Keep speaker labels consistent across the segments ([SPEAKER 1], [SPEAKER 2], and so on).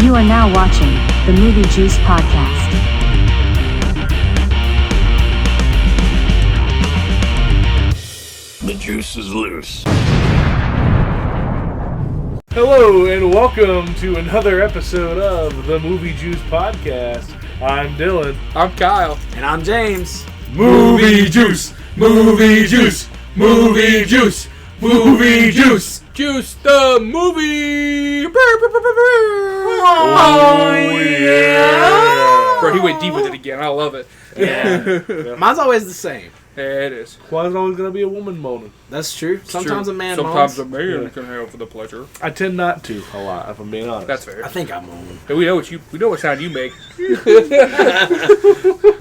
[SPEAKER 1] You are now watching the Movie Juice Podcast.
[SPEAKER 2] The juice is loose.
[SPEAKER 3] Hello and welcome to another episode of the Movie Juice Podcast. I'm Dylan.
[SPEAKER 4] I'm Kyle.
[SPEAKER 5] And I'm James.
[SPEAKER 3] Movie Juice! Movie Juice! Movie Juice! Movie Juice!
[SPEAKER 4] Juice the movie!
[SPEAKER 3] Oh yeah!
[SPEAKER 4] Bro, he went deep with it again. I love it.
[SPEAKER 5] Yeah. Mine's always the same.
[SPEAKER 4] Yeah, it is.
[SPEAKER 3] Why is it always going to be a woman moaning?
[SPEAKER 5] That's true. Sometimes a man
[SPEAKER 4] Sometimes
[SPEAKER 5] moans.
[SPEAKER 4] a man
[SPEAKER 3] Yeah.
[SPEAKER 4] can have the pleasure.
[SPEAKER 3] I tend not to a lot, if I'm being honest.
[SPEAKER 4] That's fair.
[SPEAKER 5] I think I moan.
[SPEAKER 4] Hey, we know what sound you make.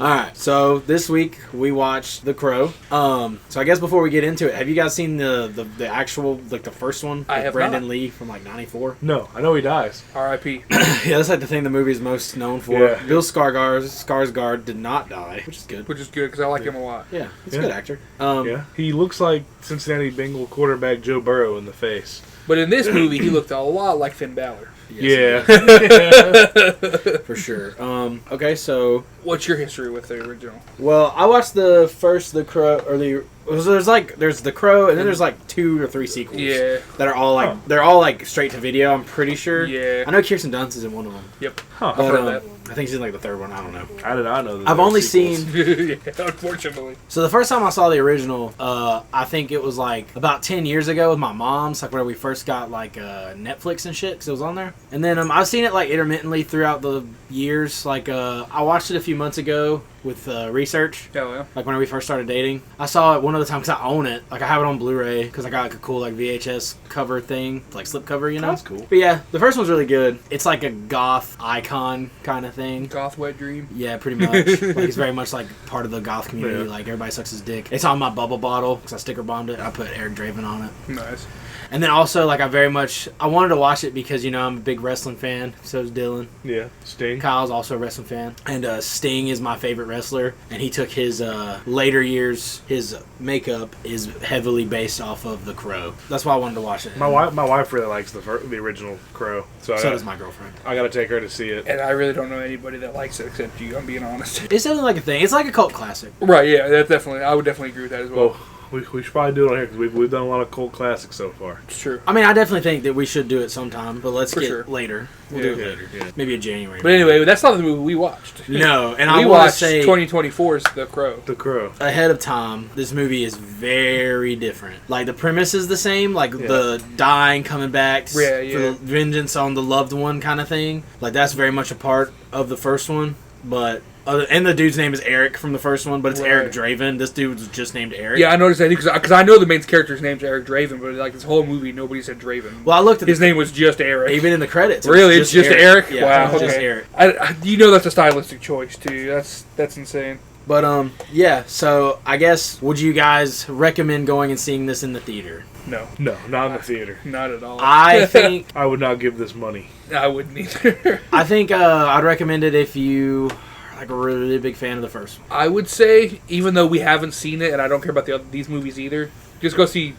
[SPEAKER 5] Alright, so this week we watched The Crow. So I guess before we get into it, have you guys seen the actual, like the first one?
[SPEAKER 4] I
[SPEAKER 5] with
[SPEAKER 4] have
[SPEAKER 5] Brandon
[SPEAKER 4] not.
[SPEAKER 5] Lee from like 94?
[SPEAKER 3] No, I know he dies.
[SPEAKER 4] R.I.P.
[SPEAKER 5] Yeah, that's like the thing the movie is most known for.
[SPEAKER 3] Yeah.
[SPEAKER 5] Bill Skarsgård did not die, which is good.
[SPEAKER 4] Which is good because I like him a lot.
[SPEAKER 5] Yeah, he's
[SPEAKER 3] Yeah.
[SPEAKER 5] a good actor.
[SPEAKER 3] Yeah, he looks like Cincinnati Bengal quarterback Joe Burrow in the face.
[SPEAKER 4] But in this movie, he looked a lot like Finn Balor.
[SPEAKER 5] Yes,
[SPEAKER 3] Yeah.
[SPEAKER 5] for sure. Okay, so
[SPEAKER 4] What's your history with the original?
[SPEAKER 5] well, I watched the first The Crow, or there's The Crow, and then there's like 2 or 3 sequels.
[SPEAKER 4] Yeah.
[SPEAKER 5] That are all like they're all like straight to video. I'm pretty sure.
[SPEAKER 4] Yeah.
[SPEAKER 5] I know Kirsten Dunst is in one of them.
[SPEAKER 4] Yep.
[SPEAKER 3] Huh.
[SPEAKER 4] I've
[SPEAKER 5] But
[SPEAKER 4] heard that.
[SPEAKER 5] I think she's in like the 3rd one. I don't know.
[SPEAKER 3] I did not know that.
[SPEAKER 5] I've
[SPEAKER 3] there were
[SPEAKER 5] only
[SPEAKER 3] sequels.
[SPEAKER 5] seen.
[SPEAKER 4] Yeah, unfortunately.
[SPEAKER 5] So the first time I saw the original, I think it was like about 10 years ago with my mom's, like where we first got like Netflix and shit, because it was on there. And then I've seen it like intermittently throughout the years. Like I watched it a few months ago with research.
[SPEAKER 4] Hell yeah.
[SPEAKER 5] Like when we first started dating, I saw it one other time because I own it. Like I have it on Blu-ray because I got like a cool like VHS cover thing, like slip cover, you know.
[SPEAKER 3] That's cool.
[SPEAKER 5] But yeah, the first one's really good. It's like a goth icon kind of thing.
[SPEAKER 4] Goth Wet Dream.
[SPEAKER 5] Yeah, pretty much. Like it's very much like part of the goth community.
[SPEAKER 3] Yeah.
[SPEAKER 5] Like everybody sucks his dick. It's on my bubble bottle because I sticker bombed it. I put Eric Draven on it.
[SPEAKER 4] Nice.
[SPEAKER 5] And then also like I wanted to watch it because I'm a big wrestling fan. So is Dylan.
[SPEAKER 3] Yeah. Sting.
[SPEAKER 5] Kyle's also a wrestling fan, and Sting is my favorite wrestler. And he took his later years. His makeup is heavily based off of The Crow. That's why I wanted to watch it.
[SPEAKER 3] My wife really likes the original Crow, so
[SPEAKER 5] does my girlfriend.
[SPEAKER 3] I gotta take her to see it.
[SPEAKER 4] And I really don't know anybody that likes it except you, I'm being honest.
[SPEAKER 5] It's definitely like a thing. It's like a cult classic.
[SPEAKER 4] Right, yeah, that's definitely. I would definitely agree with that as well.
[SPEAKER 3] Well, we should probably do it on here because we've done a lot of cult classics so far.
[SPEAKER 4] It's true.
[SPEAKER 5] I mean, I definitely think that we should do it sometime, but let's
[SPEAKER 4] For
[SPEAKER 5] get
[SPEAKER 4] sure.
[SPEAKER 5] later. We'll
[SPEAKER 3] Yeah,
[SPEAKER 5] do it
[SPEAKER 3] yeah,
[SPEAKER 5] later.
[SPEAKER 3] yeah.
[SPEAKER 5] Maybe in January.
[SPEAKER 4] But anyway, that's not the movie we watched.
[SPEAKER 5] No, and
[SPEAKER 4] We
[SPEAKER 5] I want to
[SPEAKER 4] watched
[SPEAKER 5] say
[SPEAKER 4] 2024's The Crow.
[SPEAKER 3] The Crow.
[SPEAKER 5] ahead of time, this movie is very different. Like the premise is the same, like
[SPEAKER 3] Yeah.
[SPEAKER 5] the dying, coming back
[SPEAKER 4] Yeah,
[SPEAKER 5] for
[SPEAKER 4] yeah.
[SPEAKER 5] the vengeance on the loved one kind of thing. Like that's very much a part of the first one, but. And the dude's name is Eric from the first one, but it's
[SPEAKER 4] Right.
[SPEAKER 5] Eric Draven. This dude was just named Eric.
[SPEAKER 4] Yeah, I noticed that because I know the main character's name's Eric Draven, but like this whole movie, nobody said Draven.
[SPEAKER 5] Well, I looked at
[SPEAKER 4] His name was just Eric.
[SPEAKER 5] even in the credits.
[SPEAKER 4] Really, it's just Eric.
[SPEAKER 5] Yeah,
[SPEAKER 4] Wow,
[SPEAKER 5] it's just
[SPEAKER 4] okay.
[SPEAKER 5] Eric.
[SPEAKER 4] You know that's a stylistic choice too. That's insane.
[SPEAKER 5] But yeah. So I guess would you guys recommend going and seeing this in the theater?
[SPEAKER 4] No,
[SPEAKER 3] No, not in the theater.
[SPEAKER 4] not at all.
[SPEAKER 5] I think
[SPEAKER 3] I would not give this money.
[SPEAKER 4] I wouldn't either.
[SPEAKER 5] I think I'd recommend it if you are like a really big fan of the first one.
[SPEAKER 4] I would say, even though we haven't seen it, and I don't care about these movies either, just go see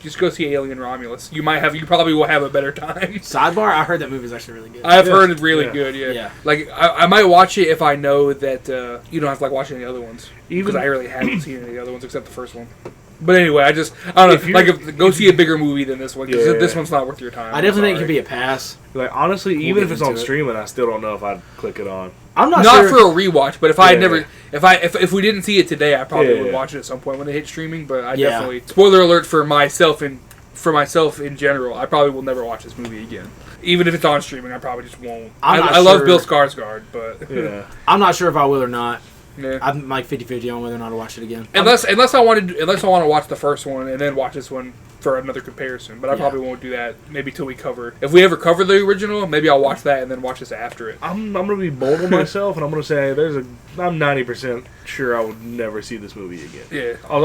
[SPEAKER 4] Alien Romulus. You probably will have a better time.
[SPEAKER 5] Sidebar: I heard that movie's actually really good.
[SPEAKER 4] I've
[SPEAKER 3] Yeah.
[SPEAKER 4] heard it's really
[SPEAKER 3] Yeah.
[SPEAKER 4] good. Yeah.
[SPEAKER 5] Yeah.
[SPEAKER 4] Like I might watch it if I know that you don't have to like watch any other ones.
[SPEAKER 3] Even-
[SPEAKER 4] Because I really haven't seen any of the other ones except the first one. But anyway, I don't
[SPEAKER 3] If
[SPEAKER 4] know.
[SPEAKER 3] you're-
[SPEAKER 4] Like, go see a bigger movie than this one. 'Cause
[SPEAKER 3] Yeah.
[SPEAKER 4] this one's not worth your time.
[SPEAKER 5] I definitely think it
[SPEAKER 4] I'm
[SPEAKER 5] could be a pass.
[SPEAKER 3] Like honestly, even
[SPEAKER 5] get
[SPEAKER 3] if it's
[SPEAKER 5] into
[SPEAKER 3] on
[SPEAKER 5] it.
[SPEAKER 3] streaming, I still don't know if I'd click it on.
[SPEAKER 5] I'm not,
[SPEAKER 4] not
[SPEAKER 5] sure.
[SPEAKER 4] for a rewatch, but if I had
[SPEAKER 3] Yeah.
[SPEAKER 4] never, if we didn't see it today, I probably
[SPEAKER 3] Yeah.
[SPEAKER 4] would watch it at some point when it hit streaming. But I
[SPEAKER 5] Yeah.
[SPEAKER 4] definitely, spoiler alert for myself in general, I probably will never watch this movie again. Even if it's on streaming, I probably just won't.
[SPEAKER 5] I'm not
[SPEAKER 4] I love
[SPEAKER 5] sure.
[SPEAKER 4] Bill Skarsgård, but
[SPEAKER 3] Yeah.
[SPEAKER 5] I'm not sure if I will or not.
[SPEAKER 4] yeah.
[SPEAKER 5] I'm like 50-50 on whether or not to watch it again.
[SPEAKER 4] Unless I want to watch the first one and then watch this one for another comparison, but I
[SPEAKER 5] Yeah.
[SPEAKER 4] probably won't do that. Maybe till we cover. If we ever cover the original, maybe I'll watch that and then watch this after it.
[SPEAKER 3] I'm gonna be bold on myself, and I'm gonna say I'm 90% sure I would never see this movie again.
[SPEAKER 4] Yeah.
[SPEAKER 3] I'm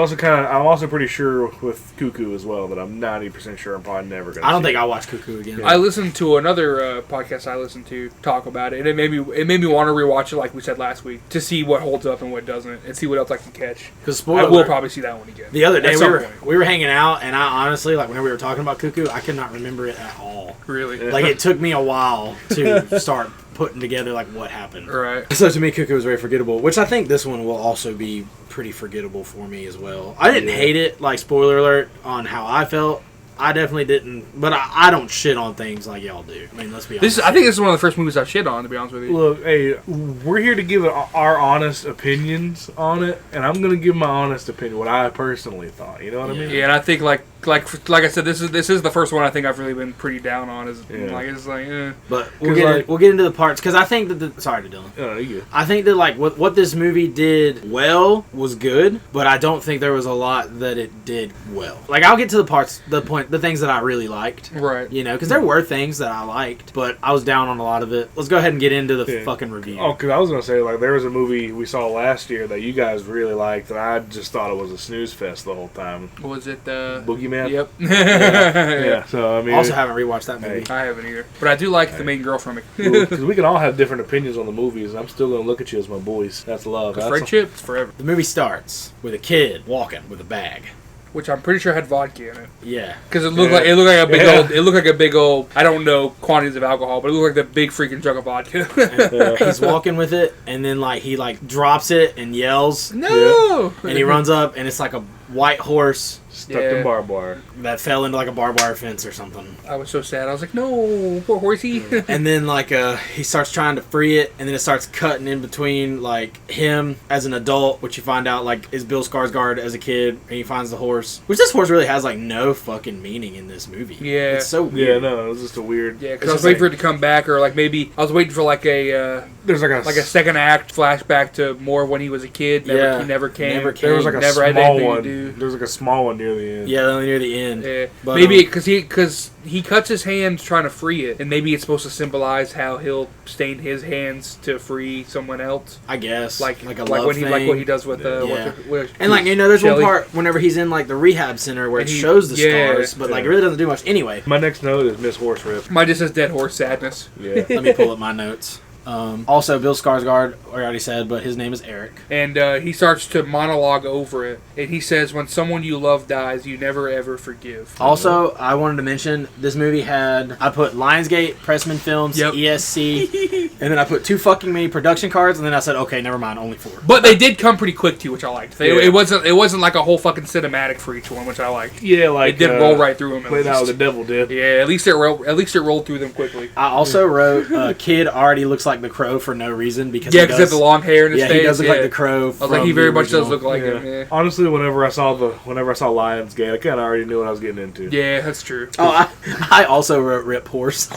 [SPEAKER 3] also pretty sure with Cuckoo as well that I'm 90% sure I'm probably never gonna.
[SPEAKER 5] I don't
[SPEAKER 3] see
[SPEAKER 5] think
[SPEAKER 3] it.
[SPEAKER 5] I'll watch Cuckoo again.
[SPEAKER 4] I listened to another podcast I listened to talk about it, and it made me want to rewatch it, like we said last week, to see what holds up and what doesn't, and see what else I can catch.
[SPEAKER 5] Because
[SPEAKER 4] I will probably see that one again.
[SPEAKER 5] The other day
[SPEAKER 4] at
[SPEAKER 5] we
[SPEAKER 4] some
[SPEAKER 5] were
[SPEAKER 4] point.
[SPEAKER 5] we were hanging out, and I honestly, like whenever we were talking about Cuckoo, I could not remember it at all.
[SPEAKER 4] Really.
[SPEAKER 3] Yeah.
[SPEAKER 5] Like it took me a while to start putting together like what happened.
[SPEAKER 4] Right.
[SPEAKER 5] So to me, Cuckoo was very forgettable, which I think this one will also be pretty forgettable for me as well. I didn't hate it, like spoiler alert on how I felt. I definitely didn't, but I don't shit on things like y'all do. I mean, let's be honest.
[SPEAKER 4] I think this is one of the first movies I've shit on, to be honest with you.
[SPEAKER 3] Look, hey, we're here to give our honest opinions on it, and I'm gonna give my honest opinion, what I personally thought. You know what I mean?
[SPEAKER 4] Yeah, and I think like I said, this is the first one I think I've really been pretty down on.
[SPEAKER 5] But we'll get into the parts because I think that sorry to Dylan.
[SPEAKER 3] Oh, you good.
[SPEAKER 5] I think that like what this movie did well was good, but I don't think there was a lot that it did well. Like I'll get to the things that I really liked.
[SPEAKER 4] Right.
[SPEAKER 5] You know, because there were things that I liked, but I was down on a lot of it. Let's go ahead and get into the fucking review.
[SPEAKER 3] Oh, because I was going to say, like, there was a movie we saw last year that you guys really liked, and I just thought it was a snooze fest the whole time.
[SPEAKER 4] Was it
[SPEAKER 3] Boogeyman?
[SPEAKER 4] Yep.
[SPEAKER 3] Yeah. So, I mean...
[SPEAKER 5] Also haven't rewatched that movie.
[SPEAKER 4] I haven't either. But I do like the main girl from it.
[SPEAKER 3] Because we can all have different opinions on the movies, and I'm still going to look at you as my boys. That's love. That's
[SPEAKER 4] Friendship is forever.
[SPEAKER 5] The movie starts with a kid walking with a bag.
[SPEAKER 4] Which I'm pretty sure had vodka in it.
[SPEAKER 5] Yeah.
[SPEAKER 4] Because it looked like a big old, I don't know quantities of alcohol, but it looked like the big freaking jug of vodka.
[SPEAKER 5] He's walking with it, and then like he like drops it and yells.
[SPEAKER 4] No!
[SPEAKER 5] And he runs up, and it's like a white horse
[SPEAKER 3] stuck in barbed wire.
[SPEAKER 5] that fell into like a barbed wire fence or something.
[SPEAKER 4] I was so sad. I was like, no, poor horsey.
[SPEAKER 5] And then like he starts trying to free it, and then it starts cutting in between like him as an adult, which you find out like is Bill Skarsgård as a kid, and he finds the horse, which this horse really has like no fucking meaning in this movie.
[SPEAKER 4] Yeah.
[SPEAKER 5] It's so weird.
[SPEAKER 3] Yeah, no, it was just a weird...
[SPEAKER 4] Yeah, because I was waiting for it to come back, or like maybe I was waiting for like a
[SPEAKER 3] There's like
[SPEAKER 4] a second act flashback to more when he was a kid. He never came.
[SPEAKER 5] Never
[SPEAKER 3] There was like a
[SPEAKER 4] Never had
[SPEAKER 3] small
[SPEAKER 4] anything
[SPEAKER 3] one.
[SPEAKER 4] to do.
[SPEAKER 3] There was like a small one near the end.
[SPEAKER 5] Yeah, only near the end.
[SPEAKER 4] Yeah.
[SPEAKER 5] But,
[SPEAKER 4] Maybe because he cuts his hands trying to free it, and maybe it's supposed to symbolize how he'll stain his hands to free someone else.
[SPEAKER 5] I guess
[SPEAKER 4] Like
[SPEAKER 5] a
[SPEAKER 4] like
[SPEAKER 5] love
[SPEAKER 4] when
[SPEAKER 5] thing.
[SPEAKER 4] like what he does with
[SPEAKER 5] Yeah.
[SPEAKER 4] with
[SPEAKER 5] And like, you know, there's
[SPEAKER 4] Shelley.
[SPEAKER 5] one part whenever he's in like the rehab center where it
[SPEAKER 4] And he-
[SPEAKER 5] shows the
[SPEAKER 4] yeah,
[SPEAKER 5] scars, but like it
[SPEAKER 3] yeah.
[SPEAKER 5] really doesn't do much. Anyway,
[SPEAKER 3] My next note is Miss Horse Rip.
[SPEAKER 4] Mine just says dead horse sadness.
[SPEAKER 3] Yeah.
[SPEAKER 5] let me pull up my notes. Also, Bill Skarsgård, I already said, but his name is Eric.
[SPEAKER 4] And he starts to monologue over it, and he says, "When someone you love dies, you never ever forgive."
[SPEAKER 5] Also, I wanted to mention this movie I put Lionsgate, Pressman Films,
[SPEAKER 4] Yep.
[SPEAKER 5] ESC, and then I put 2 fucking many production cards, and then I said, okay, never mind, only 4.
[SPEAKER 4] But they did come pretty quick too, which I liked.
[SPEAKER 3] Yeah.
[SPEAKER 4] It wasn't like a whole fucking cinematic for each one, which I liked.
[SPEAKER 3] Yeah, like...
[SPEAKER 4] It did roll right through them.
[SPEAKER 3] Played out with the devil did.
[SPEAKER 4] Yeah, at least it rolled through them quickly.
[SPEAKER 5] I also wrote, kid already looks like the Crow for no reason because
[SPEAKER 4] Yeah,
[SPEAKER 5] he
[SPEAKER 4] because he has
[SPEAKER 5] does,
[SPEAKER 4] the long hair in his face.
[SPEAKER 5] he does look like the Crow.
[SPEAKER 4] I was like, he very much does look like him. Yeah.
[SPEAKER 3] Honestly, whenever I saw Lionsgate, I kind of already knew what I was getting into.
[SPEAKER 4] Yeah, that's true.
[SPEAKER 5] Oh, I also wrote Rip Horse.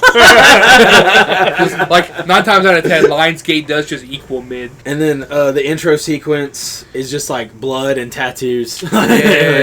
[SPEAKER 4] Like 9 times out of 10, Lionsgate does just equal mid.
[SPEAKER 5] And then the intro sequence is just like blood and tattoos.
[SPEAKER 4] Yeah,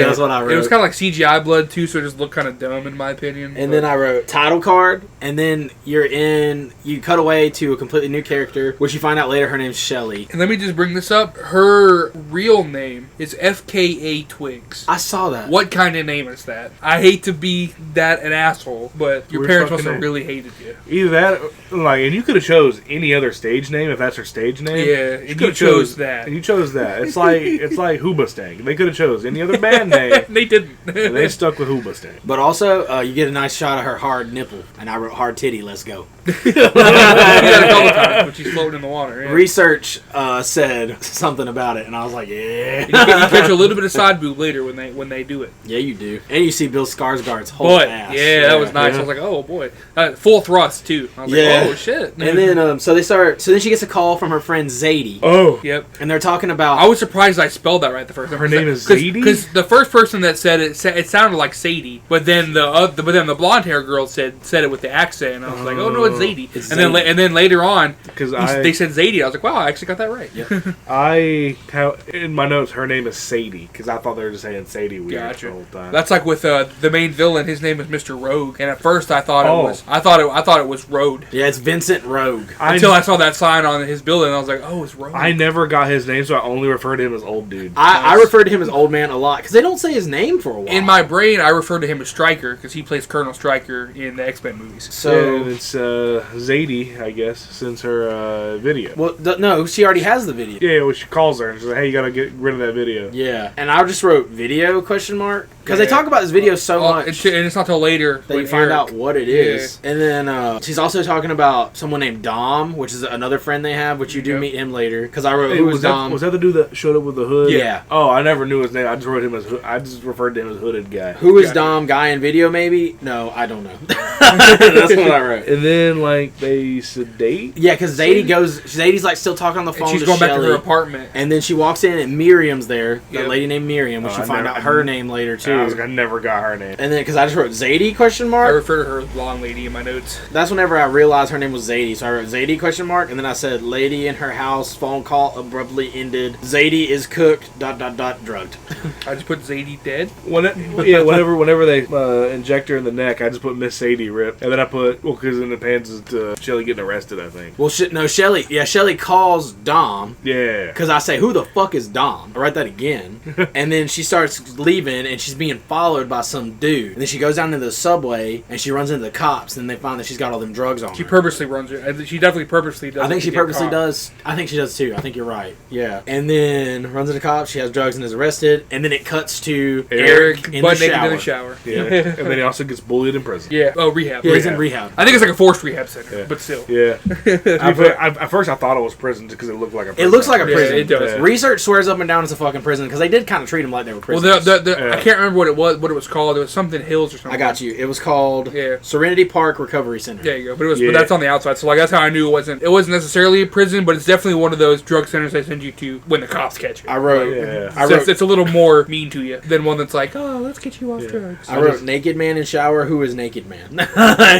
[SPEAKER 5] That's what I wrote.
[SPEAKER 4] It was kind of like CGI blood too, so it just looked kind of dumb in my opinion.
[SPEAKER 5] And then I wrote title card, and then you cut away to a completely new character, which you find out later her name's Shelly.
[SPEAKER 4] And let me just bring this up. Her real name is FKA Twigs.
[SPEAKER 5] I saw that.
[SPEAKER 4] What kind of name is that? I hate to be an asshole, but your
[SPEAKER 3] Weird
[SPEAKER 4] parents must
[SPEAKER 3] fucking
[SPEAKER 4] have
[SPEAKER 3] name.
[SPEAKER 4] really hated you.
[SPEAKER 3] Either that, like, and you could have chose any other stage name if that's her stage name.
[SPEAKER 4] Yeah, and you
[SPEAKER 3] coulda
[SPEAKER 4] chose that.
[SPEAKER 3] And you chose that. It's like Hoobastang. They could have chose any other band name,
[SPEAKER 4] They didn't.
[SPEAKER 3] and they stuck with Hoobastang.
[SPEAKER 5] But also, you get a nice shot of her hard nipple, and I wrote hard titty. Let's go.
[SPEAKER 4] You got a couple times when she's floating in the water. Yeah.
[SPEAKER 5] Research said something about it, and I was like, yeah.
[SPEAKER 4] You catch a little bit of side boob later when they do it.
[SPEAKER 5] Yeah, you do. And you see Bill Skarsgård's whole
[SPEAKER 4] But
[SPEAKER 5] ass.
[SPEAKER 4] yeah, that was nice.
[SPEAKER 3] Yeah.
[SPEAKER 4] I was like, oh boy, full thrust too. I was
[SPEAKER 5] Yeah.
[SPEAKER 4] like, oh shit.
[SPEAKER 5] And then, so then she gets a call from her friend Zadie,
[SPEAKER 3] Oh,
[SPEAKER 4] Yep.
[SPEAKER 5] and they're talking about.
[SPEAKER 4] I was surprised I spelled that right the first time.
[SPEAKER 3] Her name is Zadie?
[SPEAKER 4] Because the first person that said it, it sounded like Sadie, but then the blonde hair girl said it with the accent, and I was like, oh no, it's Zadie.
[SPEAKER 5] It's
[SPEAKER 4] And then
[SPEAKER 5] Zadie.
[SPEAKER 4] and then later on,
[SPEAKER 3] because
[SPEAKER 4] they said Zadie. I was like, wow, I actually got that right.
[SPEAKER 3] I have in my notes her name is Sadie because I thought they were just saying Sadie weird
[SPEAKER 4] Gotcha.
[SPEAKER 3] the whole time.
[SPEAKER 4] That's like with the main villain. His name is Mr. Rogue, and at first I thought
[SPEAKER 3] Oh.
[SPEAKER 4] it was I thought it was Road
[SPEAKER 5] Yeah, it's Vincent Rogue.
[SPEAKER 4] until I saw that sign on his building. And I was like, oh, it's Rogue.
[SPEAKER 3] I never got his name, so I only referred to him as old dude.
[SPEAKER 5] I refer to him as Old Man a lot because they don't say his name for a while.
[SPEAKER 4] In my brain, I refer to him as Stryker because he plays Colonel Stryker in the X-Men movies.
[SPEAKER 5] so
[SPEAKER 3] and it's Zadie, I guess, since her video.
[SPEAKER 5] well, no, she already has the video.
[SPEAKER 3] Yeah, well, she calls her and she's like, "Hey, you gotta get rid of that video."
[SPEAKER 5] Yeah, and I just wrote video ? Because they talk about this video so much.
[SPEAKER 4] And it's not till later
[SPEAKER 5] that you
[SPEAKER 4] when
[SPEAKER 5] find
[SPEAKER 4] Eric-
[SPEAKER 5] out what it is. And then she's also talking about someone named Dom, which is another friend they have, which you do
[SPEAKER 4] Yep.
[SPEAKER 5] meet him later. Because I wrote,
[SPEAKER 3] Hey,
[SPEAKER 5] who was Dom?
[SPEAKER 3] was that the dude that showed up with the hood?
[SPEAKER 5] Yeah.
[SPEAKER 3] Oh, I never knew his name. I just wrote him as. I just referred to him as hooded guy.
[SPEAKER 5] Who is
[SPEAKER 4] Yeah.
[SPEAKER 5] Dom? Guy in video, maybe? No, I don't know. That's what I wrote.
[SPEAKER 3] And then like they sedate.
[SPEAKER 5] Yeah, because Zadie's like still talking on the phone
[SPEAKER 4] And she's
[SPEAKER 5] to
[SPEAKER 4] going back to
[SPEAKER 5] Shelley.
[SPEAKER 4] her apartment.
[SPEAKER 5] And then she walks in and Miriam's there. That
[SPEAKER 4] Yep.
[SPEAKER 5] lady named Miriam, which
[SPEAKER 3] Oh,
[SPEAKER 5] you
[SPEAKER 3] I
[SPEAKER 5] find
[SPEAKER 3] never-
[SPEAKER 5] out her name later too.
[SPEAKER 3] I never got her name.
[SPEAKER 5] And then, because I just wrote Zadie question
[SPEAKER 4] I
[SPEAKER 5] mark.
[SPEAKER 4] refer to her as blonde lady in my notes.
[SPEAKER 5] That's whenever I realized her name was Zadie. So I wrote Zadie question mark, and then I said lady in her house, phone call abruptly ended. Zadie is cooked, ... drugged.
[SPEAKER 4] I just put Zadie dead.
[SPEAKER 3] Whenever they inject her in the neck, I just put Miss Sadie rip, and then I put because in the pants is Shelly getting arrested. I think.
[SPEAKER 5] Well, Shelly calls Dom.
[SPEAKER 3] Yeah.
[SPEAKER 5] Because I say, who the fuck is Dom? I write that again. And then she starts leaving, and she's being followed by some dude. And then she goes down into the subway, and she runs into the cops, and they find that she's got all them drugs on
[SPEAKER 4] She
[SPEAKER 5] her.
[SPEAKER 4] purposely runs it. She definitely purposely does.
[SPEAKER 5] I think
[SPEAKER 4] it
[SPEAKER 5] she
[SPEAKER 4] to get
[SPEAKER 5] purposely
[SPEAKER 4] caught.
[SPEAKER 5] does. I think she does too. I think you're right. Yeah. And then runs into cops, she has drugs and is arrested. And then it cuts to Eric in
[SPEAKER 4] butt
[SPEAKER 5] the
[SPEAKER 4] naked
[SPEAKER 5] shower.
[SPEAKER 4] in the shower.
[SPEAKER 3] Yeah. And then he also gets bullied in prison.
[SPEAKER 4] Yeah. Oh, rehab.
[SPEAKER 5] Yeah, he's in
[SPEAKER 3] Rehab.
[SPEAKER 5] rehab.
[SPEAKER 4] I think it's like a forced rehab center,
[SPEAKER 3] Yeah.
[SPEAKER 4] but still.
[SPEAKER 3] Yeah. At first I thought it was prison just because it looked like a prison.
[SPEAKER 5] It looks like a
[SPEAKER 4] Yeah,
[SPEAKER 5] prison.
[SPEAKER 4] it does.
[SPEAKER 3] Yeah.
[SPEAKER 5] Research swears up and down it's a fucking prison because they did kind of treat them like they were
[SPEAKER 4] Well,
[SPEAKER 5] prisoners.
[SPEAKER 4] I can't remember what it was called. It was something Hills or something.
[SPEAKER 5] I got you. It was called
[SPEAKER 4] Yeah.
[SPEAKER 5] Serenity Park Recovery Center.
[SPEAKER 4] There you go. But
[SPEAKER 3] Yeah.
[SPEAKER 4] but that's on the outside. So like that's how I knew it wasn't necessarily a prison, but it's definitely one of those drug centers they send you to when the cops catch you.
[SPEAKER 5] I wrote.
[SPEAKER 3] Yeah.
[SPEAKER 5] I
[SPEAKER 4] So
[SPEAKER 5] wrote.
[SPEAKER 4] it's a little more mean to you than one that's like, oh, let's get you off
[SPEAKER 3] Yeah.
[SPEAKER 4] drugs.
[SPEAKER 5] I wrote naked man in shower. Who is naked man?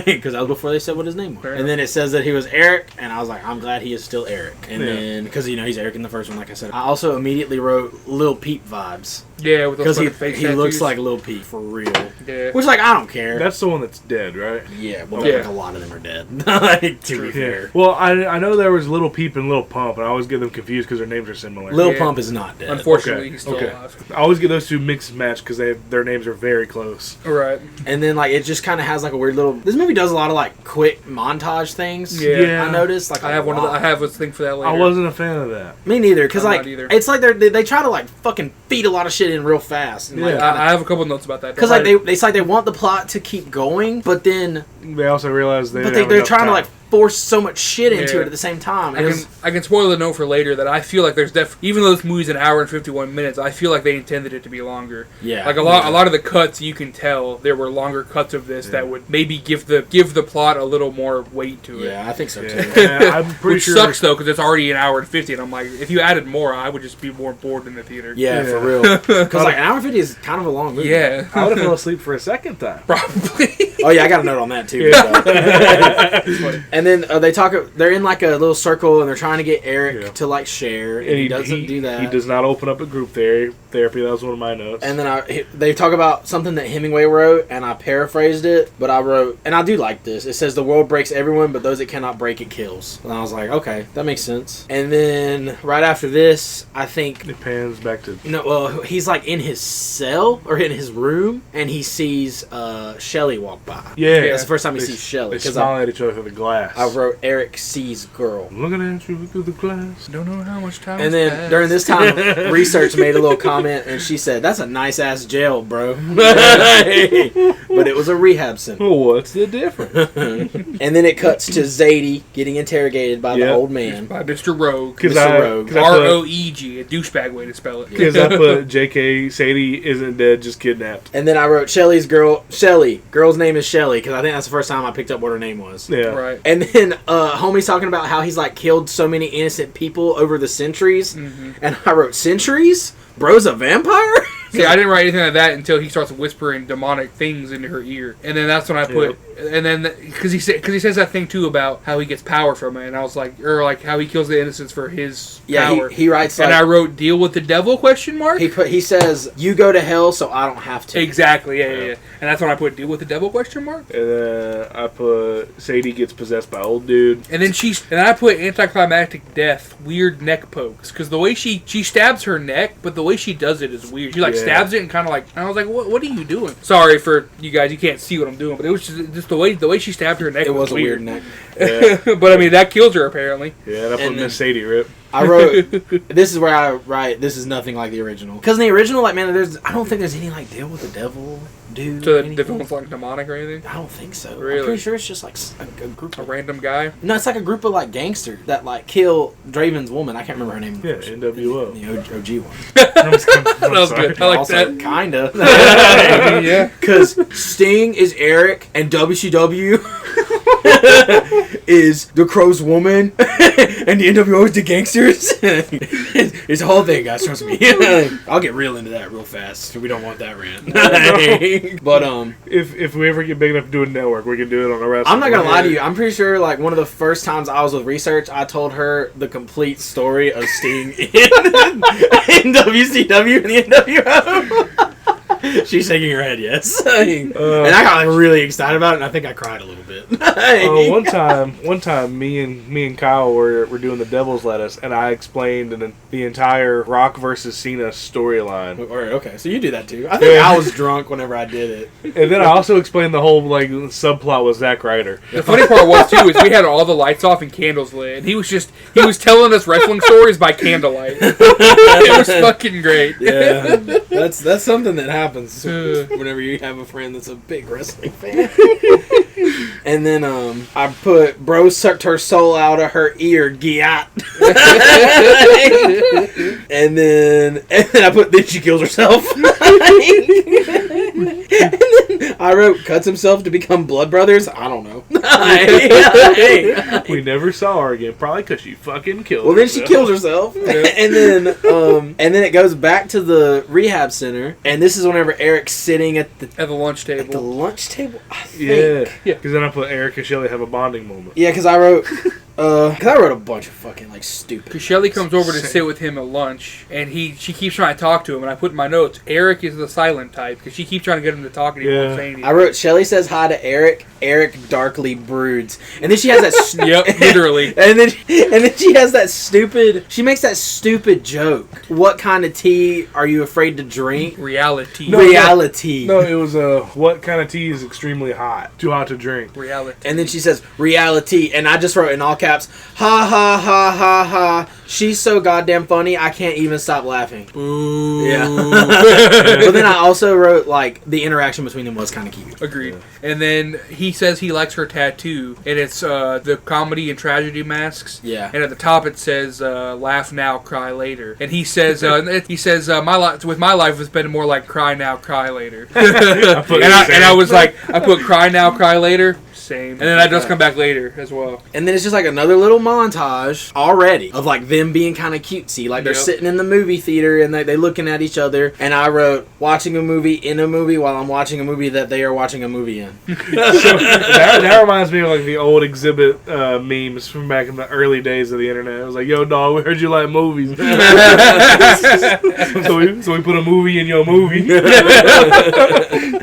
[SPEAKER 5] Because that was before they said what his name was.
[SPEAKER 4] Fair
[SPEAKER 5] And then it says that he was Eric, and I was like, I'm glad he is still Eric. And
[SPEAKER 3] Yeah.
[SPEAKER 5] then because he's Eric in the first one, like I said. I also immediately wrote Lil Peep vibes
[SPEAKER 4] Yeah, with those
[SPEAKER 5] because he
[SPEAKER 4] fucking fake
[SPEAKER 5] looks
[SPEAKER 4] tattoos.
[SPEAKER 5] like Lil Peep for real.
[SPEAKER 4] Yeah.
[SPEAKER 5] Which like I don't care.
[SPEAKER 3] That's the one that's dead, right?
[SPEAKER 5] Yeah, well,
[SPEAKER 4] Yeah.
[SPEAKER 5] like a lot of them are dead. Like, to be
[SPEAKER 3] Yeah.
[SPEAKER 5] fair,
[SPEAKER 3] Well, I know there was Little Peep and Little Pump, and I always get them confused because their names are similar.
[SPEAKER 5] Lil
[SPEAKER 4] Yeah.
[SPEAKER 5] Pump is not dead.
[SPEAKER 4] Unfortunately,
[SPEAKER 3] Okay,
[SPEAKER 4] he's still
[SPEAKER 3] okay.
[SPEAKER 4] alive.
[SPEAKER 3] I always get those two mixed match because their names are very close.
[SPEAKER 4] All right.
[SPEAKER 5] And then like it just kind of has like a weird little. This movie does a lot of like quick montage things.
[SPEAKER 4] Yeah.
[SPEAKER 5] I noticed. Like
[SPEAKER 4] I have
[SPEAKER 5] a lot.
[SPEAKER 4] I have a thing for that later.
[SPEAKER 3] I wasn't a fan of that.
[SPEAKER 5] Me neither, because
[SPEAKER 4] I'm
[SPEAKER 5] like
[SPEAKER 4] not either.
[SPEAKER 5] it's like they try to like fucking feed a lot of shit in real fast. And, like,
[SPEAKER 3] Yeah.
[SPEAKER 4] I have a couple notes about that.
[SPEAKER 5] because like it's like they want the plot to keep going, but then
[SPEAKER 3] They also realized they.
[SPEAKER 5] they're trying to like force so much shit into
[SPEAKER 4] Yeah.
[SPEAKER 5] it at the same time.
[SPEAKER 4] I
[SPEAKER 5] And
[SPEAKER 4] can, I can spoil the note for later that I feel like there's even though this movie's an hour and 51 minutes, I feel like they intended it to be longer.
[SPEAKER 5] yeah,
[SPEAKER 4] Like a lot of the cuts, you can tell there were longer cuts of this that would maybe give the plot a little more weight to it.
[SPEAKER 5] Yeah, I think so too.
[SPEAKER 3] Yeah, I'm pretty
[SPEAKER 4] Which
[SPEAKER 3] sure.
[SPEAKER 4] sucks though, because it's already an hour and 50, and I'm like, if you added more, I would just be more bored in the theater.
[SPEAKER 5] Yeah, for
[SPEAKER 3] Yeah.
[SPEAKER 5] real. Because like an hour and 50 is kind of a long movie.
[SPEAKER 4] Yeah,
[SPEAKER 3] I would have fell asleep for a second time.
[SPEAKER 4] probably.
[SPEAKER 5] Oh yeah, I got a note on that too. And then they talk. They're in like a little circle and they're trying to get Eric
[SPEAKER 3] Yeah.
[SPEAKER 5] to like share, and
[SPEAKER 3] And
[SPEAKER 5] he doesn't do that.
[SPEAKER 3] He does not open up a group therapy. That was one of my notes.
[SPEAKER 5] And then they talk about something that Hemingway wrote, and I paraphrased it, but I wrote, and I do like this. It says, "The world breaks everyone, but those it cannot break, it kills." And I was like, okay, that makes sense. And then right after this, I think,
[SPEAKER 3] it pans back to.
[SPEAKER 5] well, he's like in his cell or in his room, and he sees Shelly walk by.
[SPEAKER 3] Yeah,
[SPEAKER 5] That's the first time he
[SPEAKER 3] They-
[SPEAKER 5] sees Shelly.
[SPEAKER 3] They
[SPEAKER 5] Because
[SPEAKER 3] smile at each other through the glass.
[SPEAKER 5] I wrote, Eric sees girl.
[SPEAKER 3] I'm looking at you through the glass.
[SPEAKER 4] Don't know how much time.
[SPEAKER 5] And then during this time, Research made a little comment, and she said, "That's a nice ass jail, bro." But it was a rehab center.
[SPEAKER 3] Well, what's the difference?
[SPEAKER 5] And then it cuts to Zadie getting interrogated by the
[SPEAKER 3] Yep.
[SPEAKER 5] old man.
[SPEAKER 4] by Mr. Rogue,
[SPEAKER 3] Because
[SPEAKER 5] Mr. Rogue.
[SPEAKER 4] ROEG, a douchebag way to spell it.
[SPEAKER 3] Because I put J.K. Sadie isn't dead, just kidnapped.
[SPEAKER 5] And then I wrote Shelly. Girl's name is Shelly, because I think that's the first time I picked up what her name was.
[SPEAKER 3] Yeah.
[SPEAKER 4] Right.
[SPEAKER 5] And then homie's talking about how he's like killed so many innocent people over the centuries.
[SPEAKER 4] Mm-hmm.
[SPEAKER 5] And I wrote, centuries? Bro's a vampire?
[SPEAKER 4] See, I didn't write anything like that until he starts whispering demonic things into her ear, and then that's when I put, and then because he says that thing too about how he gets power from it, and I was like, or like how he kills the innocents for his power.
[SPEAKER 5] he writes
[SPEAKER 4] and
[SPEAKER 5] like,
[SPEAKER 4] I wrote, "Deal with the devil?" Question mark.
[SPEAKER 5] he says, "You go to hell, so I don't have to."
[SPEAKER 4] Exactly. Yeah. And that's when I put, "Deal with the devil?" Question mark.
[SPEAKER 3] And then I put Sadie gets possessed by old dude.
[SPEAKER 4] And then I put anticlimactic death, weird neck pokes, because the way she stabs her neck, but the way she does it is weird. She like
[SPEAKER 3] Yeah.
[SPEAKER 4] stabs it and kind of like, and I was like, what are you doing? Sorry for you guys, you can't see what I'm doing, but it was just the way she stabbed her neck.
[SPEAKER 5] It was a weird
[SPEAKER 4] weird
[SPEAKER 5] neck.
[SPEAKER 3] Yeah,
[SPEAKER 4] But I mean, that kills her apparently.
[SPEAKER 3] yeah, and I put
[SPEAKER 5] And then-
[SPEAKER 3] Miss Sadie rip.
[SPEAKER 5] I wrote, this is where I write, this is nothing like the original. Because in the original, like, man, I don't think there's any, like, deal with the devil, dude.
[SPEAKER 4] So
[SPEAKER 5] anything.
[SPEAKER 4] the villain's like demonic or anything?
[SPEAKER 5] I don't think so.
[SPEAKER 4] Really?
[SPEAKER 5] I'm pretty sure it's just, like, a group
[SPEAKER 4] A
[SPEAKER 5] of...
[SPEAKER 4] random guy?
[SPEAKER 5] No, it's like a group of, like, gangsters that, like, kill Draven's woman. I can't remember her name.
[SPEAKER 3] Yeah, NWO.
[SPEAKER 5] The OG one.
[SPEAKER 3] That was
[SPEAKER 4] That was good. I like
[SPEAKER 5] Also,
[SPEAKER 4] that.
[SPEAKER 5] kinda.
[SPEAKER 4] Yeah.
[SPEAKER 5] Because Sting is Eric and WCW is the Crow's woman and the NWO is the gangsters. It's a whole thing, guys. Trust me. I'll get real into that real fast. We don't want that rant. But
[SPEAKER 3] If we ever get big enough to do a network, we can do it on a wrestling.
[SPEAKER 5] I'm not gonna lie to you. I'm pretty sure like one of the first times I was with research, I told her the complete story of Sting in WCW and the NWO. She's shaking her head, yes. And I got like really excited about it, and I think I cried a little bit.
[SPEAKER 3] One time, me and Kyle were doing the Devil's Lettuce, and I explained the entire Rock versus Cena storyline.
[SPEAKER 5] Alright, okay, so you do that too. I think I was drunk whenever I did it.
[SPEAKER 3] And then I also explained the whole like subplot with Zack Ryder.
[SPEAKER 4] The funny part was too is we had all the lights off and candles lit, and he was telling us wrestling stories by candlelight. It was fucking great.
[SPEAKER 5] Yeah, that's something that happens whenever you have a friend that's a big wrestling fan. And then I put bro sucked her soul out of her ear, giat. and then I put then she kills herself. And then I wrote cuts himself to become blood brothers. I don't know.
[SPEAKER 3] We never saw her again, probably because she fucking killed.
[SPEAKER 5] Well, then she
[SPEAKER 3] herself.
[SPEAKER 5] kills herself, and then it goes back to the rehab center, and this is whenever Eric's sitting at the
[SPEAKER 4] lunch table.
[SPEAKER 5] lunch table. I think.
[SPEAKER 3] Yeah, because then I put Eric and Shelly have a bonding moment.
[SPEAKER 5] Yeah, because I wrote a bunch of fucking like stupid.
[SPEAKER 4] Because Shelly comes over to sit with him at lunch, and she keeps trying to talk to him, and I put in my notes, Eric is the silent type, because she keeps trying to get him to talk, and he won't say anything.
[SPEAKER 5] I wrote Shelly says hi to Eric. Eric darkly broods, and then she has that.
[SPEAKER 4] Yep, literally.
[SPEAKER 5] And then she has that stupid. She makes that stupid joke. What kind of tea are you afraid to drink?
[SPEAKER 4] Reality.
[SPEAKER 5] Reality.
[SPEAKER 3] No, it was what kind of tea is extremely hot? Too hot to drink.
[SPEAKER 4] Reality.
[SPEAKER 5] And then she says reality, and I just wrote in all caps, ha ha ha ha ha. She's so goddamn funny, I can't even stop laughing.
[SPEAKER 4] Ooh.
[SPEAKER 5] Yeah. But then I also wrote like the interaction between them was kind of cute.
[SPEAKER 4] Agreed. And then he says he likes her tattoo, and it's the comedy and tragedy masks.
[SPEAKER 5] Yeah.
[SPEAKER 4] And at the top it says "Laugh now, cry later." And he says my life with my life has been more like cry now, cry later. I was like, I put cry now, cry later. Same. And then I just come back later as well.
[SPEAKER 5] And then it's just like another little montage already of like them being kind of cutesy. Like they're sitting in the movie theater and they're looking at each other. And I wrote watching a movie in a movie while I'm watching a movie that they are watching a movie in.
[SPEAKER 3] that reminds me of like the old exhibit memes from back in the early days of the internet. It was like, yo dog, we heard you like movies. so we put a movie in your movie.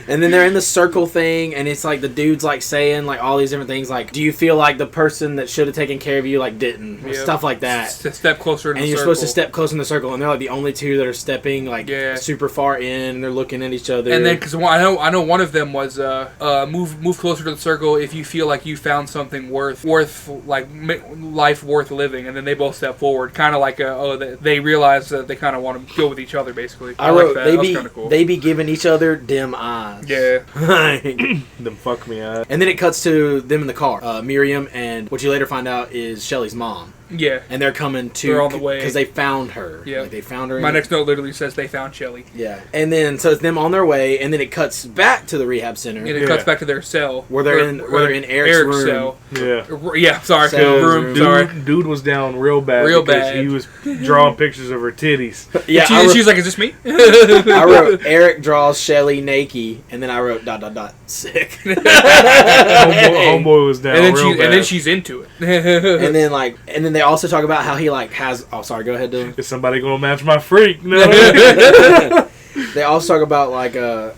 [SPEAKER 5] And then they're in the circle thing and it's like the dude's like saying like all these different things like, do you feel like the person that should have taken care of you like didn't? Or stuff like that.
[SPEAKER 4] Step closer in the circle.
[SPEAKER 5] And you're supposed to step close in the circle, and they're like the only two that are stepping like super far in. And they're looking at each other.
[SPEAKER 4] And then because I know one of them was move closer to the circle if you feel like you found something worth like life worth living. And then they both step forward, kind of like they realize that they kind of want to go with each other basically.
[SPEAKER 5] I wrote
[SPEAKER 4] like that. That was kinda cool.
[SPEAKER 5] They be giving each other dim eyes.
[SPEAKER 4] Yeah.
[SPEAKER 3] Them fuck me up.
[SPEAKER 5] And then it cuts to them in the car. Miriam and what you later find out is Shelly's mom.
[SPEAKER 4] Yeah.
[SPEAKER 5] And they're coming to...
[SPEAKER 4] They're on the way.
[SPEAKER 5] Because they found her.
[SPEAKER 4] Yeah.
[SPEAKER 5] Like they found her.
[SPEAKER 4] My next note literally says they found Shelly.
[SPEAKER 5] Yeah. And then, so it's them on their way, and then it cuts back to the rehab center.
[SPEAKER 4] And it cuts back to their cell.
[SPEAKER 5] Where they're in Eric's room.
[SPEAKER 4] cell.
[SPEAKER 3] Yeah.
[SPEAKER 4] Yeah, sorry.
[SPEAKER 5] Room.
[SPEAKER 4] Sorry.
[SPEAKER 3] Dude was down real bad.
[SPEAKER 4] Real
[SPEAKER 3] because
[SPEAKER 4] bad.
[SPEAKER 3] He was drawing pictures of her titties.
[SPEAKER 5] Yeah.
[SPEAKER 4] She's like, is this me?
[SPEAKER 5] I wrote, Eric draws Shelly naked, and then I wrote ... sick.
[SPEAKER 3] Homeboy was down real bad.
[SPEAKER 4] And then she's into it.
[SPEAKER 5] and then they also talk about how he like has. Oh, sorry. Go ahead, Dylan.
[SPEAKER 3] Is somebody gonna match my freak? No.
[SPEAKER 5] They also talk about like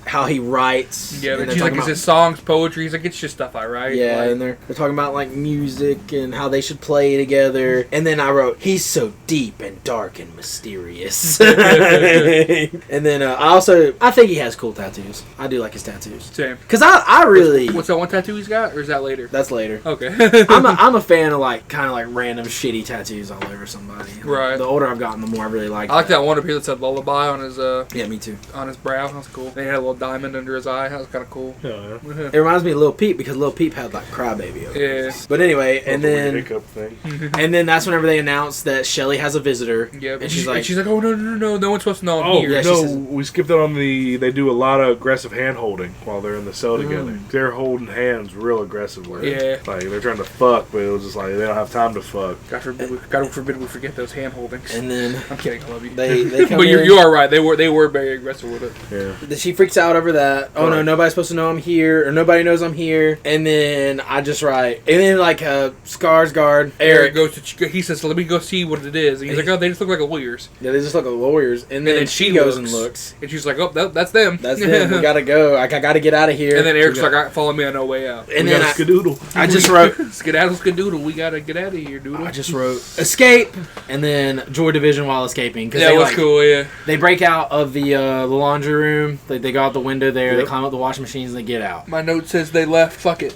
[SPEAKER 5] how he writes.
[SPEAKER 4] Yeah,
[SPEAKER 5] and
[SPEAKER 4] but
[SPEAKER 5] they're
[SPEAKER 4] she's like,
[SPEAKER 5] talking
[SPEAKER 4] is
[SPEAKER 5] about-
[SPEAKER 4] it songs, poetry? He's like, it's just stuff I write.
[SPEAKER 5] Yeah,
[SPEAKER 4] Like,
[SPEAKER 5] and they're talking about like music and how they should play together. And then I wrote, he's so deep and dark and mysterious. And then I think he has cool tattoos. I do like his tattoos.
[SPEAKER 4] same.
[SPEAKER 5] Cause I really
[SPEAKER 4] What's that one tattoo he's got, or is that later?
[SPEAKER 5] that's later.
[SPEAKER 4] Okay.
[SPEAKER 5] I'm a fan of like kind of like random shitty tattoos all over somebody.
[SPEAKER 4] Right.
[SPEAKER 5] The older I've gotten, the more I really like.
[SPEAKER 4] I like that one up here that said lullaby on his
[SPEAKER 5] Yeah, me too.
[SPEAKER 4] brow. That was cool. They had a little diamond under his eye. That was kind of cool.
[SPEAKER 3] Yeah,
[SPEAKER 5] It reminds me of Lil Peep because Lil Peep had like Crybaby over
[SPEAKER 4] Yeah.
[SPEAKER 5] his. But anyway, and then
[SPEAKER 3] hiccup thing.
[SPEAKER 5] and then that's whenever they announced that Shelly has a visitor.
[SPEAKER 4] Yeah,
[SPEAKER 5] and she's like,
[SPEAKER 4] oh no one's supposed to know I'm
[SPEAKER 3] Oh
[SPEAKER 4] here.
[SPEAKER 5] yeah, she
[SPEAKER 3] no,
[SPEAKER 5] says-
[SPEAKER 3] we skipped out on the. They do a lot of aggressive hand holding while they're in the cell together. They're holding hands real aggressively.
[SPEAKER 4] Yeah.
[SPEAKER 3] like they're trying to fuck, but it was just like they don't have time to fuck.
[SPEAKER 4] God forbid we forget those hand holdings.
[SPEAKER 5] and then
[SPEAKER 4] I'm kidding, I love you.
[SPEAKER 5] they come
[SPEAKER 4] but
[SPEAKER 5] in.
[SPEAKER 4] you are right. They were very aggressive with it.
[SPEAKER 3] Yeah,
[SPEAKER 5] She freaks out over that. Oh no,
[SPEAKER 3] Right.
[SPEAKER 5] nobody's supposed to know I'm here, or nobody knows I'm here. And then I just write, and then like Skarsgård,
[SPEAKER 4] Eric
[SPEAKER 5] Eric.
[SPEAKER 4] goes to. He says, "Let me go see what it is." And he's like, "Oh, they just look like lawyers."
[SPEAKER 5] Yeah, they just look like lawyers. And then,
[SPEAKER 4] then
[SPEAKER 5] she
[SPEAKER 4] she
[SPEAKER 5] goes
[SPEAKER 4] looks.
[SPEAKER 5] and looks.
[SPEAKER 4] And she's like, "Oh, that's them.
[SPEAKER 5] That's them. We gotta go. I gotta get out of here.
[SPEAKER 4] And then Eric's like, "All right, follow me on No Way Out."
[SPEAKER 5] and
[SPEAKER 3] we
[SPEAKER 5] then
[SPEAKER 3] got a skadoodle.
[SPEAKER 5] I just wrote,
[SPEAKER 4] Skedaddle, skedoodle. We gotta get out of here, doodle.
[SPEAKER 5] I just wrote escape, and then Joy Division while escaping. Cause
[SPEAKER 4] That
[SPEAKER 5] they,
[SPEAKER 4] was
[SPEAKER 5] like,
[SPEAKER 4] cool. Yeah.
[SPEAKER 5] They break out of the laundry room. They go out the window there. They
[SPEAKER 3] Yep.
[SPEAKER 5] climb up the washing machines and they get out.
[SPEAKER 4] My note says they left. Fuck it.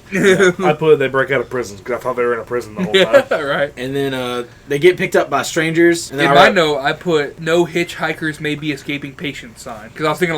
[SPEAKER 3] I put they break out of prison because I thought they were in a prison the whole time.
[SPEAKER 4] Right.
[SPEAKER 5] And then they get picked up by strangers. And then
[SPEAKER 4] In
[SPEAKER 5] I
[SPEAKER 4] my
[SPEAKER 5] wrote,
[SPEAKER 4] note, I put "No hitchhikers may be escaping patients" sign because I was thinking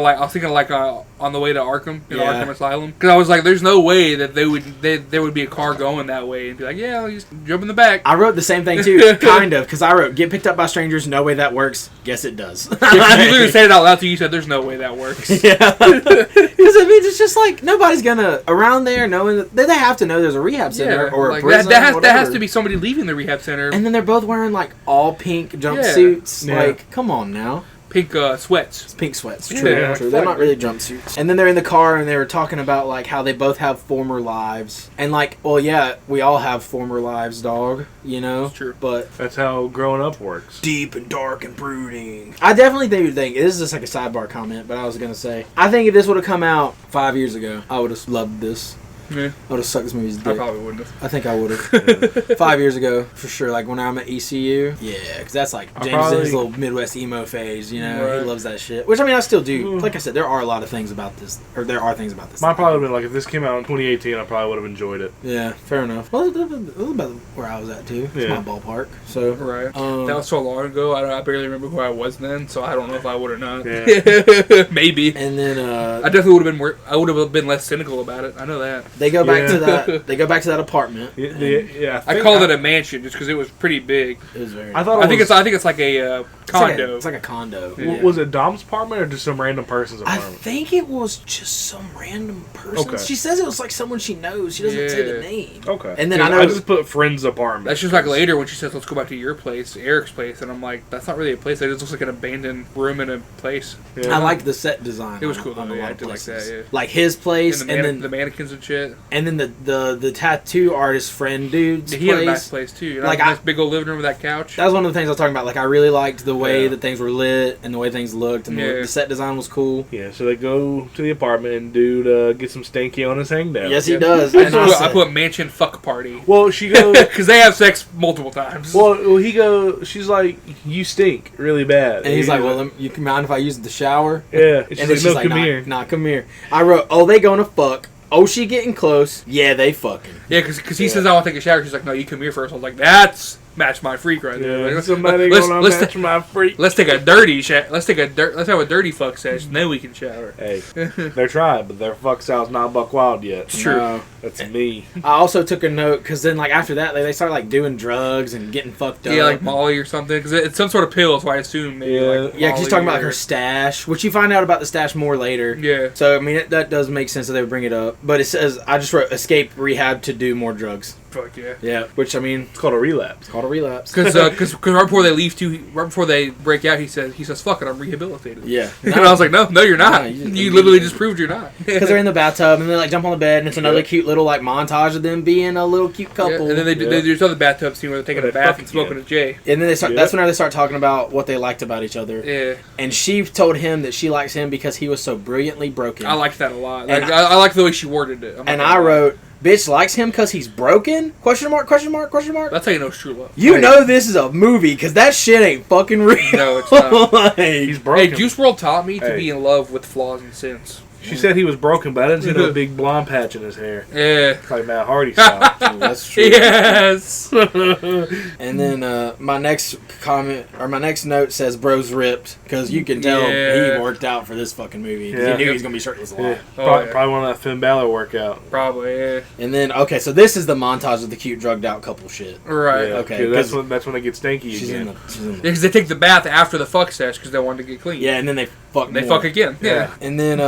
[SPEAKER 4] like on the way to Arkham,
[SPEAKER 5] Yeah.
[SPEAKER 4] Arkham Asylum. Because I was like, "There's no way that there would be a car going that way and be like, yeah, I'll just jump in the back."
[SPEAKER 5] I wrote the same thing too, kind of, because I wrote get picked up by strangers. No way that works. Guess it does.
[SPEAKER 4] You literally said it out loud to you. Said, "There's no way that works."
[SPEAKER 5] Yeah, because I mean, it's just like nobody's gonna around there knowing that they have to know there's a rehab center or a
[SPEAKER 4] like,
[SPEAKER 5] prison.
[SPEAKER 4] that has
[SPEAKER 5] whatever.
[SPEAKER 4] to be somebody leaving the rehab center.
[SPEAKER 5] And then they're both wearing like all pink jumpsuits.
[SPEAKER 3] Yeah.
[SPEAKER 5] Like, come on now.
[SPEAKER 4] Pink sweats.
[SPEAKER 5] Pink sweats.
[SPEAKER 4] Yeah,
[SPEAKER 5] True,
[SPEAKER 3] like
[SPEAKER 5] true. They're not
[SPEAKER 4] fuck.
[SPEAKER 5] really jumpsuits. And then they're in the car and they were talking about like how they both have former lives. And like, well, yeah, we all have former lives, dog. You know.
[SPEAKER 4] It's true.
[SPEAKER 5] But
[SPEAKER 3] That's how growing up works.
[SPEAKER 5] deep and dark and brooding. I definitely think this is just like a sidebar comment, but I was gonna say I think if this would have come out 5 years ago, I would have loved this.
[SPEAKER 4] Yeah,
[SPEAKER 5] I would have sucked this movie's
[SPEAKER 4] I
[SPEAKER 5] dick.
[SPEAKER 4] probably wouldn't have.
[SPEAKER 5] I think I would have. 5 years ago, for sure. Like when I'm at ECU. Yeah, because that's like
[SPEAKER 3] I
[SPEAKER 5] James'
[SPEAKER 3] probably-
[SPEAKER 5] little Midwest emo phase, you know?
[SPEAKER 4] Right.
[SPEAKER 5] He loves that shit. Which, I mean, I still do.
[SPEAKER 3] Mm.
[SPEAKER 5] Like I said, there are a lot of things about this. Or there are things about this.
[SPEAKER 3] Mine probably would have been like if this came out in 2018, I probably would have enjoyed it.
[SPEAKER 5] Yeah, fair enough. Well, it was about where I was at, too. It's
[SPEAKER 3] Yeah.
[SPEAKER 5] my ballpark. So,
[SPEAKER 4] Right.
[SPEAKER 5] um,
[SPEAKER 4] That was so long ago. I barely remember who I was then, so I don't know if I would or not.
[SPEAKER 3] Yeah.
[SPEAKER 4] Maybe.
[SPEAKER 5] and then
[SPEAKER 4] I definitely would have been more. I would have been less cynical about it. I know that.
[SPEAKER 5] they go back
[SPEAKER 3] Yeah.
[SPEAKER 5] to that. They go back to that apartment.
[SPEAKER 3] Yeah,
[SPEAKER 4] I called it a mansion just because it was pretty big.
[SPEAKER 5] It was very.
[SPEAKER 3] I thought
[SPEAKER 4] I
[SPEAKER 3] it
[SPEAKER 4] think
[SPEAKER 3] was,
[SPEAKER 4] it's like a condo.
[SPEAKER 5] It's like a condo.
[SPEAKER 4] Yeah.
[SPEAKER 3] Was it Dom's apartment or just some random person's
[SPEAKER 5] I
[SPEAKER 3] apartment?
[SPEAKER 5] think it was just some random person.
[SPEAKER 3] Okay.
[SPEAKER 5] She says it was like someone she knows. She doesn't say the
[SPEAKER 4] Yeah.
[SPEAKER 5] name.
[SPEAKER 3] Okay.
[SPEAKER 5] And then
[SPEAKER 3] Yeah,
[SPEAKER 5] I know-
[SPEAKER 3] I just put friend's apartment.
[SPEAKER 4] That's just like later when she says, "Let's go back to your place, Eric's place," and I'm like, "That's not really a place. It just looks like an abandoned room in a place."
[SPEAKER 3] Yeah.
[SPEAKER 5] I liked the set design.
[SPEAKER 4] It was
[SPEAKER 5] on-
[SPEAKER 4] cool,
[SPEAKER 5] on
[SPEAKER 4] though,
[SPEAKER 5] a
[SPEAKER 4] yeah,
[SPEAKER 5] lot
[SPEAKER 4] I
[SPEAKER 5] of
[SPEAKER 4] did like that,
[SPEAKER 5] places.
[SPEAKER 4] yeah.
[SPEAKER 5] Like his place,
[SPEAKER 4] And,
[SPEAKER 5] and
[SPEAKER 4] the
[SPEAKER 5] then
[SPEAKER 4] mannequins and shit.
[SPEAKER 5] the tattoo artist friend dude's
[SPEAKER 4] He had a nice
[SPEAKER 5] place.
[SPEAKER 4] place too. You know,
[SPEAKER 5] Like,
[SPEAKER 4] like
[SPEAKER 5] I-
[SPEAKER 4] nice big old living room with that couch.
[SPEAKER 5] That was one of the things I was talking about. Like I really liked the way
[SPEAKER 3] Yeah.
[SPEAKER 5] that things were lit and the way things looked, and
[SPEAKER 4] Yeah.
[SPEAKER 5] the set design was cool.
[SPEAKER 3] Yeah, so they go to the apartment and dude gets some stanky on his hang down.
[SPEAKER 5] Yes, he
[SPEAKER 4] Yeah.
[SPEAKER 5] does.
[SPEAKER 4] I
[SPEAKER 5] And
[SPEAKER 4] I put mansion fuck party
[SPEAKER 3] Well, she goes.
[SPEAKER 4] because they have sex multiple times.
[SPEAKER 3] well, he goes. She's like, "You stink really bad."
[SPEAKER 5] and he's like, "Well, you can mind if I use the shower?"
[SPEAKER 3] yeah. And she's
[SPEAKER 5] And
[SPEAKER 3] like,
[SPEAKER 5] then
[SPEAKER 3] "No, come
[SPEAKER 5] nah,
[SPEAKER 3] here."
[SPEAKER 5] Nah, come here. I wrote, "Oh, they gonna fuck. Oh, she getting close. Yeah, they fucking."
[SPEAKER 4] Yeah, because he
[SPEAKER 3] Yeah.
[SPEAKER 4] says I want to take a shower. She's like, "No, you come here first." I was like, "That's match my freak right there."
[SPEAKER 3] Yeah,
[SPEAKER 4] Like,
[SPEAKER 3] somebody
[SPEAKER 4] let's,
[SPEAKER 3] gonna
[SPEAKER 4] let's,
[SPEAKER 3] match my freak.
[SPEAKER 4] let's take a dirty let's have a dirty fuck session. Then we can shower.
[SPEAKER 3] Hey, they're tried, but their fuck style's not buck wild yet.
[SPEAKER 4] It's true.
[SPEAKER 5] No.
[SPEAKER 3] That's me.
[SPEAKER 5] I also took a note because then, like after that, they started like doing drugs and getting fucked up.
[SPEAKER 4] Yeah, like Molly or something. Because it's some sort of pill, so I assume maybe
[SPEAKER 3] Yeah.
[SPEAKER 4] like
[SPEAKER 5] Yeah, 'cause she's talking about like
[SPEAKER 4] Molly
[SPEAKER 5] her stash, which you find out about the stash more later.
[SPEAKER 4] Yeah.
[SPEAKER 5] So I mean, that does make sense that they would bring it up. But it says I just wrote escape rehab to do more drugs.
[SPEAKER 4] Fuck yeah.
[SPEAKER 5] Yeah, which I mean,
[SPEAKER 3] It's called a relapse.
[SPEAKER 5] it's called a relapse.
[SPEAKER 4] Because right before they leave too, right before they break out, he says, "Fuck it, I'm rehabilitated."
[SPEAKER 5] Yeah,
[SPEAKER 4] And I was like, "No, you're not.
[SPEAKER 5] No,
[SPEAKER 4] you literally just proved you're not."
[SPEAKER 5] because they're in the bathtub and they like jump on the bed and it's another cute little like montage of them being a little cute couple.
[SPEAKER 4] Yeah, and then they do this other bathtub scene where they're taking
[SPEAKER 3] Where
[SPEAKER 4] a
[SPEAKER 3] they
[SPEAKER 4] bath
[SPEAKER 3] fuck
[SPEAKER 4] and smoking
[SPEAKER 3] again.
[SPEAKER 4] a J.
[SPEAKER 5] And then they start.
[SPEAKER 3] Yeah.
[SPEAKER 5] That's whenever they start talking about what they liked about each other.
[SPEAKER 4] Yeah,
[SPEAKER 5] And she told him that she likes him because he was so brilliantly broken.
[SPEAKER 4] I liked that a lot.
[SPEAKER 5] And
[SPEAKER 4] Like, I like the way she worded it. I'm
[SPEAKER 5] and
[SPEAKER 4] not
[SPEAKER 5] I
[SPEAKER 4] gonna lie.
[SPEAKER 5] wrote, "Bitch likes him because he's broken?" Question mark? Question mark? Question mark?
[SPEAKER 4] That's how you know it's true love.
[SPEAKER 5] You
[SPEAKER 3] Hey.
[SPEAKER 5] know this is a movie because that shit ain't fucking real.
[SPEAKER 4] No, it's not.
[SPEAKER 5] Like,
[SPEAKER 3] He's
[SPEAKER 4] Hey,
[SPEAKER 3] broken.
[SPEAKER 4] Juice WRLD taught me to
[SPEAKER 3] Hey.
[SPEAKER 4] be in love with flaws and sins.
[SPEAKER 3] She said he was broken, but I didn't see no big blonde patch in his hair.
[SPEAKER 4] Yeah.
[SPEAKER 3] It's like Matt Hardy style.
[SPEAKER 5] Ooh, that's true.
[SPEAKER 4] Yes.
[SPEAKER 5] And then my next comment or my next note says, "Bro's ripped," because you can tell
[SPEAKER 4] Yeah.
[SPEAKER 5] he worked out for this fucking movie.
[SPEAKER 3] Yeah.
[SPEAKER 5] He knew he was gonna be shirtless a lot.
[SPEAKER 3] Yeah.
[SPEAKER 4] Oh,
[SPEAKER 3] probably,
[SPEAKER 4] yeah.
[SPEAKER 3] probably one of that Finn Balor workout.
[SPEAKER 4] Probably. Yeah.
[SPEAKER 5] And then so this is the montage of the cute drugged out couple shit.
[SPEAKER 4] Right.
[SPEAKER 3] Yeah,
[SPEAKER 5] okay,
[SPEAKER 3] 'cause
[SPEAKER 5] 'cause
[SPEAKER 3] that's when they get stanky
[SPEAKER 5] She's
[SPEAKER 3] again.
[SPEAKER 5] in the
[SPEAKER 4] Because they take the bath after the fuck sesh because they wanted to get clean.
[SPEAKER 5] yeah, and then they fuck.
[SPEAKER 4] They
[SPEAKER 5] more.
[SPEAKER 4] fuck again. Yeah.
[SPEAKER 5] And then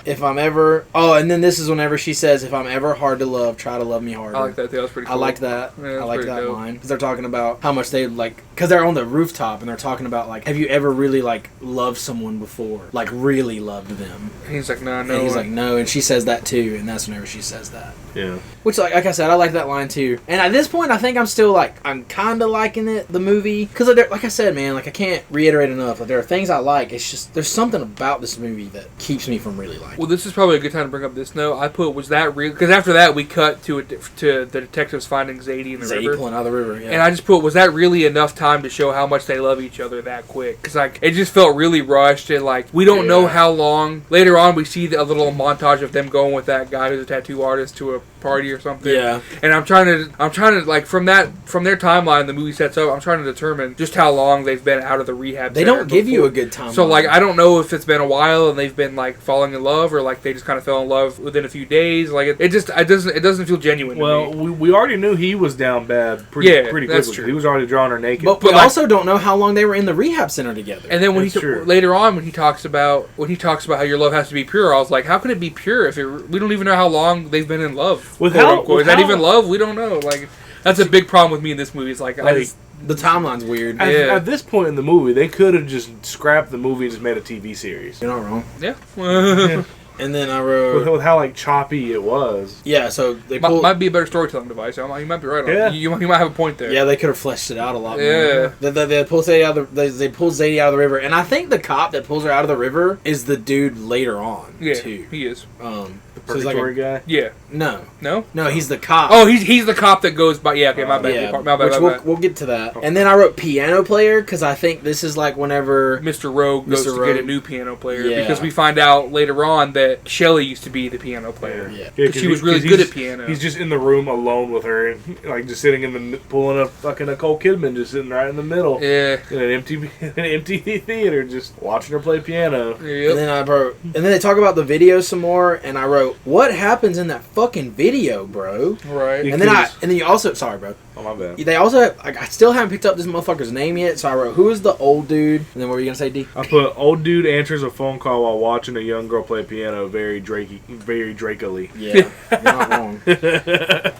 [SPEAKER 5] if I'm ever and then this is whenever she says, "If I'm ever hard to love, try to love me harder."
[SPEAKER 4] I like that. That was pretty
[SPEAKER 5] I
[SPEAKER 4] cool.
[SPEAKER 5] liked that.
[SPEAKER 4] Yeah,
[SPEAKER 5] I
[SPEAKER 4] that's
[SPEAKER 5] liked
[SPEAKER 4] pretty
[SPEAKER 5] that
[SPEAKER 4] dope.
[SPEAKER 5] line because they're talking about how much they because they're on the rooftop and they're talking about like, have you ever really like loved someone before, like really loved them?
[SPEAKER 4] And he's like, no.
[SPEAKER 5] And he's like, no, and she says that too, and that's whenever she says that.
[SPEAKER 3] Yeah.
[SPEAKER 5] Which, like I said, I like that line too. And at this point, I think I'm still I'm kind of liking the movie, because like I said, man, like I can't reiterate enough. Like there are things I like. It's just there's something about this movie that keeps me from really liking.
[SPEAKER 4] Well, this is probably a good time to bring up this note. I put, was that real? Because after that, we cut to the detectives finding Zadie in the
[SPEAKER 5] Zadie
[SPEAKER 4] river.
[SPEAKER 5] pulling out of the river, yeah.
[SPEAKER 4] And I just put, was that really enough time to show how much they love each other that quick? Because like it just felt really rushed, and like we don't know
[SPEAKER 3] Yeah.
[SPEAKER 4] how long. Later on, we see a little montage of them going with that guy who's a tattoo artist to a party or something.
[SPEAKER 5] Yeah.
[SPEAKER 4] And I'm trying to like from their timeline the movie sets up. I'm trying to determine just how long they've been out of the rehab.
[SPEAKER 5] They
[SPEAKER 4] center
[SPEAKER 5] don't give you
[SPEAKER 4] before.
[SPEAKER 5] a good time.
[SPEAKER 4] So like I don't know if it's been a while and they've been like falling in love, or like they just kind of fell in love within a few days. Like it doesn't feel genuine.
[SPEAKER 3] Well,
[SPEAKER 4] to me.
[SPEAKER 3] we already knew he was down bad pretty
[SPEAKER 4] Yeah,
[SPEAKER 3] quickly.
[SPEAKER 4] that's true.
[SPEAKER 3] He was already drawing her naked.
[SPEAKER 5] But we
[SPEAKER 4] like-
[SPEAKER 5] also don't know how long they were in the rehab center together.
[SPEAKER 4] And then when
[SPEAKER 3] That's true.
[SPEAKER 4] later on when he talks about how your love has to be pure, I was like, how can it be pure if we don't even know how long they've been in love?
[SPEAKER 3] With
[SPEAKER 4] quote
[SPEAKER 3] how-
[SPEAKER 4] unquote.
[SPEAKER 3] with
[SPEAKER 4] Is that
[SPEAKER 3] how-
[SPEAKER 4] even love? We don't know. Like that's a big problem with me in this movie. It's like
[SPEAKER 5] the timeline's weird.
[SPEAKER 3] At,
[SPEAKER 4] Yeah.
[SPEAKER 3] at this point in the movie, they could have just scrapped the movie and just made a TV series.
[SPEAKER 5] You're not wrong.
[SPEAKER 4] yeah.
[SPEAKER 5] And then I wrote,
[SPEAKER 3] With how like choppy it was.
[SPEAKER 5] yeah. So they pulled.
[SPEAKER 4] might be a better storytelling device. You might be right on.
[SPEAKER 3] Yeah.
[SPEAKER 4] You might have a point there.
[SPEAKER 5] Yeah, they could have fleshed it out a lot
[SPEAKER 4] Yeah.
[SPEAKER 5] more. They pull Zadie out of they pull Zadie out of the river, and I think the cop that pulls her out of the river is the dude later on
[SPEAKER 4] Yeah,
[SPEAKER 5] too.
[SPEAKER 4] he is.
[SPEAKER 5] So he's like
[SPEAKER 3] Purgatory guy.
[SPEAKER 4] Yeah.
[SPEAKER 5] no,
[SPEAKER 4] No.
[SPEAKER 5] he's the cop.
[SPEAKER 4] Oh, he's the cop that goes by. Yeah. Okay. My bad.
[SPEAKER 5] yeah,
[SPEAKER 4] My bad.
[SPEAKER 5] which
[SPEAKER 4] My
[SPEAKER 5] we'll,
[SPEAKER 4] bad.
[SPEAKER 5] we'll get to that. And then I wrote piano player because I think this is like whenever
[SPEAKER 4] Mr. Rogue goes
[SPEAKER 5] Mr.
[SPEAKER 4] to get a
[SPEAKER 5] Rogue.
[SPEAKER 4] new piano player
[SPEAKER 5] Yeah.
[SPEAKER 4] because we find out later on that Shelley used to be the piano player.
[SPEAKER 5] Yeah.
[SPEAKER 4] Because she was really good at piano.
[SPEAKER 3] He's just in the room alone with her, and like just sitting in the pulling a fucking Nicole Kidman, just sitting right in the middle
[SPEAKER 4] Yeah.
[SPEAKER 3] in an empty theater, just watching her play piano.
[SPEAKER 4] Yep.
[SPEAKER 5] And then I wrote, and then they talk about the video some more, and I wrote, what happens in that fucking video, bro?
[SPEAKER 4] Right.
[SPEAKER 3] Yeah.
[SPEAKER 5] And then you also, sorry, bro.
[SPEAKER 3] Oh my bad.
[SPEAKER 5] They also, I still haven't picked up this motherfucker's name yet, so I wrote, who is the old dude? And then what were you gonna say, D?
[SPEAKER 3] I put old dude answers a phone call while watching a young girl play piano. Very Drake-ily.
[SPEAKER 5] Yeah, you're not wrong.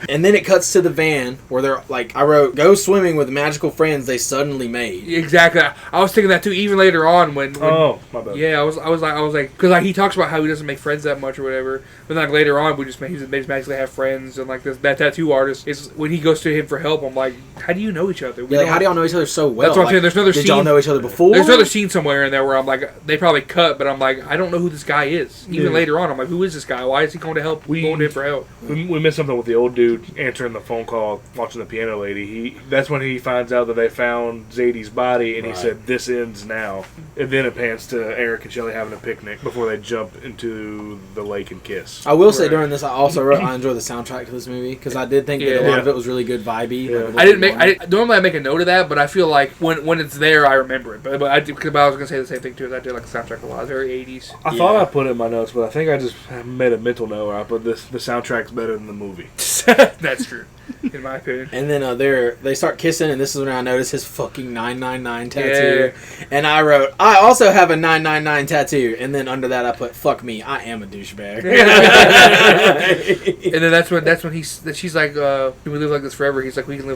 [SPEAKER 5] And then it cuts to the van where they're like, I wrote, go swimming with magical friends they suddenly made.
[SPEAKER 4] Exactly. I was thinking that too. Even later on, when
[SPEAKER 3] Oh my bad.
[SPEAKER 4] yeah, I was like, because like he talks about how he doesn't make friends that much or whatever. But then like later on, he just basically have friends, and like that tattoo artist is when he goes to him for help. I'm like, how do you know each other? We
[SPEAKER 5] Yeah, like,
[SPEAKER 4] don't-
[SPEAKER 5] how do y'all know each other so well?
[SPEAKER 4] That's what I'm
[SPEAKER 5] Like,
[SPEAKER 4] saying. There's another
[SPEAKER 5] did
[SPEAKER 4] scene.
[SPEAKER 5] y'all know each other before?
[SPEAKER 4] There's another scene somewhere in there where I'm like, they probably cut, but I'm like, I don't know who this guy is. Even
[SPEAKER 3] Yeah.
[SPEAKER 4] later on, I'm like, who is this guy? Why is he going to help? Going to him for help?
[SPEAKER 3] We missed something with the old dude answering the phone call, watching the piano lady. That's when he finds out that they found Zadie's body, and
[SPEAKER 5] Right.
[SPEAKER 3] he said, "This ends now." And then it pans to Eric and Shelley having a picnic before they jump into the lake and kiss.
[SPEAKER 5] I will say
[SPEAKER 4] Right.
[SPEAKER 5] during this, I also wrote, I enjoyed the soundtrack to this movie because I did think that a
[SPEAKER 4] Yeah.
[SPEAKER 5] lot of it was really good vibey.
[SPEAKER 3] Yeah.
[SPEAKER 5] Like,
[SPEAKER 4] Normally I make a note of that, but I feel like when it's there, I remember it. But I was gonna say the same thing too. As I did like the soundtrack a lot, very 80s.
[SPEAKER 3] I thought
[SPEAKER 5] Yeah.
[SPEAKER 3] I put it in my notes, but I think I just made a mental note where I put the soundtrack's better than the movie.
[SPEAKER 4] That's true, in my opinion.
[SPEAKER 5] And then they start kissing, and this is when I noticed his fucking 999 tattoo. And I wrote, I also have a 999 tattoo. And then under that I put, fuck me, I am a douchebag.
[SPEAKER 4] And then that's when she's like, can we live like this forever? He's like, we can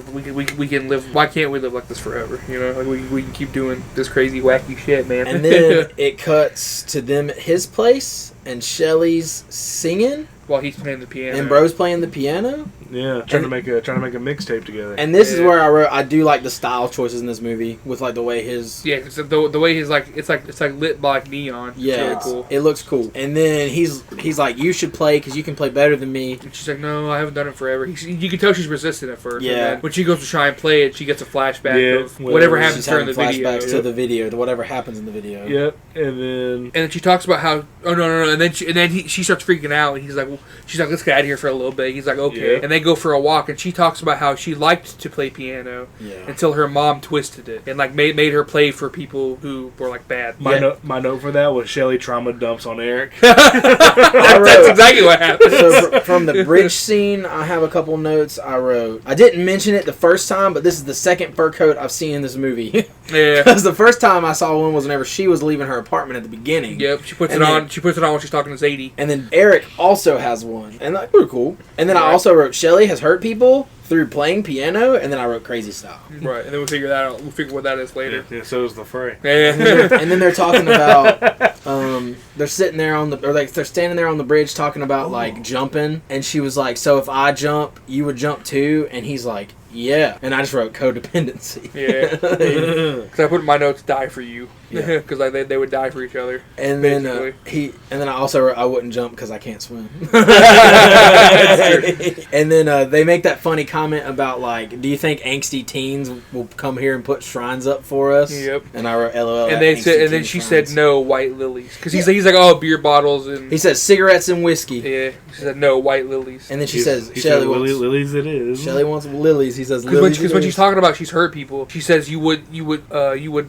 [SPEAKER 4] live. Why can't we live like this forever? You know, like we can keep doing this crazy wacky shit, man.
[SPEAKER 5] And then it cuts to them at his place, and Shelly's singing,
[SPEAKER 4] while he's playing the piano,
[SPEAKER 5] and Bro's playing the piano.
[SPEAKER 3] Yeah, trying to make a mixtape together.
[SPEAKER 5] And this is where I wrote, I do like the style choices in this movie with like the way his
[SPEAKER 4] cause the way his like it's like lit by like neon.
[SPEAKER 5] yeah,
[SPEAKER 4] it's really cool.
[SPEAKER 5] It looks cool. And then he's like, you should play because you can play better than me.
[SPEAKER 4] And she's like, no, I haven't done it forever. You can tell she's resistant at first.
[SPEAKER 5] Yeah.
[SPEAKER 4] And then when she goes to try and play it, she gets a flashback of whatever happens
[SPEAKER 5] She's
[SPEAKER 4] to her in
[SPEAKER 5] having
[SPEAKER 4] the video.
[SPEAKER 5] flashbacks to the video, to whatever happens in the video.
[SPEAKER 3] Yep, and
[SPEAKER 4] then she talks about how and then she starts freaking out, and she's like, let's get out of here for a little bit. He's like, okay, and they go for a walk, and she talks about how she liked to play piano until her mom twisted it and like made her play for people who were like bad.
[SPEAKER 3] My note for that was Shelly trauma dumps on Eric.
[SPEAKER 4] That's exactly what happened.
[SPEAKER 5] So from the bridge scene, I have a couple notes. I wrote, I didn't mention it the first time, but this is the second fur coat I've seen in this movie.
[SPEAKER 4] Yeah,
[SPEAKER 5] because the first time I saw one was whenever she was leaving her apartment at the beginning.
[SPEAKER 4] Yep, she puts it on. She puts it on when she's talking to Zadie.
[SPEAKER 5] And then Eric also has one, and like, pretty cool. And then I also wrote, Shelly has hurt people through playing piano, and then I wrote crazy style.
[SPEAKER 4] Right, and then we'll figure that out. We'll figure what that is later.
[SPEAKER 3] Yeah, so is the fray.
[SPEAKER 4] Yeah.
[SPEAKER 5] And then they're talking about, they're sitting there they're standing there on the bridge talking about like jumping, and she was like, so if I jump, you would jump too? And he's like, yeah. And I just wrote codependency.
[SPEAKER 4] Yeah. Because I put in my notes, die for you. Because they would die for each other.
[SPEAKER 5] And then I also wrote, I wouldn't jump because I can't swim. And then they make that funny comment about like, do you think angsty teens will come here and put shrines up for us?
[SPEAKER 4] Yep.
[SPEAKER 5] And I wrote LOL.
[SPEAKER 4] And then she said no, white lilies. Because he's like, oh, beer bottles and
[SPEAKER 5] he said cigarettes and whiskey.
[SPEAKER 4] Yeah. She said no, white lilies.
[SPEAKER 5] And then she says Shelly wants
[SPEAKER 3] lilies. It is.
[SPEAKER 5] Shelly wants lilies. He says
[SPEAKER 4] because when she's talking about she's hurt people, she says you would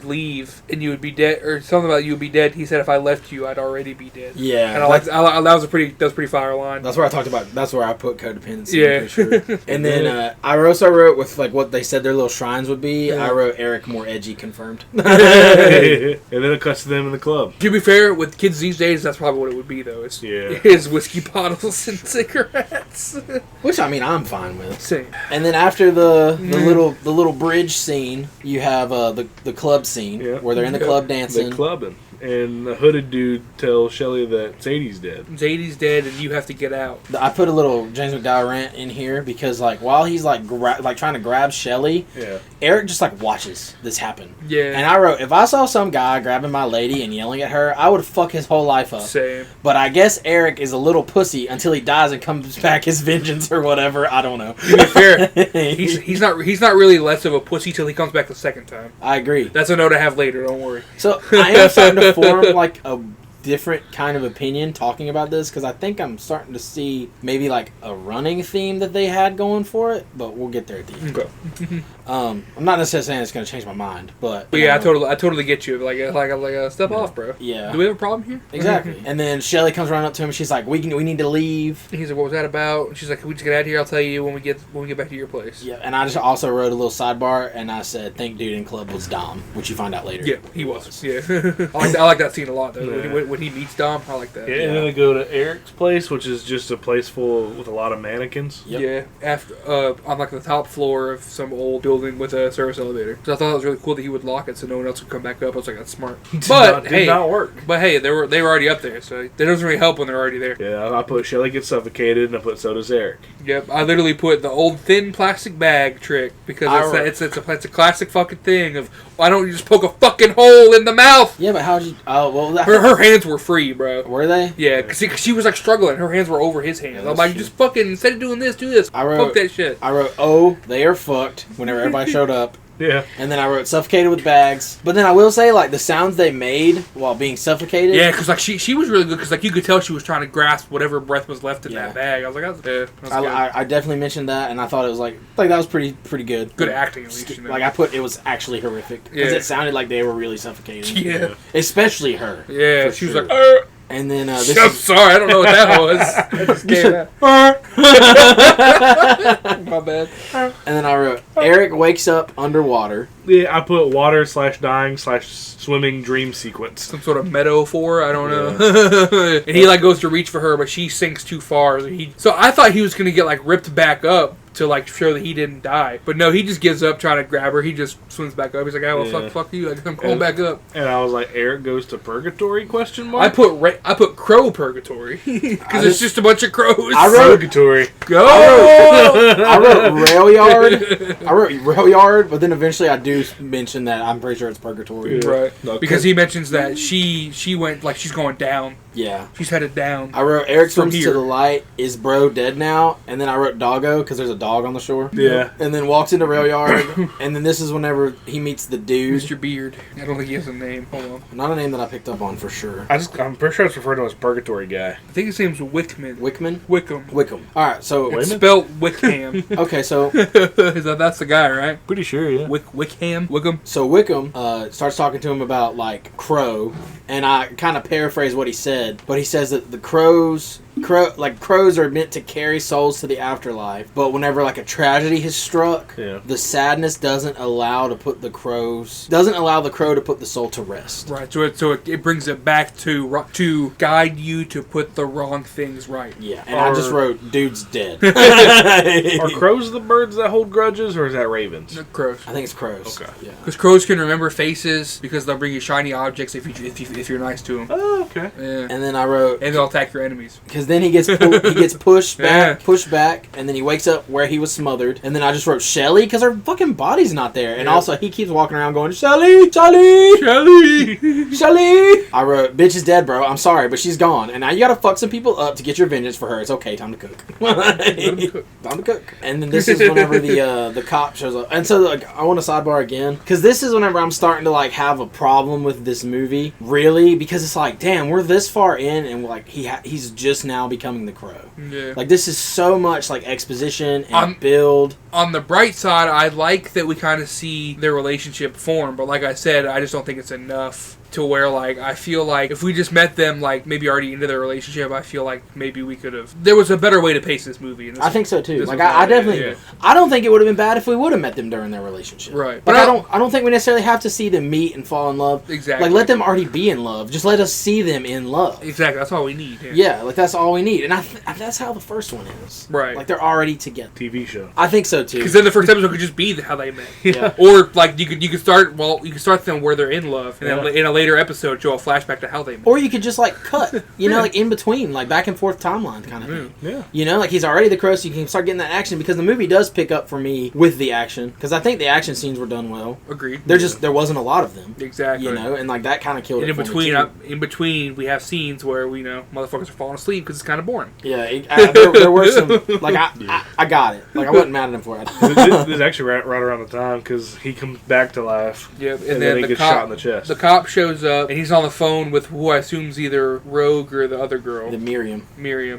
[SPEAKER 4] leave and you would be dead, or something about you would be dead. He said if I left you, I'd already be dead.
[SPEAKER 5] Yeah.
[SPEAKER 4] And that was a pretty fire line.
[SPEAKER 5] That's where I talked about. That's where I put codependency.
[SPEAKER 4] Yeah.
[SPEAKER 5] For sure. And then I also wrote with like what they said their little shrines would be. I wrote Eric more edgy confirmed.
[SPEAKER 3] And then it cuts to them in the club.
[SPEAKER 4] To be fair, with kids these days, that's probably what it would be though. Is whiskey bottles and cigarettes.
[SPEAKER 5] Which I mean, I'm fine with.
[SPEAKER 4] Same.
[SPEAKER 5] And then after the little bridge scene, you have the club scene where they're in the club dancing.
[SPEAKER 3] They're clubbing. And the hooded dude tells Shelly that Zadie's dead.
[SPEAKER 4] Zadie's dead, and you have to get out.
[SPEAKER 5] I put a little James McDowell rant in here because, like, while he's like trying to grab Shelly, Eric just like watches this happen.
[SPEAKER 4] Yeah.
[SPEAKER 5] And I wrote, if I saw some guy grabbing my lady and yelling at her, I would fuck his whole life up.
[SPEAKER 4] Same.
[SPEAKER 5] But I guess Eric is a little pussy until he dies and comes back his vengeance or whatever. I don't know.
[SPEAKER 4] To be fair, he's not really less of a pussy till he comes back the second time.
[SPEAKER 5] I agree.
[SPEAKER 4] That's a note I have later. Don't worry.
[SPEAKER 5] So I am starting to form like a different kind of opinion talking about this because I think I'm starting to see maybe like a running theme that they had going for it, but we'll get there at the end.
[SPEAKER 4] Okay.
[SPEAKER 5] I'm not necessarily saying it's going to change my mind, but
[SPEAKER 4] yeah, I totally get you. Like step off, bro.
[SPEAKER 5] Yeah.
[SPEAKER 4] Do we have a problem here?
[SPEAKER 5] Exactly. And then Shelly comes running up to him and she's like, "We need to leave."
[SPEAKER 4] And he's like, "What was that about?" And she's like, "Can we just get out of here? I'll tell you when we get back to your place."
[SPEAKER 5] Yeah. And I just also wrote a little sidebar and I said, "Think dude in club was Dom," which you find out later.
[SPEAKER 4] Yeah, he was. Yeah. I like that scene a lot though. Yeah. When he meets Dom, I like that.
[SPEAKER 3] Yeah, and then they go to Eric's place, which is just a place with a lot of mannequins.
[SPEAKER 5] Yep.
[SPEAKER 4] Yeah. After on like the top floor of some old building with a service elevator. So I thought it was really cool that he would lock it so no one else would come back up. I was like, that's smart. But
[SPEAKER 3] did not work.
[SPEAKER 4] But hey, they were already up there, so that doesn't really help when they're already there.
[SPEAKER 3] Yeah, I put Shelly gets suffocated, and I put so does Eric.
[SPEAKER 4] Yep, I literally put the old thin plastic bag trick because it's a classic fucking thing of why don't you just poke a fucking hole in the mouth?
[SPEAKER 5] Yeah, but how'd you? Oh well,
[SPEAKER 4] her hands were free, bro.
[SPEAKER 5] Were they?
[SPEAKER 4] Yeah, because she was like struggling. Her hands were over his hands.
[SPEAKER 5] Yeah,
[SPEAKER 4] I'm like,
[SPEAKER 5] true.
[SPEAKER 4] just fucking instead of doing this, do this. Poke that shit.
[SPEAKER 5] I wrote, "Oh, they are fucked." Whenever everybody showed up.
[SPEAKER 3] Yeah.
[SPEAKER 5] And then I wrote suffocated with bags. But then I will say, like, the sounds they made while being suffocated.
[SPEAKER 4] Yeah, because like she was really good because like you could tell she was trying to grasp whatever breath was left in that bag. I was like, that's
[SPEAKER 5] I definitely mentioned that, and I thought it was like that was pretty good.
[SPEAKER 4] Good acting, at least. You know?
[SPEAKER 5] Like I put, it was actually horrific because it sounded like they were really suffocating.
[SPEAKER 4] Yeah.
[SPEAKER 5] Especially her.
[SPEAKER 4] Yeah, she was like,
[SPEAKER 5] And then
[SPEAKER 4] I'm sorry, I don't know what that was. I just came out. My bad.
[SPEAKER 5] And then I wrote, Eric wakes up underwater.
[SPEAKER 3] Yeah, I put water / dying / swimming dream sequence.
[SPEAKER 4] Some sort of metaphor, I don't know. And he like goes to reach for her, but she sinks too far. So I thought he was gonna get like ripped back up to like show that he didn't die, but no, he just gives up trying to grab her. He just swims back up. He's like, "Oh well, fuck you! Like, I'm going back up."
[SPEAKER 3] And I was like, Eric goes to purgatory? ?
[SPEAKER 4] I put crow purgatory because it's just a bunch of crows.
[SPEAKER 5] I wrote
[SPEAKER 3] Purgatory.
[SPEAKER 4] Go.
[SPEAKER 5] I wrote rail yard. I wrote rail yard, but then eventually I do mention that I'm pretty sure it's purgatory.
[SPEAKER 3] Yeah.
[SPEAKER 4] Right,
[SPEAKER 3] Okay.
[SPEAKER 4] because he mentions that she went like she's going down.
[SPEAKER 5] Yeah.
[SPEAKER 4] She's headed down.
[SPEAKER 5] I wrote Eric
[SPEAKER 4] From
[SPEAKER 5] swims
[SPEAKER 4] here.
[SPEAKER 5] to the light. Is bro dead now? And then I wrote doggo because there's a dog on the shore.
[SPEAKER 3] Yeah.
[SPEAKER 5] And then walks into rail yard. And then this is whenever he meets the dude.
[SPEAKER 4] Mr. Beard. I don't think he has a name. Hold on.
[SPEAKER 5] Not a name that I picked up on for sure.
[SPEAKER 3] I'm pretty sure it's referred to as purgatory guy.
[SPEAKER 4] I think his name's Wickman.
[SPEAKER 5] Wickman?
[SPEAKER 4] Wickham.
[SPEAKER 5] Wickham. All right, so
[SPEAKER 4] It's spelled Wickham.
[SPEAKER 5] okay, so
[SPEAKER 4] That's the guy, right?
[SPEAKER 3] Pretty sure, yeah.
[SPEAKER 4] Wickham. Wickham.
[SPEAKER 5] so Wickham starts talking to him about like crow, and I kind of paraphrase what he said, but he says that the crows are meant to carry souls to the afterlife, but whenever like a tragedy has struck,
[SPEAKER 3] Yeah.
[SPEAKER 5] the sadness doesn't allow the crow to put the soul to rest.
[SPEAKER 4] Right. So it brings it back to guide you to put the wrong things right.
[SPEAKER 5] Yeah, and I just wrote, dude's dead.
[SPEAKER 3] Are crows the birds that hold grudges, or is that ravens?
[SPEAKER 4] No, crows.
[SPEAKER 5] I think it's crows.
[SPEAKER 3] Okay.
[SPEAKER 5] Yeah.
[SPEAKER 4] Because crows can remember faces because they'll bring you shiny objects if you're nice to them.
[SPEAKER 3] Oh, okay.
[SPEAKER 4] Yeah.
[SPEAKER 5] And then I wrote,
[SPEAKER 4] And they'll attack your enemies.
[SPEAKER 5] because then he gets pushed
[SPEAKER 4] Yeah.
[SPEAKER 5] back, and then he wakes up where he was smothered. And then I just wrote Shelly because her fucking body's not there, and
[SPEAKER 4] Yeah.
[SPEAKER 5] also he keeps walking around going Shelly, Shelly,
[SPEAKER 4] Shelly.
[SPEAKER 5] Shelly. I wrote, bitch is dead, bro. I'm sorry, but she's gone, and now you gotta fuck some people up to get your vengeance for her. It's okay, time to cook. Time to cook. And then this is whenever the cop shows up, and so like I want to sidebar again because this is whenever I'm starting to like have a problem with this movie, really, because it's like, damn, we're this far in, and like he's just now becoming the Crow.
[SPEAKER 4] Yeah.
[SPEAKER 5] Like this is so much like exposition and build.
[SPEAKER 4] On the bright side, I like that we kind of see their relationship form, but like I said, I just don't think it's enough to where, like, I feel like if we just met them, like, maybe already into their relationship, I feel like maybe we could have... There was a better way to pace this movie. And
[SPEAKER 5] I think so too.
[SPEAKER 4] this
[SPEAKER 5] Like
[SPEAKER 4] was
[SPEAKER 5] I
[SPEAKER 4] bad,
[SPEAKER 5] definitely,
[SPEAKER 4] yeah.
[SPEAKER 5] I don't think it would have been bad if we would have met them during their relationship.
[SPEAKER 4] Right.
[SPEAKER 5] But
[SPEAKER 4] But
[SPEAKER 5] I don't think we necessarily have to see them meet and fall in love.
[SPEAKER 4] Exactly.
[SPEAKER 5] Like let them already be in love. Just let us see them in love.
[SPEAKER 4] Exactly, that's all we need. Yeah.
[SPEAKER 5] Yeah, like that's all we need, and that's how the first one is.
[SPEAKER 4] Right.
[SPEAKER 5] Like they're already together.
[SPEAKER 3] TV show.
[SPEAKER 5] I think so too.
[SPEAKER 4] Because then the first episode could just be how they met.
[SPEAKER 5] Yeah.
[SPEAKER 4] Or, like, you could start them where they're in love, and then
[SPEAKER 3] Yeah.
[SPEAKER 4] in a later episode show a flashback to how they met.
[SPEAKER 5] Or you could just like cut, you know, like in between, like back and forth timeline kind of thing.
[SPEAKER 3] Yeah.
[SPEAKER 5] You know, like he's already the Crow, so you can start getting that action because the movie does pick up for me with the action because I think the action scenes were done well.
[SPEAKER 4] Agreed.
[SPEAKER 5] There wasn't a lot of them.
[SPEAKER 4] Exactly.
[SPEAKER 5] You know, and like that kind of killed
[SPEAKER 4] And
[SPEAKER 5] it.
[SPEAKER 4] in between, we have scenes where motherfuckers are falling asleep because it's kind of boring.
[SPEAKER 5] Yeah, there were some like I got it. Like I wasn't mad at him for it.
[SPEAKER 3] This is actually right around the time because he comes back to life.
[SPEAKER 4] Yep.
[SPEAKER 3] And then he gets shot in the chest.
[SPEAKER 4] The cop shows up and he's on the phone with who I assume is either Rogue or the other girl,
[SPEAKER 5] The Miriam.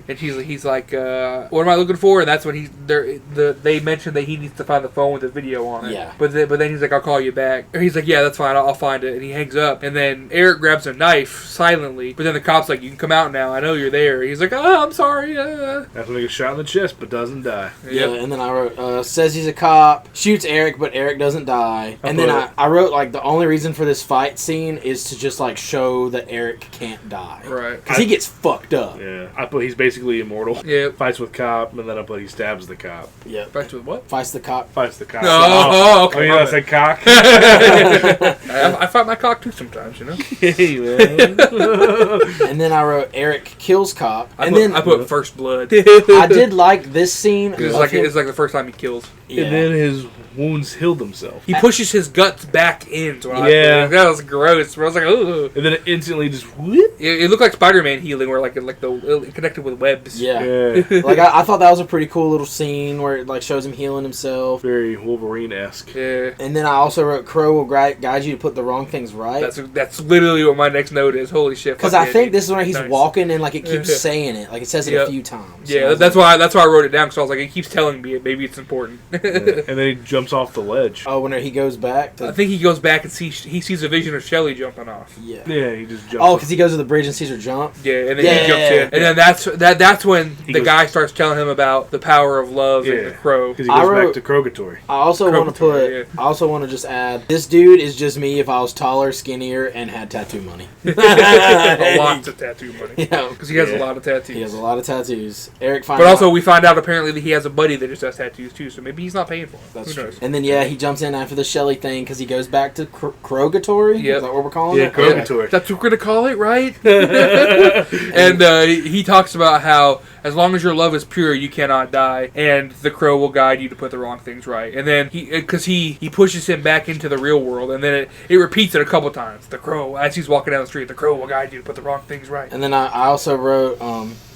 [SPEAKER 4] and he's like, what am I looking for? And that's when they mentioned that he needs to find the phone with the video on it.
[SPEAKER 5] Yeah.
[SPEAKER 4] But then he's like, I'll call you back. Or he's like, yeah, that's fine, I'll find it. And he hangs up. And then Eric grabs a knife silently. But then the cop's like, you can come out now. I know you're there. He's like, oh, I'm sorry.
[SPEAKER 3] That's when he gets shot in the chest but doesn't die.
[SPEAKER 5] Yeah, and then I wrote, says he's a cop, shoots Eric, but Eric doesn't die. And then I wrote, like, the only reason for this fight scene is to just, like, show that Eric can't die.
[SPEAKER 4] Right.
[SPEAKER 5] Because he gets fucked up.
[SPEAKER 3] Yeah. I put he's basically immortal.
[SPEAKER 4] Yeah.
[SPEAKER 3] Fights with cop, and then I put he stabs the cop.
[SPEAKER 5] Yep.
[SPEAKER 4] Back to what?
[SPEAKER 5] Fights the cop.
[SPEAKER 3] Fights the cop.
[SPEAKER 4] Oh, okay.
[SPEAKER 3] Oh, yeah, I said cock.
[SPEAKER 4] I fight my cock too sometimes, you know?
[SPEAKER 3] Hey, man.
[SPEAKER 5] And then I wrote, Eric kills cop.
[SPEAKER 4] I
[SPEAKER 5] And
[SPEAKER 4] put first blood.
[SPEAKER 5] I did like this scene.
[SPEAKER 4] It's
[SPEAKER 5] of
[SPEAKER 4] like
[SPEAKER 5] him-
[SPEAKER 4] it's like the first time he kills.
[SPEAKER 5] Yeah.
[SPEAKER 3] And then his wounds healed themselves.
[SPEAKER 4] He pushes his guts back in.
[SPEAKER 3] Yeah.
[SPEAKER 4] That was gross. I was like, oh.
[SPEAKER 3] And then it instantly just whoop.
[SPEAKER 4] It looked like Spider-Man healing, where it connected with webs.
[SPEAKER 5] Yeah.
[SPEAKER 3] Yeah.
[SPEAKER 5] Like, I thought that was a pretty cool little scene where it, like, shows him healing himself.
[SPEAKER 3] Very Wolverine-esque.
[SPEAKER 4] Yeah.
[SPEAKER 5] And then I also wrote, Crow will guide you to put the wrong things right.
[SPEAKER 4] That's literally what my next note is. Holy shit!
[SPEAKER 5] Because
[SPEAKER 4] fuck
[SPEAKER 5] I
[SPEAKER 4] yeah,
[SPEAKER 5] think
[SPEAKER 4] dude.
[SPEAKER 5] this is where he's
[SPEAKER 4] Nice.
[SPEAKER 5] walking and, like, it keeps saying it. Like, it says it
[SPEAKER 4] Yep.
[SPEAKER 5] a few times.
[SPEAKER 4] Yeah,
[SPEAKER 5] And I was
[SPEAKER 4] that's why I wrote it down, because I was like, it keeps telling me it. Maybe it's important.
[SPEAKER 3] and then he jumps off the ledge.
[SPEAKER 5] Oh, when he goes back.
[SPEAKER 4] I think he goes back and he sees a vision of Shelly jumping off.
[SPEAKER 5] Yeah.
[SPEAKER 3] Yeah, he just jumps.
[SPEAKER 5] Oh, because he goes to the bridge and sees her jump.
[SPEAKER 4] Yeah, and then he jumps in, and then that's when the guy starts telling him about the power of love and the crow.
[SPEAKER 3] Because he goes back to Krogatory.
[SPEAKER 5] I also want to put.
[SPEAKER 4] Yeah.
[SPEAKER 5] I also want to just add. This dude is just me if I was taller, skinnier, and had tattoo money.
[SPEAKER 4] A lot of tattoo money.
[SPEAKER 5] Yeah.
[SPEAKER 4] Because he has a lot of tattoos.
[SPEAKER 5] He has a lot of tattoos. Eric finds
[SPEAKER 4] But also, we find out apparently that he has a buddy that just has tattoos too, so maybe he's not paying for them.
[SPEAKER 5] That's
[SPEAKER 4] Who
[SPEAKER 5] true.
[SPEAKER 4] knows?
[SPEAKER 5] And then he jumps in after the Shelly thing because he goes back to Krogatory.
[SPEAKER 4] Yep.
[SPEAKER 5] Is that what we're calling
[SPEAKER 3] Yeah,
[SPEAKER 5] it?
[SPEAKER 3] Krogatory.
[SPEAKER 4] That's what we're gonna call it, right? And he talks about how as long as your love is pure, you cannot die, and the crow will guide you to put the wrong things right. And then because he pushes him back into the real world, and then it repeats it a couple times. The crow, as he's walking down the street, the crow will guide you to put the wrong things right.
[SPEAKER 5] And then I also wrote,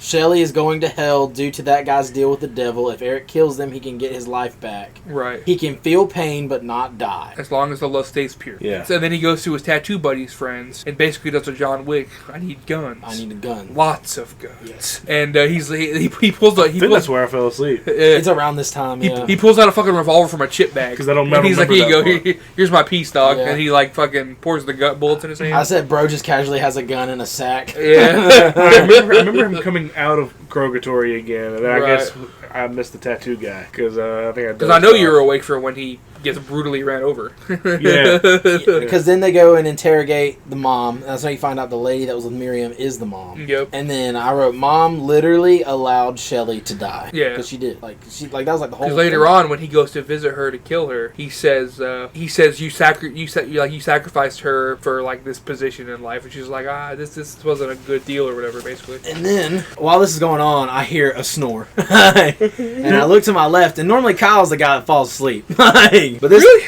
[SPEAKER 5] Shelly is going to hell due to that guy's deal with the devil. If Eric kills them, he can get his life back.
[SPEAKER 4] Right.
[SPEAKER 5] He can feel pain but not die.
[SPEAKER 4] As long as the love stays pure.
[SPEAKER 3] Yeah.
[SPEAKER 4] So then he goes to his tattoo buddy's friends and basically does a John Wick. I need guns.
[SPEAKER 5] I need a gun.
[SPEAKER 4] Lots of guns.
[SPEAKER 5] Yes.
[SPEAKER 4] And he pulls
[SPEAKER 3] I think that's where I fell asleep.
[SPEAKER 5] It's around this time, yeah.
[SPEAKER 4] He pulls out a fucking revolver from a chip bag.
[SPEAKER 3] Because I don't
[SPEAKER 4] And
[SPEAKER 3] remember
[SPEAKER 4] he's like, here you go.
[SPEAKER 3] that part.
[SPEAKER 4] Here's my piece, dog.
[SPEAKER 5] Yeah.
[SPEAKER 4] And he like fucking pours the bullets in his hand.
[SPEAKER 5] I said bro just casually has a gun in a sack.
[SPEAKER 4] Yeah.
[SPEAKER 3] I remember him coming out of Krogatory again, and then I
[SPEAKER 4] Right.
[SPEAKER 3] guess I missed the tattoo guy because I think
[SPEAKER 4] Because I know you were awake for when he gets brutally ran over.
[SPEAKER 3] Yeah.
[SPEAKER 5] Because then they go and interrogate the mom. That's how you find out the lady that was with Miriam is the mom.
[SPEAKER 4] Yep.
[SPEAKER 5] And then I wrote, Mom literally allowed Shelly to die.
[SPEAKER 4] Yeah.
[SPEAKER 5] Because she did. That was like the whole.
[SPEAKER 4] Because later on, when he goes to visit her to kill her, he says you sacrificed her for like this position in life, and she's like, this wasn't a good deal or whatever, basically.
[SPEAKER 5] And then, while this is going on, I hear a snore. And I look to my left, and normally Kyle's the guy that falls asleep. But this,
[SPEAKER 4] Really?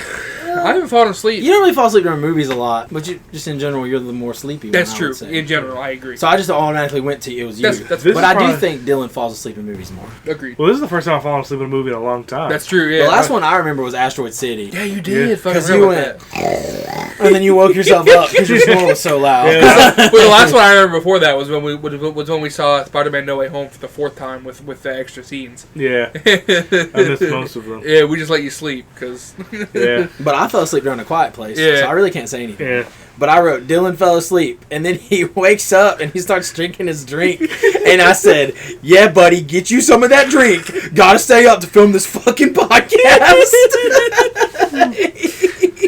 [SPEAKER 4] I haven't fallen asleep.
[SPEAKER 5] You don't really fall asleep during movies a lot, but just in general, you're the more sleepy one.
[SPEAKER 4] That's
[SPEAKER 5] I
[SPEAKER 4] true.
[SPEAKER 5] would say.
[SPEAKER 4] In general, I agree.
[SPEAKER 5] So I just automatically went to it was you.
[SPEAKER 4] That's
[SPEAKER 5] But I do
[SPEAKER 3] probably-
[SPEAKER 5] think Dylan falls asleep in movies more.
[SPEAKER 4] Agreed.
[SPEAKER 3] Well, this is the first time I've fallen asleep in a movie in a long time.
[SPEAKER 4] That's true. Yeah.
[SPEAKER 5] The last one I remember was Asteroid City.
[SPEAKER 4] Yeah, you did.
[SPEAKER 3] Yeah.
[SPEAKER 4] Fucking
[SPEAKER 5] 'Cause
[SPEAKER 4] real
[SPEAKER 5] you
[SPEAKER 4] with
[SPEAKER 5] went-
[SPEAKER 4] that.
[SPEAKER 5] And then you woke yourself up because your snore was so loud.
[SPEAKER 3] Yeah.
[SPEAKER 4] Well, the last one I remember before that was when we saw Spider-Man: No Way Home for the fourth time with the extra scenes.
[SPEAKER 3] Yeah. I missed most of them.
[SPEAKER 4] Yeah, we just let you sleep because.
[SPEAKER 3] Yeah.
[SPEAKER 5] But I fell asleep during A Quiet Place,
[SPEAKER 4] Yeah.
[SPEAKER 5] so I really can't say anything.
[SPEAKER 3] Yeah.
[SPEAKER 5] But I wrote, Dylan fell asleep, and then he wakes up and he starts drinking his drink. And I said, yeah, buddy, get you some of that drink. Gotta stay up to film this fucking podcast.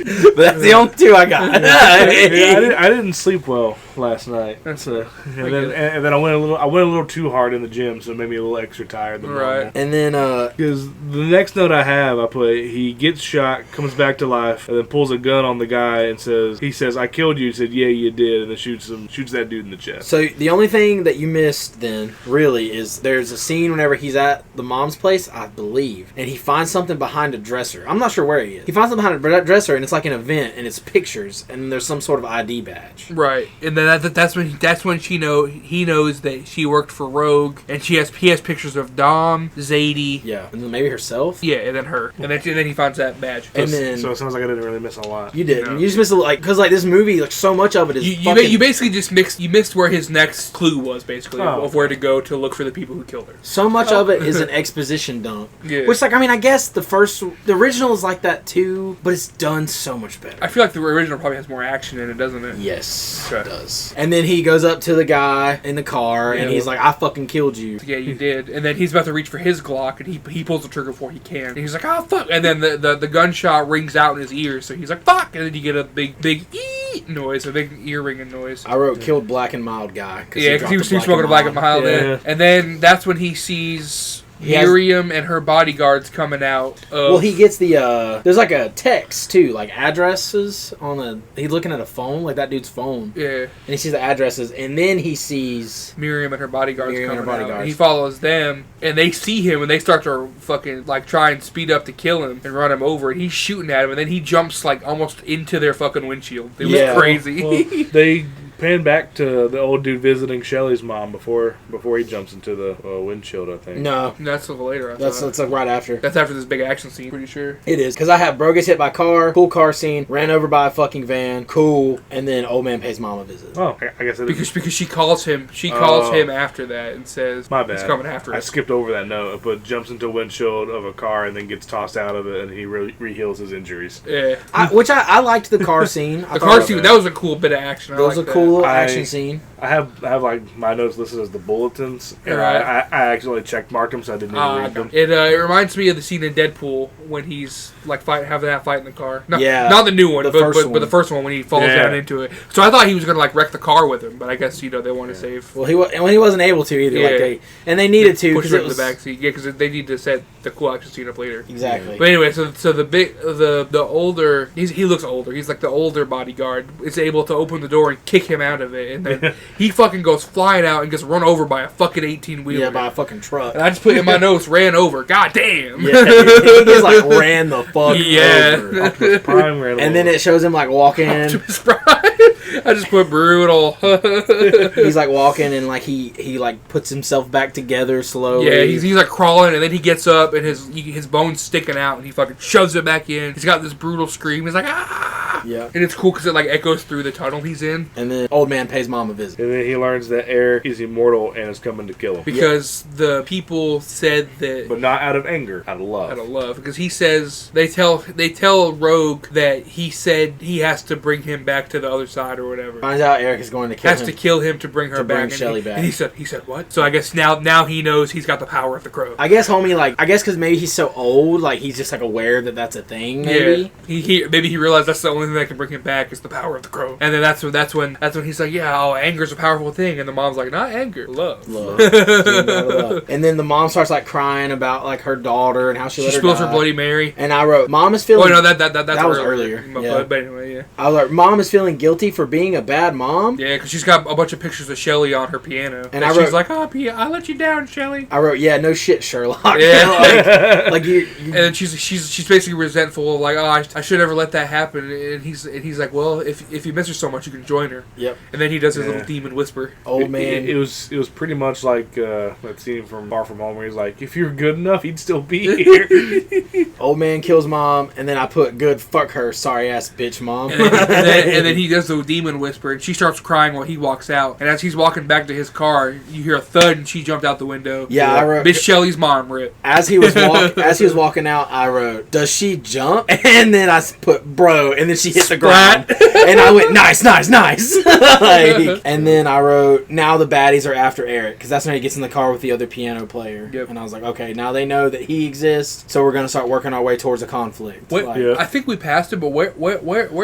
[SPEAKER 5] But that's the only two I got.
[SPEAKER 3] Yeah, I didn't sleep well last night. And then I went a little too hard in the gym, so it made me a little extra tired than normal.
[SPEAKER 4] Right.
[SPEAKER 5] And then,
[SPEAKER 3] Because the next note I have, I put he gets shot, comes back to life, and then pulls a gun on the guy and says, "I killed you." He said, "Yeah, you did," and then shoots that dude in the chest.
[SPEAKER 5] so the only thing that you missed then, really, is there's a scene whenever he's at the mom's place, I believe, and he finds something behind a dresser. I'm not sure where he is. He finds something behind a dresser, and it's like an event, and it's pictures, and there's some sort of ID badge.
[SPEAKER 4] Right, and then that's when he knows that she worked for Rogue, and he has pictures of Dom, Zadie,
[SPEAKER 5] Yeah, and then maybe herself.
[SPEAKER 4] yeah, and then her, and then he finds that badge.
[SPEAKER 5] And then
[SPEAKER 3] So it sounds like I didn't really miss a lot.
[SPEAKER 5] you did.
[SPEAKER 4] No.
[SPEAKER 5] You just missed because this movie, like so much of it is.
[SPEAKER 4] You basically just missed where his next clue was basically
[SPEAKER 3] Oh.
[SPEAKER 4] of where to go to look for the people who killed her.
[SPEAKER 5] So much of it is an exposition dump.
[SPEAKER 4] Yeah.
[SPEAKER 5] Which, I guess the original is like that too, but it's done so much better.
[SPEAKER 4] I feel like the original probably has more action in it, doesn't it?
[SPEAKER 5] Yes,
[SPEAKER 4] Okay.
[SPEAKER 5] it does. And then he goes up to the guy in the car, and
[SPEAKER 4] Yeah.
[SPEAKER 5] he's like, "I fucking killed you."
[SPEAKER 4] Yeah, you did. And then he's about to reach for his Glock, and he pulls the trigger before he can. And he's like, "Oh fuck!" And then the gunshot rings out in his ears, so he's like, "Fuck!" And then you get a big ee noise, a big ear ringing noise.
[SPEAKER 5] I wrote "killed Black and Mild guy."
[SPEAKER 4] Yeah, because he was smoking a Black and Mild.
[SPEAKER 3] Yeah.
[SPEAKER 4] And then that's when he sees
[SPEAKER 5] He has-
[SPEAKER 4] Miriam and her bodyguards coming out.
[SPEAKER 5] Well, he gets the there's like a text too, like addresses on the. He's looking at a phone, like that dude's phone,
[SPEAKER 4] Yeah,
[SPEAKER 5] and he sees the addresses, and then he sees.
[SPEAKER 4] Miriam and her bodyguards
[SPEAKER 5] Miriam and
[SPEAKER 4] coming
[SPEAKER 5] her
[SPEAKER 4] out.
[SPEAKER 5] bodyguards.
[SPEAKER 4] And he follows them, and they see him, and they start to fucking like try and speed up to kill him and run him over. And he's shooting at him, and then he jumps like almost into their fucking windshield. It was
[SPEAKER 5] Yeah.
[SPEAKER 4] crazy.
[SPEAKER 3] Well, they pan back to the old dude visiting Shelly's mom before he jumps into the windshield, I think.
[SPEAKER 5] No,
[SPEAKER 4] That's a little later. I
[SPEAKER 5] that's
[SPEAKER 4] thought.
[SPEAKER 5] like right after.
[SPEAKER 4] That's after this big action scene. Pretty sure.
[SPEAKER 5] It is because I have bro gets hit by car, cool car scene, ran over by a fucking van, cool, and then old man pays mom a visit.
[SPEAKER 3] Oh, I guess it is.
[SPEAKER 4] Because she calls him. She calls him after that and says,
[SPEAKER 3] My bad.
[SPEAKER 4] He's coming after
[SPEAKER 3] I
[SPEAKER 4] us.
[SPEAKER 3] skipped over that note, but jumps into a windshield of a car and then gets tossed out of it, and he re-heals his injuries.
[SPEAKER 4] Yeah.
[SPEAKER 5] I liked the car scene.
[SPEAKER 4] The car scene, that was a cool bit of action.
[SPEAKER 5] That was a
[SPEAKER 4] like
[SPEAKER 5] cool little
[SPEAKER 3] I-
[SPEAKER 5] action scene.
[SPEAKER 3] I have like my notes listed as the bulletins, and
[SPEAKER 4] Right.
[SPEAKER 3] I actually check marked them, so I didn't even read them.
[SPEAKER 4] It reminds me of the scene in Deadpool when he's like having that fight in the car. No,
[SPEAKER 5] Yeah.
[SPEAKER 4] not the new one,
[SPEAKER 5] The
[SPEAKER 4] but
[SPEAKER 5] first
[SPEAKER 4] the first one when he falls
[SPEAKER 3] Yeah.
[SPEAKER 4] down into it. So I thought he was gonna like wreck the car with him, but I guess they want to save.
[SPEAKER 5] Well, he wasn't able to either.
[SPEAKER 4] Yeah.
[SPEAKER 5] And they needed to
[SPEAKER 4] push
[SPEAKER 5] because
[SPEAKER 4] her
[SPEAKER 5] it
[SPEAKER 4] in
[SPEAKER 5] was
[SPEAKER 4] the back seat. Yeah, because they need to set the cool action scene up later.
[SPEAKER 5] exactly.
[SPEAKER 4] But anyway, so the older he looks older. He's like the older bodyguard is able to open the door and kick him out of it, and then he fucking goes flying out and gets run over by a fucking 18-wheeler.
[SPEAKER 5] Yeah, by a fucking truck.
[SPEAKER 4] And I just put in my notes, ran over. God damn.
[SPEAKER 5] Yeah, he just like ran the fuck
[SPEAKER 4] Yeah.
[SPEAKER 5] over.
[SPEAKER 3] Optimus Prime ran
[SPEAKER 5] And then it shows him like walking.
[SPEAKER 4] Optimus Prime. I just put brutal.
[SPEAKER 5] He's like walking and like he like puts himself back together slowly.
[SPEAKER 4] Yeah, he's like crawling, and then he gets up, and his bone's sticking out, and he fucking shoves it back in. He's got this brutal scream. He's like, ah!
[SPEAKER 5] Yeah.
[SPEAKER 4] And it's cool because it like echoes through the tunnel he's in.
[SPEAKER 5] And then old man pays mom a visit.
[SPEAKER 3] And then he learns that Eric is immortal and is coming to kill him,
[SPEAKER 4] Because the people said that
[SPEAKER 3] but not out of anger, out of love.
[SPEAKER 4] out of love. Because he says they tell Rogue that he said he has to bring him back to the other side or whatever.
[SPEAKER 5] Finds out Eric is going to kill
[SPEAKER 4] Has
[SPEAKER 5] him.
[SPEAKER 4] to kill him to bring her
[SPEAKER 5] To bring
[SPEAKER 4] back.
[SPEAKER 5] Shelley
[SPEAKER 4] and
[SPEAKER 5] back.
[SPEAKER 4] And he said what? So I guess now he knows he's got the power of the crow.
[SPEAKER 5] I guess homie, like, I guess because maybe he's so old, like, he's just, like, aware that that's a thing, maybe.
[SPEAKER 4] Yeah, maybe he realized that's the only thing that can bring him back is the power of the crow. And then that's when he's like, yeah, anger's a powerful thing. And the mom's like, not anger, love.
[SPEAKER 5] Love. Love. And then the mom starts, like, crying about, like, her daughter and how she
[SPEAKER 4] She
[SPEAKER 5] let her
[SPEAKER 4] spills
[SPEAKER 5] die.
[SPEAKER 4] her Bloody Mary.
[SPEAKER 5] And I wrote, Mom is feeling...
[SPEAKER 4] Oh, no, that
[SPEAKER 5] was earlier. Yeah.
[SPEAKER 4] But anyway, yeah.
[SPEAKER 5] I was like, Mom is feeling guilty for being a bad mom?
[SPEAKER 4] Yeah, because she's got a bunch of pictures of Shelly on her piano.
[SPEAKER 5] And
[SPEAKER 4] And
[SPEAKER 5] I
[SPEAKER 4] she's
[SPEAKER 5] wrote-
[SPEAKER 4] like, oh, I let you down, Shelly.
[SPEAKER 5] I wrote, yeah, no shit, Sherlock.
[SPEAKER 4] Yeah.
[SPEAKER 5] like you
[SPEAKER 4] And then she's basically resentful, like, oh, I should never let that happen. And he's like, well, if you miss her so much, you can join her.
[SPEAKER 5] Yep.
[SPEAKER 4] And then he does his
[SPEAKER 3] Yeah.
[SPEAKER 4] little demon whisper.
[SPEAKER 5] Old man.
[SPEAKER 3] It was pretty much like that scene from Far From Home where he's like, if you're good enough, he'd still be here.
[SPEAKER 5] Old man kills mom, and then I put, good, fuck her, sorry ass bitch mom.
[SPEAKER 4] And then he does the demon whisper, and she starts crying while he walks out. And as he's walking back to his car, you hear a thud, and she jumped out the window.
[SPEAKER 5] Yeah, I wrote...
[SPEAKER 4] Miss Shelley's mom, Rip.
[SPEAKER 5] As he was walking out, I wrote, "Does she jump?" And then I put, "Bro," and then she hit the ground, and I went, "Nice." Like, and then I wrote, "Now the baddies are after Eric," because that's when he gets in the car with the other piano player.
[SPEAKER 4] Yep.
[SPEAKER 5] And I was like, "Okay, now they know that he exists, so we're gonna start working our way towards a conflict."
[SPEAKER 4] What?
[SPEAKER 5] Like,
[SPEAKER 3] Yeah.
[SPEAKER 4] I think we passed it, but where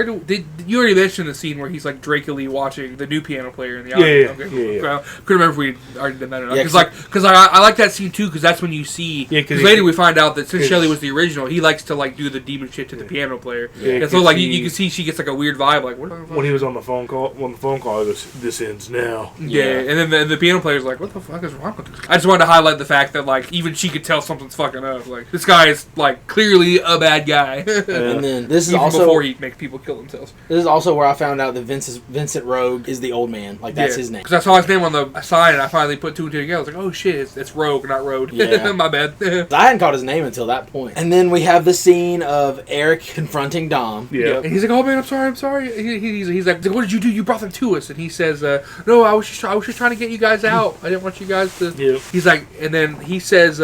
[SPEAKER 4] did you already mentioned the scene where he's like Drake-ily watching the new piano player in the audience?
[SPEAKER 3] Yeah.
[SPEAKER 4] Well, couldn't remember if we already did that or not.
[SPEAKER 5] Yeah,
[SPEAKER 4] Because I like that scene too, because that's when you see.
[SPEAKER 3] Yeah, 'cause
[SPEAKER 4] Because
[SPEAKER 3] he-
[SPEAKER 4] later we find out that since
[SPEAKER 3] 'cause-
[SPEAKER 4] Shelley was the original, he likes to like do the demon shit to the piano player.
[SPEAKER 3] Yeah,
[SPEAKER 4] and so
[SPEAKER 3] 'cause
[SPEAKER 4] like
[SPEAKER 3] he-
[SPEAKER 4] you can see she gets like a weird vibe, like what the fuck?
[SPEAKER 3] When he was on the phone call, he goes, "This ends now."
[SPEAKER 4] Yeah, and then the piano player's like, "What the fuck is wrong with this?" I just wanted to highlight the fact that like even she could tell something's fucking up. Like this guy is like clearly a bad guy.
[SPEAKER 5] And then this is
[SPEAKER 4] Even
[SPEAKER 5] also
[SPEAKER 4] before he makes people kill themselves.
[SPEAKER 5] where I found out that Vincent Rogue is the old man. Like that's his name.
[SPEAKER 4] Because I saw his name on the sign, and I finally put two and two together. I was like, "Oh shit, it's Rogue, not Road."
[SPEAKER 5] Yeah.
[SPEAKER 4] My bad.
[SPEAKER 5] I hadn't caught his name until that point. And then we have the scene of Eric confronting Dom.
[SPEAKER 3] Yeah.
[SPEAKER 4] And he's like, "Oh man, I'm sorry." He's like, "What did you do? You brought them to us." And he says, "No, I was just trying to get you guys out. I didn't want you guys to."
[SPEAKER 3] Yeah.
[SPEAKER 4] He's like, and then he says,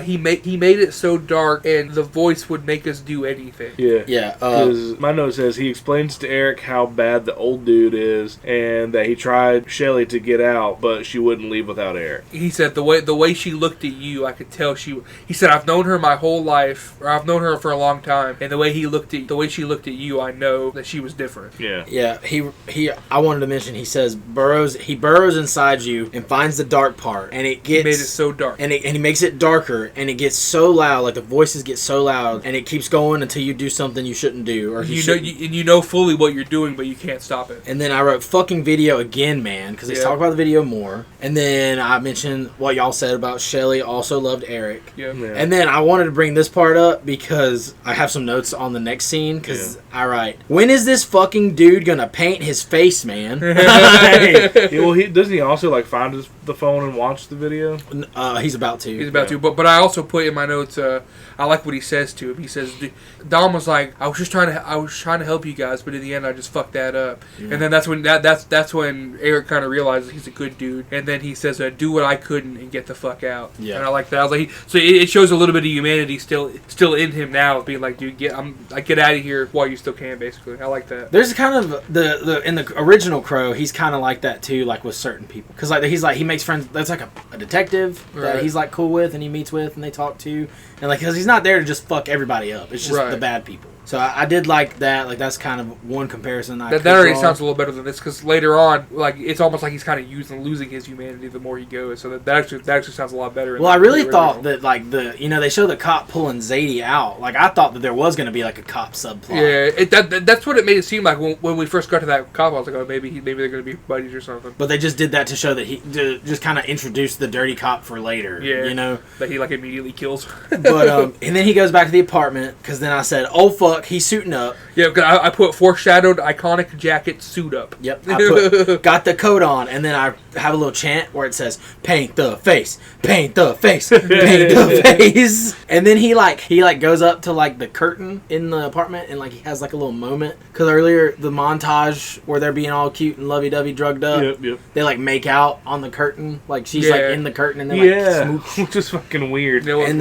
[SPEAKER 4] he made it so dark, and the voice would make us do anything.
[SPEAKER 3] Yeah.
[SPEAKER 5] Yeah.
[SPEAKER 3] 'Cause my note says he explains to Eric how bad the old dude is, and that he tried Shelly to get out, but she wouldn't leave without Eric.
[SPEAKER 4] He said the way she looked at you, I could tell she. He said, "I've known her my whole life, or I've known her for a long time, and the way she looked at you, I know that she was different."
[SPEAKER 3] Yeah.
[SPEAKER 5] Yeah, he. I wanted to mention. He says he burrows inside you and finds the dark part, and it gets
[SPEAKER 4] He made it so dark.
[SPEAKER 5] and he makes it darker, and it gets so loud, like the voices get so loud, and it keeps going until you do something you shouldn't do, or
[SPEAKER 4] You know fully what you're doing, but you can't stop it.
[SPEAKER 5] And then I wrote fucking video again, man, because let's
[SPEAKER 4] Yeah.
[SPEAKER 5] talk about the video more. And then I mentioned what y'all said about Shelly also loved Eric.
[SPEAKER 4] Yeah.
[SPEAKER 3] Yeah.
[SPEAKER 5] And then I wanted to bring this part up because I have some notes on the next scene, because I Right. When is this fucking dude gonna paint his face, man?
[SPEAKER 3] Yeah, well, doesn't he also like find the phone and watch the video?
[SPEAKER 5] He's about to.
[SPEAKER 4] He's about to, but I also put in my notes. I like what he says to him. He says, Dom was like, I was trying to help you guys, but in the end, I just fucked that up.
[SPEAKER 5] Yeah.
[SPEAKER 4] And then that's when Eric kind of realizes he's a good dude. And then he says, do what I couldn't and get the fuck out.
[SPEAKER 5] Yeah.
[SPEAKER 4] And I like that. I was like, so it shows a little bit of humanity still in him now, being like, dude, get out of here while you still can. Basically, I like that.
[SPEAKER 5] There's kind of the in the original Crow, he's kind of like that too, like with certain people, because like he makes friends. That's like a detective that
[SPEAKER 4] Right.
[SPEAKER 5] he's like cool with and he meets with and they talk to, and like because he's not there to just fuck everybody up. It's just
[SPEAKER 4] Right.
[SPEAKER 5] the bad people. So I did like that. Like that's kind of one comparison.
[SPEAKER 4] That already sounds a little better than this, because later on, like it's almost like he's kind of losing his humanity the more he goes. So that actually sounds a lot better.
[SPEAKER 5] Well, I really thought that like they show the cop pulling Zadie out. Like I thought that there was going to be like a cop subplot.
[SPEAKER 4] Yeah, that's what it made it seem like when we first got to that cop. I was like, oh, maybe they're going to be buddies or something.
[SPEAKER 5] But they just did that to show that to just kind of introduce the dirty cop for later.
[SPEAKER 4] Yeah,
[SPEAKER 5] you know
[SPEAKER 4] that he like immediately kills.
[SPEAKER 5] But and then he goes back to the apartment because then I said, oh fuck, he's suiting up.
[SPEAKER 4] Yeah, because I put foreshadowed iconic jacket suit up.
[SPEAKER 5] Yep, I got the coat on, and then I have a little chant where it says, paint the face, paint the face, paint the face. And then he goes up to like the curtain in the apartment, and like he has like a little moment. Because earlier, the montage where they're being all cute and lovey-dovey drugged up,
[SPEAKER 3] Yep.
[SPEAKER 5] they like make out on the curtain. Like she's like in the curtain, and they're like smooch.
[SPEAKER 3] Which is fucking weird.
[SPEAKER 5] And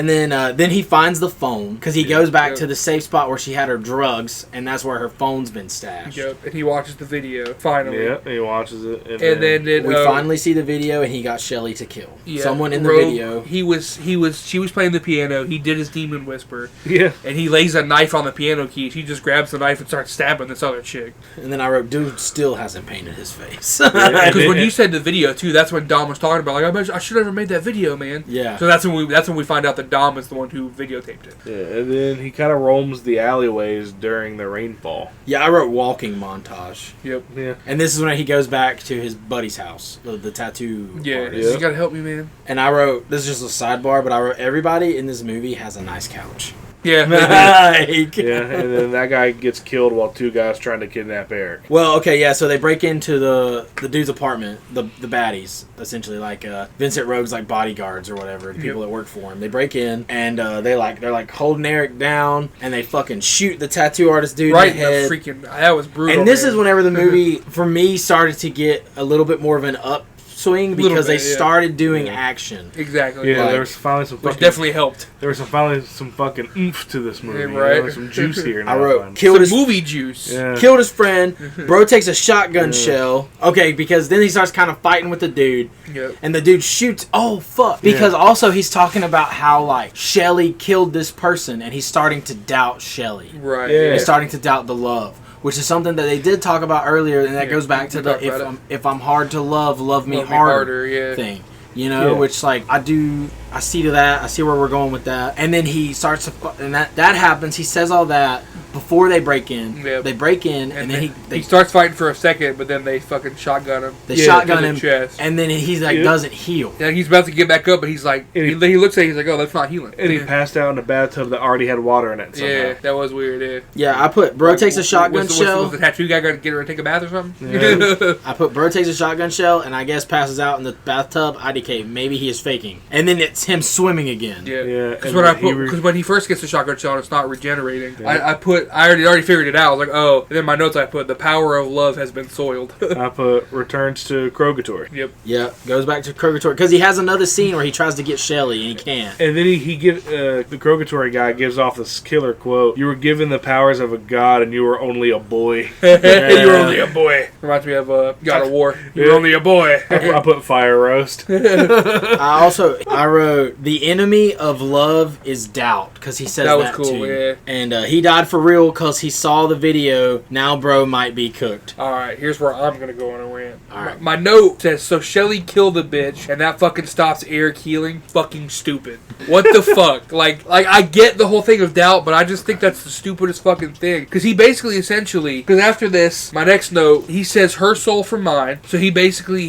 [SPEAKER 5] then he finds the phone because he goes back to the safe spot where she had her drugs, and that's where her phone's been stashed.
[SPEAKER 4] Yep, and he watches the video finally.
[SPEAKER 3] Yeah, he watches it,
[SPEAKER 4] and then
[SPEAKER 5] we finally see the video, and he got Shelly to kill someone in the
[SPEAKER 4] Rogue,
[SPEAKER 5] video.
[SPEAKER 4] She was playing the piano. He did his demon whisper.
[SPEAKER 3] Yeah,
[SPEAKER 4] and he lays a knife on the piano keys. He just grabs the knife and starts stabbing this other chick.
[SPEAKER 5] And then I wrote, dude still hasn't painted his face.
[SPEAKER 4] Because when you said the video too, that's when Dom was talking about like I should have never made that video, man.
[SPEAKER 5] Yeah.
[SPEAKER 4] So that's when we find out that Dom is the one who videotaped it.
[SPEAKER 3] Yeah, and then he kind of roams the alleyways during the rainfall.
[SPEAKER 5] Yeah, I wrote walking montage.
[SPEAKER 4] Yep.
[SPEAKER 3] Yeah.
[SPEAKER 5] And this is when he goes back to his buddy's house, the tattoo artist.
[SPEAKER 4] You gotta help me, man.
[SPEAKER 5] And I wrote, this is just a sidebar, but I wrote, everybody in this movie has a nice couch.
[SPEAKER 4] Yeah.
[SPEAKER 3] Yeah, and then that guy gets killed while two guys trying to kidnap Eric.
[SPEAKER 5] Well, okay, yeah, so they break into the dude's apartment, the baddies, essentially, like Vincent Rogue's like bodyguards or whatever, the people that work for him. They break in and they're like holding Eric down, and they fucking shoot the tattoo artist dude
[SPEAKER 4] Right
[SPEAKER 5] in the head.
[SPEAKER 4] That was brutal.
[SPEAKER 5] And this
[SPEAKER 4] man.
[SPEAKER 5] is whenever the movie for me started to get a little bit more of an upswing because they started doing action.
[SPEAKER 4] Exactly.
[SPEAKER 3] Yeah,
[SPEAKER 5] Like,
[SPEAKER 3] there was finally some
[SPEAKER 4] which
[SPEAKER 3] fucking,
[SPEAKER 4] definitely helped.
[SPEAKER 3] there was finally some fucking oomph to this movie.
[SPEAKER 4] Yeah,
[SPEAKER 3] You know,
[SPEAKER 4] right.
[SPEAKER 3] like some juice here. Now
[SPEAKER 5] I wrote
[SPEAKER 3] finally.
[SPEAKER 5] killed his
[SPEAKER 4] Movie juice.
[SPEAKER 3] Yeah.
[SPEAKER 5] killed his friend. Bro takes a shotgun shell. Okay, because then he starts kind of fighting with the dude.
[SPEAKER 4] Yep.
[SPEAKER 5] And the dude shoots. Oh, fuck. Because also he's talking about how, like, Shelly killed this person, and he's starting to doubt Shelly.
[SPEAKER 4] Right.
[SPEAKER 3] Yeah.
[SPEAKER 5] He's starting to doubt the love, which is something that they did talk about earlier, and that goes back to
[SPEAKER 4] we
[SPEAKER 5] the
[SPEAKER 4] talked about it.
[SPEAKER 5] if I'm hard to love me
[SPEAKER 4] Love me
[SPEAKER 5] harder
[SPEAKER 4] yeah.
[SPEAKER 5] thing. You know,
[SPEAKER 3] Yeah.
[SPEAKER 5] which, like, I see to that. I see where we're going with that. And then he starts to, and that happens. He says all that before they break in.
[SPEAKER 4] Yep.
[SPEAKER 5] They break in, and then
[SPEAKER 4] he starts fighting for a second, but then they fucking shotgun him.
[SPEAKER 5] they
[SPEAKER 3] Yeah,
[SPEAKER 5] shotgun
[SPEAKER 4] in the
[SPEAKER 5] him,
[SPEAKER 4] chest.
[SPEAKER 5] and then he's like,
[SPEAKER 3] Yeah.
[SPEAKER 5] doesn't heal.
[SPEAKER 4] Yeah, he's about to get back up, but he's like,
[SPEAKER 3] And
[SPEAKER 4] he looks at it, he's like, oh, that's not healing.
[SPEAKER 3] And he passed out in a bathtub that already had water in it somehow.
[SPEAKER 4] Yeah, that was weird. Yeah.
[SPEAKER 5] Yeah, I put bro takes a shotgun shell.
[SPEAKER 4] Was the tattoo guy going to get her and take a bath or something?
[SPEAKER 3] Yeah.
[SPEAKER 5] I put bro takes a shotgun shell, and I guess passes out in the bathtub. IDK, maybe he is faking, and then it's him swimming again.
[SPEAKER 4] Yeah,
[SPEAKER 3] Yeah,
[SPEAKER 4] because
[SPEAKER 3] and
[SPEAKER 4] when I
[SPEAKER 3] he
[SPEAKER 4] put because when he first gets the shotgun shell, it's not regenerating.
[SPEAKER 3] Yeah.
[SPEAKER 4] I already figured it out. I was like, oh, and then my notes I put the power of love has been soiled.
[SPEAKER 3] I put returns to Krogatory.
[SPEAKER 4] Yep.
[SPEAKER 5] Yeah, goes back to Krogatory because he has another scene where he tries to get Shelly and he can't.
[SPEAKER 3] And then the Krogatory guy gives off this killer quote: "You were given the powers of a god, and you were only a boy."
[SPEAKER 4] You were only a boy. Reminds me of God of War. You were only a boy.
[SPEAKER 3] I put fire roast.
[SPEAKER 5] I wrote the enemy of love is doubt because he says
[SPEAKER 4] That
[SPEAKER 5] that,
[SPEAKER 4] was cool,
[SPEAKER 5] too.
[SPEAKER 4] yeah.
[SPEAKER 5] And he died for real because he saw the video. Now bro might be cooked.
[SPEAKER 4] All right, here's where I'm gonna go on a rant.
[SPEAKER 5] All right.
[SPEAKER 4] My note says, so Shelly killed the bitch, and that fucking stops Eric healing. Fucking stupid. What the fuck? Like I get the whole thing of doubt, but I just think that's the stupidest fucking thing. Because he basically, essentially, because after this, my next note, he says her soul for mine. So he basically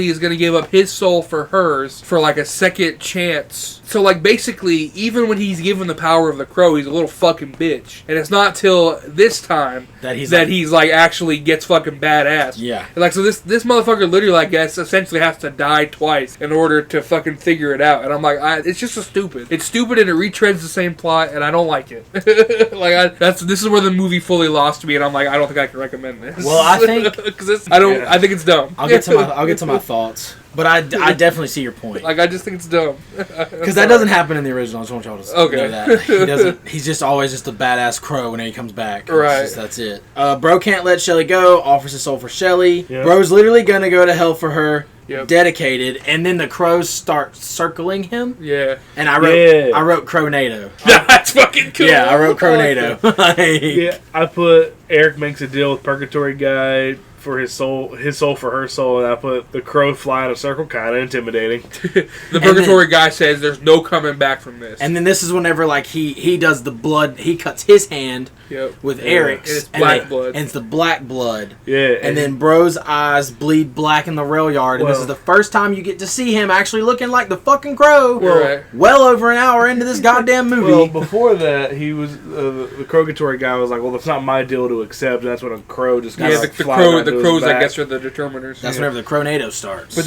[SPEAKER 4] is gonna give up his soul for hers for like a second chance. So like basically, even when he's given the power of the crow, he's a little fucking bitch, and It's not till this time
[SPEAKER 5] That he's
[SPEAKER 4] like actually gets fucking badass.
[SPEAKER 5] Yeah.
[SPEAKER 4] Like, so this motherfucker literally, like, essentially has to die twice in order to fucking figure it out. And I'm like, it's just so stupid. It's stupid and it retreads the same plot, and I don't like it. This is where the movie fully lost me, and I'm like, I don't think I can recommend this.
[SPEAKER 5] Well, I think
[SPEAKER 4] I think it's dumb.
[SPEAKER 5] I'll get to my thoughts, but I definitely see your point.
[SPEAKER 4] Like, I just think it's dumb.
[SPEAKER 5] Because that doesn't happen in the original. I just want y'all to
[SPEAKER 4] Okay.
[SPEAKER 5] know that. He doesn't. He's just always just a badass crow when he comes back.
[SPEAKER 4] Right.
[SPEAKER 5] That's it. Bro can't let Shelly go. Offers his soul for Shelly.
[SPEAKER 3] Yep.
[SPEAKER 5] Bro's literally gonna go to hell for her.
[SPEAKER 4] Yep.
[SPEAKER 5] Dedicated, and then the crows start circling him.
[SPEAKER 4] Yeah.
[SPEAKER 5] And I wrote Cronado.
[SPEAKER 4] That's fucking cool.
[SPEAKER 5] Yeah, I wrote Cronado.
[SPEAKER 3] Yeah, I put Eric makes a deal with Purgatory Guy for his soul for her soul, and I put the crow fly in a circle, kind of intimidating.
[SPEAKER 4] The Purgatory guy says there's no coming back from this.
[SPEAKER 5] And then this is whenever like he does the blood. He cuts his hand with Eric's.
[SPEAKER 4] And it's black blood.
[SPEAKER 5] And it's the black blood.
[SPEAKER 3] Yeah,
[SPEAKER 5] And then Bro's eyes bleed black in the rail yard. And this is the first time you get to see him actually looking like the fucking crow.
[SPEAKER 4] Right.
[SPEAKER 5] Well over an hour into this goddamn movie.
[SPEAKER 3] well, before that, he was the Purgatory guy was like, "Well, that's not my deal to accept." And that's when a crow just got
[SPEAKER 4] the crows, I guess, are the determiners.
[SPEAKER 5] That's whenever the Cronado starts.
[SPEAKER 4] But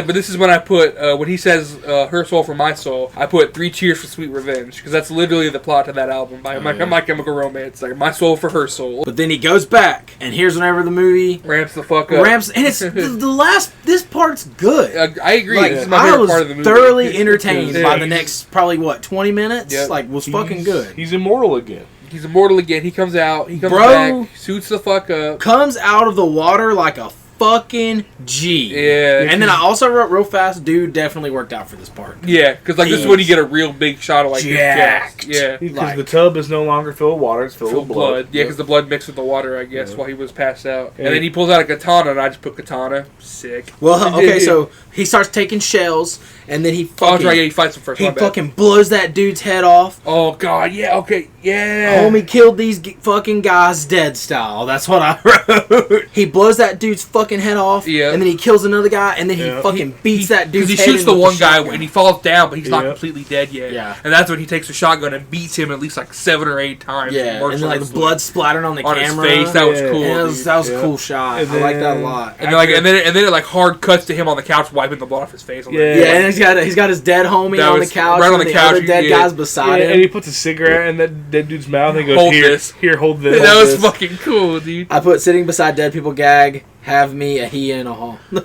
[SPEAKER 4] but this is when I put when he says her soul for my soul. I put 3 cheers for sweet revenge because that's literally the plot to that album by My Chemical Romance. Like my soul for her soul.
[SPEAKER 5] But then he goes back, and here's whenever the movie
[SPEAKER 4] ramps the fuck up.
[SPEAKER 5] and it's the last. This part's good.
[SPEAKER 4] I agree.
[SPEAKER 5] Like,
[SPEAKER 4] This is my
[SPEAKER 5] I
[SPEAKER 4] favorite
[SPEAKER 5] was
[SPEAKER 4] part of the movie.
[SPEAKER 5] thoroughly entertained
[SPEAKER 3] Yeah.
[SPEAKER 5] by the next probably 20 minutes.
[SPEAKER 4] Yep.
[SPEAKER 5] Like was fucking good.
[SPEAKER 3] He's immortal again.
[SPEAKER 4] He's immortal again. He comes out. He comes
[SPEAKER 5] Bro.
[SPEAKER 4] back. Suits the fuck up.
[SPEAKER 5] Comes out of the water like a fucking G.
[SPEAKER 4] Yeah.
[SPEAKER 5] And then I also wrote real fast. Dude definitely worked out for this part.
[SPEAKER 4] Yeah, because like this is when you get a real big shot of like his
[SPEAKER 5] Jacked.
[SPEAKER 4] chest. Yeah.
[SPEAKER 3] Because
[SPEAKER 5] Like-
[SPEAKER 3] the tub is no longer filled with water; it's filled
[SPEAKER 4] Full
[SPEAKER 3] with blood.
[SPEAKER 4] Yeah, because the blood mixed with the water, I guess, while he was passed out.
[SPEAKER 3] Yeah.
[SPEAKER 4] And then he pulls out a katana, and I just put katana. Sick.
[SPEAKER 5] Well, okay, so he starts taking shells, and then he
[SPEAKER 4] Oh,
[SPEAKER 5] fucking
[SPEAKER 4] that's right, yeah, he fights him first.
[SPEAKER 5] he
[SPEAKER 4] my bad.
[SPEAKER 5] fucking blows that dude's head off.
[SPEAKER 4] Oh god, yeah, okay, yeah.
[SPEAKER 5] Homie killed these fucking guys dead style. That's what I wrote. He blows that dude's fucking head off,
[SPEAKER 4] Yeah.
[SPEAKER 5] and then he kills another guy, and then he
[SPEAKER 3] Yeah.
[SPEAKER 5] fucking beats that dude's
[SPEAKER 4] Because
[SPEAKER 5] head
[SPEAKER 4] he shoots
[SPEAKER 5] in
[SPEAKER 4] the
[SPEAKER 5] with
[SPEAKER 4] one guy
[SPEAKER 5] shotgun.
[SPEAKER 4] and he falls down, but he's not
[SPEAKER 3] Yeah.
[SPEAKER 4] completely dead yet.
[SPEAKER 5] Yeah.
[SPEAKER 4] And that's when he takes the shotgun and beats him at least like 7 or 8 times.
[SPEAKER 5] Yeah, and then like the blood splattering on the
[SPEAKER 4] on his
[SPEAKER 5] camera.
[SPEAKER 4] face. That was
[SPEAKER 3] Yeah.
[SPEAKER 4] cool.
[SPEAKER 5] And that was
[SPEAKER 4] dude.
[SPEAKER 5] a cool shot.
[SPEAKER 3] And
[SPEAKER 5] I like that a
[SPEAKER 3] then-
[SPEAKER 5] lot.
[SPEAKER 4] And then, like, and then it like hard cuts to him on the couch wiping the blood off his face.
[SPEAKER 3] Yeah.
[SPEAKER 5] Yeah, and he's got his dead homie
[SPEAKER 4] That
[SPEAKER 5] on the
[SPEAKER 4] was
[SPEAKER 5] couch,
[SPEAKER 4] right on
[SPEAKER 5] and
[SPEAKER 4] the
[SPEAKER 5] the
[SPEAKER 4] couch,
[SPEAKER 5] other dead
[SPEAKER 4] yeah.
[SPEAKER 5] guys beside
[SPEAKER 3] Yeah,
[SPEAKER 5] him.
[SPEAKER 3] and he puts a cigarette in that dead dude's mouth and he goes,
[SPEAKER 4] Hold
[SPEAKER 3] "Here,
[SPEAKER 4] this."
[SPEAKER 3] here, hold this."
[SPEAKER 4] That
[SPEAKER 3] hold
[SPEAKER 4] was
[SPEAKER 3] this."
[SPEAKER 4] fucking cool, dude.
[SPEAKER 5] I put sitting beside dead people gag. Have me a he in a hall.
[SPEAKER 3] And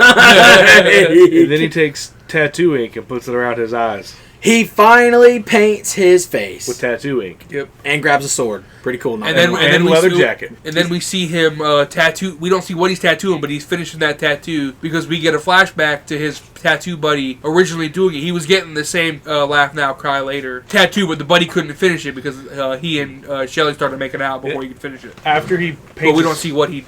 [SPEAKER 3] then he takes tattoo ink and puts it around his eyes
[SPEAKER 5] He finally paints his face
[SPEAKER 3] with tattoo ink.
[SPEAKER 4] Yep.
[SPEAKER 5] and grabs a sword. Pretty cool.
[SPEAKER 4] And then
[SPEAKER 3] And
[SPEAKER 4] we
[SPEAKER 3] leather
[SPEAKER 4] see,
[SPEAKER 3] jacket.
[SPEAKER 4] And then we see him tattoo. We don't see what he's tattooing, but he's finishing that tattoo because we get a flashback to his tattoo buddy originally doing it. He was getting the same laugh now, cry later tattoo, but the buddy couldn't finish it because he and Shelly started making out before he could finish it.
[SPEAKER 3] After he paints,
[SPEAKER 4] But we don't see what he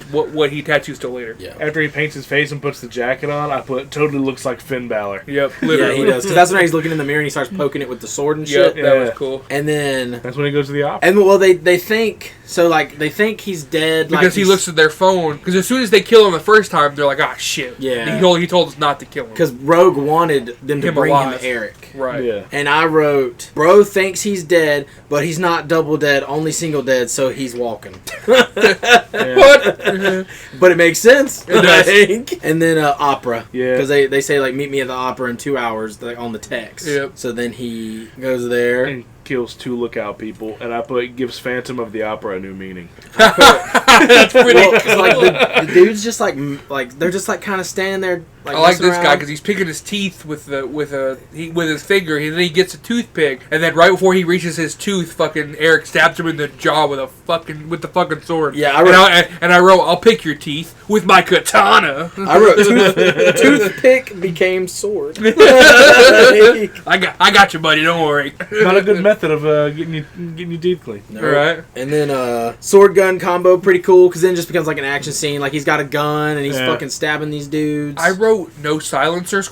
[SPEAKER 4] tattoos till later.
[SPEAKER 5] Yeah.
[SPEAKER 3] After he paints his face and puts the jacket on, I put totally looks like Finn Balor.
[SPEAKER 4] Yep,
[SPEAKER 5] Yeah,
[SPEAKER 4] literally.
[SPEAKER 5] he does. Because that's when he's looking in the mirror and he starts poking it with the sword and
[SPEAKER 4] Yep,
[SPEAKER 5] shit.
[SPEAKER 4] that was
[SPEAKER 3] Yeah.
[SPEAKER 4] cool.
[SPEAKER 5] And then,
[SPEAKER 3] That's when he goes to the opera.
[SPEAKER 5] and well, they think so. Like they think he's dead
[SPEAKER 4] Because
[SPEAKER 5] like
[SPEAKER 4] he looks at their phone. Because as soon as they kill him the first time, they're like, "Ah, shit."
[SPEAKER 5] Yeah.
[SPEAKER 4] He told us not to kill him.
[SPEAKER 5] because Rogue wanted them to
[SPEAKER 4] Him
[SPEAKER 5] bring
[SPEAKER 4] alive.
[SPEAKER 5] him Eric.
[SPEAKER 4] Right.
[SPEAKER 3] Yeah.
[SPEAKER 5] And I wrote, Bro thinks he's dead, but he's not double dead, only single dead, so he's walking.
[SPEAKER 3] Yeah.
[SPEAKER 5] But it makes sense.
[SPEAKER 4] It does.
[SPEAKER 5] Like. And then opera.
[SPEAKER 3] Yeah.
[SPEAKER 5] Because they say, like, meet me at the opera in 2 hours like, on the text.
[SPEAKER 4] Yep.
[SPEAKER 5] So then he goes there.
[SPEAKER 3] And kills 2 lookout people, and I put gives Phantom of the Opera a new meaning.
[SPEAKER 4] That's pretty
[SPEAKER 5] Well, 'cause,
[SPEAKER 4] cool.
[SPEAKER 5] like, the dude's just like they're just like kind of standing there. Like,
[SPEAKER 4] I like
[SPEAKER 5] messing
[SPEAKER 4] this guy
[SPEAKER 5] around.
[SPEAKER 4] because he's picking his teeth with his finger, and then he gets a toothpick, and then right before he reaches his tooth, fucking Eric stabs him in the jaw with the fucking sword.
[SPEAKER 5] Yeah,
[SPEAKER 4] I wrote, "I'll pick your teeth with my katana."
[SPEAKER 5] I wrote toothpick became sword.
[SPEAKER 4] I got you, buddy. Don't worry.
[SPEAKER 3] Not a good method of getting your teeth clean.
[SPEAKER 5] No.
[SPEAKER 4] All right.
[SPEAKER 5] And then sword gun combo, pretty cool, because then it just becomes like an action scene. Like he's got a gun and he's
[SPEAKER 3] Yeah.
[SPEAKER 5] fucking stabbing these dudes.
[SPEAKER 4] I wrote no silencers ?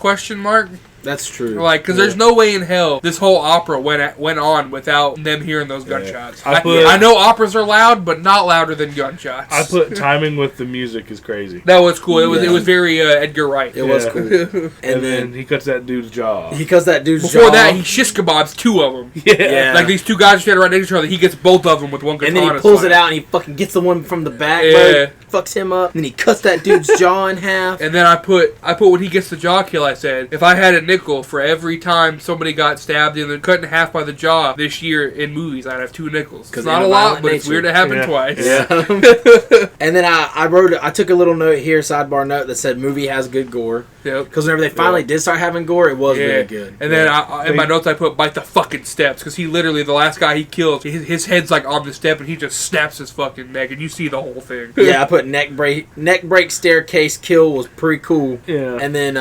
[SPEAKER 5] That's true.
[SPEAKER 4] Like, because there's no way in hell this whole opera went on without them hearing those gunshots. I know operas are loud, but not louder than gunshots.
[SPEAKER 3] I put timing with the music is crazy.
[SPEAKER 4] That was cool. It was very Edgar Wright.
[SPEAKER 5] It was cool.
[SPEAKER 3] And then he cuts that dude's jaw.
[SPEAKER 5] He cuts that dude's jaw.
[SPEAKER 4] Before that, he shish kebabs 2 of them.
[SPEAKER 3] Yeah.
[SPEAKER 4] Like these 2 guys standing right next to each other. He gets both of them with one katana.
[SPEAKER 5] And then he pulls it out and he fucking gets the one from the back.
[SPEAKER 4] Yeah.
[SPEAKER 5] Fucks him up. And then he cuts that dude's jaw in half.
[SPEAKER 4] And then I put when he gets the jaw kill, I said, if I had a nickel for every time somebody got stabbed and then cut in half by the jaw this year in movies, I'd have 2 nickels. It's not a lot, but it's weird to happen twice.
[SPEAKER 5] Yeah. And then I took a little note here, sidebar note, that said movie has good gore.
[SPEAKER 4] Yep.
[SPEAKER 5] Because whenever they finally did start having gore, it was really good.
[SPEAKER 4] And then in my notes I put bite the fucking steps, because he literally, the last guy he kills, his head's like on the step and he just snaps his fucking neck and you see the whole thing.
[SPEAKER 5] Yeah, I put neck break staircase kill was pretty cool.
[SPEAKER 3] Yeah.
[SPEAKER 5] And then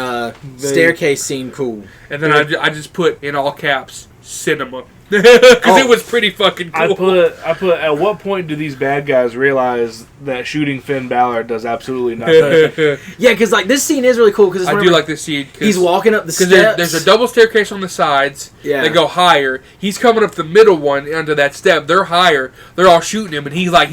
[SPEAKER 5] staircase scene cool.
[SPEAKER 4] And then I just put in all caps cinema. Because it was pretty fucking cool.
[SPEAKER 3] I put. At what point do these bad guys realize that shooting Finn Balor does absolutely nothing?
[SPEAKER 5] Yeah, because like this scene is really cool. Because
[SPEAKER 4] I do like this scene.
[SPEAKER 5] He's walking up the steps.
[SPEAKER 4] There's a double staircase on the sides.
[SPEAKER 5] Yeah.
[SPEAKER 4] They go higher. He's coming up the middle one under that step. They're higher. They're all shooting him, and he's like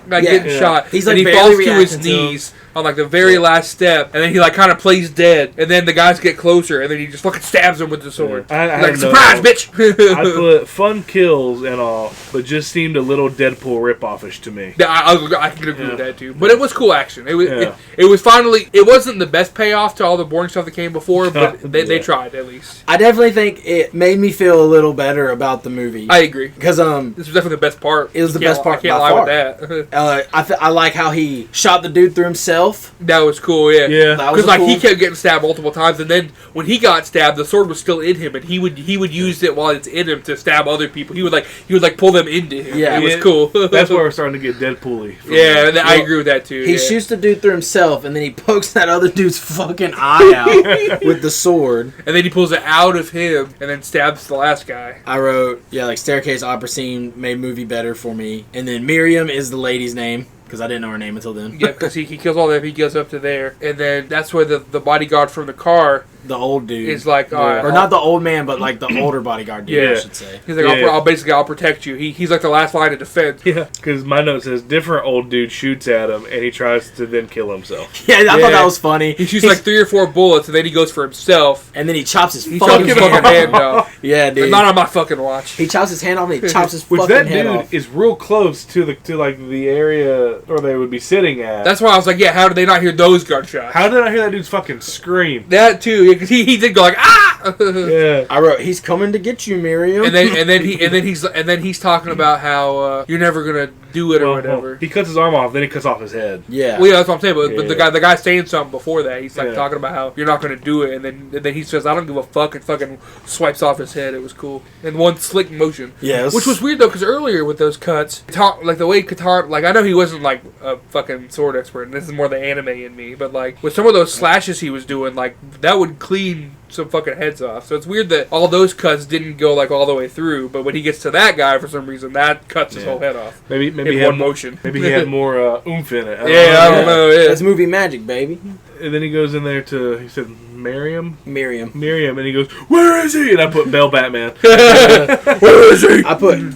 [SPEAKER 4] getting shot.
[SPEAKER 5] He's like
[SPEAKER 4] and he
[SPEAKER 5] barely
[SPEAKER 4] falls to his
[SPEAKER 5] reacting to
[SPEAKER 4] knees on like the very last step, and then he like kind of plays dead, and then the guys get closer, and then he just fucking stabs him with the sword.
[SPEAKER 3] I
[SPEAKER 4] like, surprise, bitch!
[SPEAKER 3] I put fun kills and all, but just seemed a little Deadpool rip-offish to me.
[SPEAKER 4] I can agree with that too. But it was cool action. It was finally. It wasn't the best payoff to all the boring stuff that came before, but they tried at least.
[SPEAKER 5] I definitely think it made me feel a little better about the movie.
[SPEAKER 4] I agree,
[SPEAKER 5] because
[SPEAKER 4] this was definitely the best part.
[SPEAKER 5] It was the best part.
[SPEAKER 4] I can't lie with that.
[SPEAKER 5] I like how he shot the dude through himself.
[SPEAKER 4] That was cool, yeah. Because
[SPEAKER 5] cool.
[SPEAKER 4] he kept getting stabbed multiple times, and then when he got stabbed, the sword was still in him, and he would use it while it's in him to stab other people. He would pull them into him. Yeah, it was cool.
[SPEAKER 3] That's where we're starting to get Deadpool-y.
[SPEAKER 4] Yeah, I agree with that too.
[SPEAKER 5] He shoots the dude through himself, and then he pokes that other dude's fucking eye out with the sword,
[SPEAKER 4] and then he pulls it out of him, and then stabs the last guy.
[SPEAKER 5] I wrote, staircase opera scene made movie better for me, and then Miriam is the lady's name. Because I didn't know her name until then.
[SPEAKER 4] Yeah, because he kills all them. He goes up to there. And then that's where the bodyguard from the car...
[SPEAKER 5] The old dude.
[SPEAKER 4] Is like...
[SPEAKER 5] or not the old man, but like the older bodyguard dude, I should say.
[SPEAKER 4] He's like, I'll protect you. He's like the last line of defense.
[SPEAKER 3] Yeah, because my note says different old dude shoots at him and he tries to then kill himself.
[SPEAKER 5] Yeah, I thought that was funny.
[SPEAKER 4] He shoots like 3 or 4 bullets and then he goes for himself.
[SPEAKER 5] And then he chops his
[SPEAKER 4] fucking hand off.
[SPEAKER 5] Yeah, dude.
[SPEAKER 4] Not on my fucking watch.
[SPEAKER 5] He chops his hand off and he chops his
[SPEAKER 3] fucking
[SPEAKER 5] head off.
[SPEAKER 3] Which that dude is real close to the area where they would be sitting at.
[SPEAKER 4] That's why I was like, how did they not hear those gunshots?
[SPEAKER 3] How did I hear that dude's fucking scream?
[SPEAKER 4] That too, because he did go like, ah!
[SPEAKER 3] Yeah.
[SPEAKER 5] I wrote, he's coming to get you, Miriam.
[SPEAKER 4] And then he's talking about how you're never gonna do it or whatever.
[SPEAKER 3] He cuts his arm off, then he cuts off his head.
[SPEAKER 5] Yeah.
[SPEAKER 4] Well, yeah, that's what I'm saying. But the guy's saying something before that. He's like talking about how you're not gonna do it, and then he says, I don't give a fuck, and fucking swipes off his head. It was cool. In one slick motion.
[SPEAKER 5] Yeah.
[SPEAKER 4] Which was weird though, because earlier with those cuts, like the way Katana, like I know he wasn't like a fucking sword expert, and this is more the anime in me, but like with some of those slashes he was doing, like that would clean some fucking heads off. So it's weird that all those cuts didn't go like all the way through, but when he gets to that guy for some reason, that cuts his whole head off.
[SPEAKER 3] Maybe
[SPEAKER 4] in one motion.
[SPEAKER 3] Maybe he had more oomph in it.
[SPEAKER 4] I don't know. Yeah.
[SPEAKER 5] It's movie magic, baby.
[SPEAKER 3] And then he goes in there to, he said, Miriam, and he goes, where is he? And I put Bell Batman.
[SPEAKER 4] Where is he?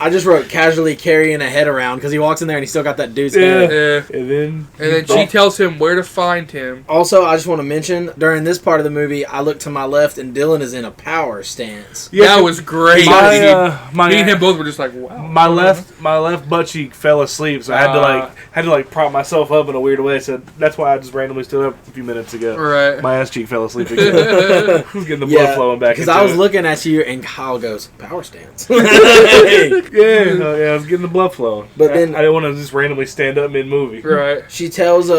[SPEAKER 5] I just wrote casually carrying a head around because he walks in there and he still got that dude's head.
[SPEAKER 4] Yeah.
[SPEAKER 3] And
[SPEAKER 4] then she tells him where to find him.
[SPEAKER 5] Also, I just want to mention during this part of the movie, I look to my left and Dylan is in a power stance.
[SPEAKER 4] Yeah, that was great. Me and him both were just like, wow.
[SPEAKER 3] My left butt cheek fell asleep, so I had to prop myself up in a weird way. So that's why I just randomly stood up a few minutes ago.
[SPEAKER 4] Right.
[SPEAKER 3] My ass cheek fell asleep again. I was getting the blood flowing back.
[SPEAKER 5] Because I was looking at you and Kyle goes, power stance.
[SPEAKER 3] I was getting the blood flowing.
[SPEAKER 5] But then
[SPEAKER 3] I didn't want to just randomly stand up mid movie.
[SPEAKER 4] Right.
[SPEAKER 5] She tells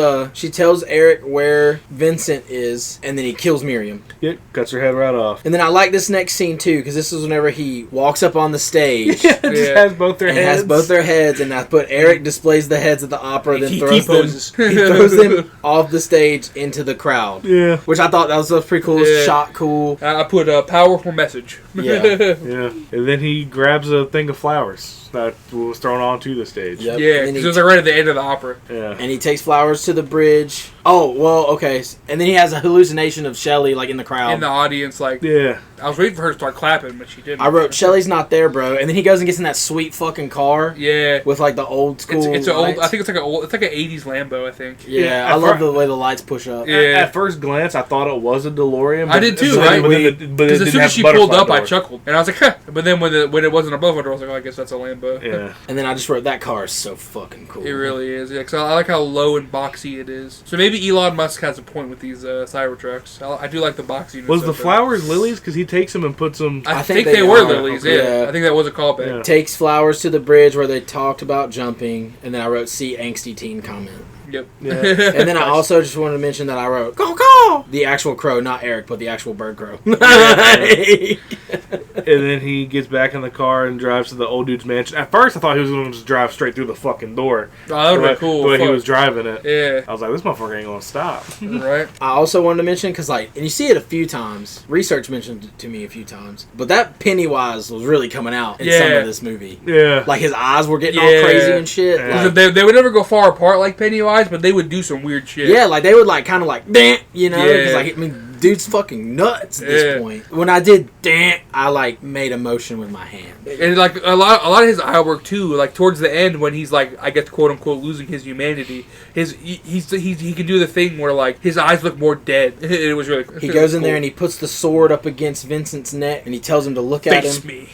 [SPEAKER 5] Eric where Vincent is, and then he kills Miriam.
[SPEAKER 3] Yep, cuts her head right off.
[SPEAKER 5] And then I like this next scene too, because this is whenever he walks up on the stage.
[SPEAKER 3] Just has both their heads.
[SPEAKER 5] both their heads, and I put Eric displays the heads at the opera, then
[SPEAKER 4] He
[SPEAKER 5] throws
[SPEAKER 4] T-poses.
[SPEAKER 5] them. He throws them off the stage into the crowd.
[SPEAKER 3] Yeah.
[SPEAKER 5] Which I thought that was pretty cool.
[SPEAKER 4] Yeah.
[SPEAKER 5] Shot cool.
[SPEAKER 4] I put a powerful message.
[SPEAKER 5] Yeah.
[SPEAKER 3] Yeah. And then he grabs a thing of flowers that was thrown onto the stage.
[SPEAKER 5] Yep.
[SPEAKER 4] Yeah,
[SPEAKER 5] And then
[SPEAKER 4] because
[SPEAKER 5] he
[SPEAKER 4] it was like right at the end of the opera.
[SPEAKER 3] Yeah.
[SPEAKER 5] And he takes flowers to the bridge. Oh, well, okay. And then he has a hallucination of Shelly, like, in the crowd.
[SPEAKER 4] In the audience, like,
[SPEAKER 3] Yeah.
[SPEAKER 4] I was waiting for her to start clapping, but she didn't.
[SPEAKER 5] I wrote, Shelly's not there, bro. And then he goes and gets in that sweet fucking car
[SPEAKER 4] Yeah.
[SPEAKER 5] with, like, the old school
[SPEAKER 4] It's an old.
[SPEAKER 5] lights.
[SPEAKER 4] I think it's like an '80s Lambo. I think.
[SPEAKER 5] Yeah,
[SPEAKER 3] Yeah,
[SPEAKER 5] I
[SPEAKER 3] at
[SPEAKER 5] love
[SPEAKER 3] fir-
[SPEAKER 5] the way the lights push up.
[SPEAKER 4] Yeah.
[SPEAKER 3] At first glance, I thought it was a DeLorean.
[SPEAKER 4] I did too,
[SPEAKER 3] but
[SPEAKER 4] right?
[SPEAKER 3] then but
[SPEAKER 4] Because
[SPEAKER 3] it
[SPEAKER 4] as soon
[SPEAKER 3] didn't
[SPEAKER 4] as she
[SPEAKER 3] have
[SPEAKER 4] pulled
[SPEAKER 3] butterfly
[SPEAKER 4] up, I
[SPEAKER 3] door.
[SPEAKER 4] chuckled, and I was like, "Huh!" But then when it wasn't a butterfly door, I was like, "Oh, I guess that's a Lambo."
[SPEAKER 3] Yeah.
[SPEAKER 5] And then I just wrote, that car is so fucking cool.
[SPEAKER 4] It really is. Yeah, 'cause I like how low and boxy it is. So maybe Elon Musk has a point with these Cybertrucks. I do like the boxiness.
[SPEAKER 3] Was the
[SPEAKER 4] of it.
[SPEAKER 3] flowers lilies? Because he takes them and puts them.
[SPEAKER 4] I
[SPEAKER 5] I
[SPEAKER 4] think
[SPEAKER 5] think
[SPEAKER 4] they
[SPEAKER 5] they
[SPEAKER 4] were
[SPEAKER 5] are.
[SPEAKER 4] lilies.
[SPEAKER 3] Okay.
[SPEAKER 4] Yeah.
[SPEAKER 5] Yeah.
[SPEAKER 4] I think that was a callback.
[SPEAKER 3] Yeah.
[SPEAKER 5] Takes flowers to the bridge where they talked about jumping. And then I wrote, see angsty teen comment.
[SPEAKER 4] Yep.
[SPEAKER 3] Yeah.
[SPEAKER 5] And then I also just wanted to mention that I wrote, caw. The actual crow, not Eric, but the actual bird crow.
[SPEAKER 3] And then he gets back in the car and drives to the old dude's mansion. At first, I thought he was going to just drive straight through the fucking door.
[SPEAKER 4] Oh, that would
[SPEAKER 3] The
[SPEAKER 4] be
[SPEAKER 3] way-
[SPEAKER 4] cool.
[SPEAKER 3] The way he
[SPEAKER 4] Fuck.
[SPEAKER 3] was driving it.
[SPEAKER 4] Yeah.
[SPEAKER 3] I was like, this motherfucker ain't going to stop.
[SPEAKER 4] Right.
[SPEAKER 5] I also wanted to mention, because, like, and you see it a few times. Research mentioned it to me a few times. But that Pennywise was really coming out in some
[SPEAKER 4] Yeah.
[SPEAKER 5] of this movie.
[SPEAKER 3] Yeah.
[SPEAKER 5] Like, his eyes were getting
[SPEAKER 4] Yeah.
[SPEAKER 5] all crazy and shit.
[SPEAKER 3] Yeah.
[SPEAKER 5] Like,
[SPEAKER 4] They would never go far apart like Pennywise, but they would do some weird shit.
[SPEAKER 5] yeah, like, they would, like, kind of like, damn, you know? Because,
[SPEAKER 4] Yeah.
[SPEAKER 5] like, I mean, dude's fucking nuts at this
[SPEAKER 4] Yeah.
[SPEAKER 5] point. When I did damn, I, like, made a motion with my hand.
[SPEAKER 4] And like a lot of his eye work too. Like towards the end, when he's like, I guess quote unquote losing his humanity, he can do the thing where like his eyes look more dead. It was really.
[SPEAKER 5] He goes in there and he puts the sword up against Vincent's neck and he tells him to look at
[SPEAKER 4] face
[SPEAKER 5] him.
[SPEAKER 4] me.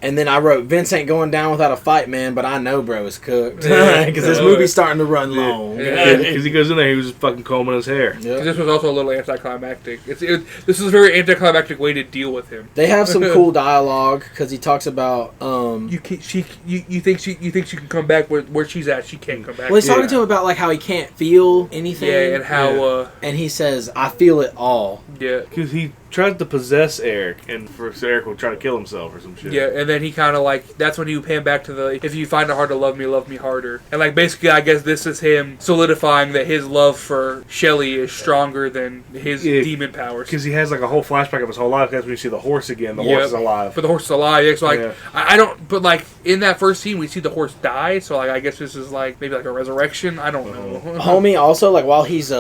[SPEAKER 5] And then I wrote, Vince ain't going down without a fight, man, but I know bro is cooked.
[SPEAKER 4] Yeah.
[SPEAKER 5] Because this movie's starting to run long.
[SPEAKER 4] Yeah.
[SPEAKER 3] Because he goes in there, he was just fucking combing his hair.
[SPEAKER 5] Yep.
[SPEAKER 4] This was also a little anticlimactic. This is a very anticlimactic way to deal with him.
[SPEAKER 5] They have some cool dialogue because he talks about
[SPEAKER 4] You think she can come back where she's at? She can't come back.
[SPEAKER 5] well, he's talking
[SPEAKER 3] Yeah.
[SPEAKER 5] to him about like how he can't feel anything.
[SPEAKER 4] Yeah, and how
[SPEAKER 5] and he says, I feel it all.
[SPEAKER 4] yeah.
[SPEAKER 3] Because he tried to possess Eric, and so Eric would try to kill himself or some shit.
[SPEAKER 4] Yeah, and then he kind of like, that's when he would pan back to the, if you find it hard to love me harder. And like, basically, I guess this is him solidifying that his love for Shelly is stronger than his
[SPEAKER 3] Yeah.
[SPEAKER 4] demon powers.
[SPEAKER 3] Because he has like a whole flashback of his whole life. That's when you see the horse again. The
[SPEAKER 4] Yep.
[SPEAKER 3] horse is alive.
[SPEAKER 4] But the horse is alive. Yeah, so like,
[SPEAKER 3] Yeah.
[SPEAKER 4] I don't, but like, in that first scene, we see the horse die, so like, I guess this is like, maybe like a resurrection. I don't know.
[SPEAKER 5] Homie also, like while he's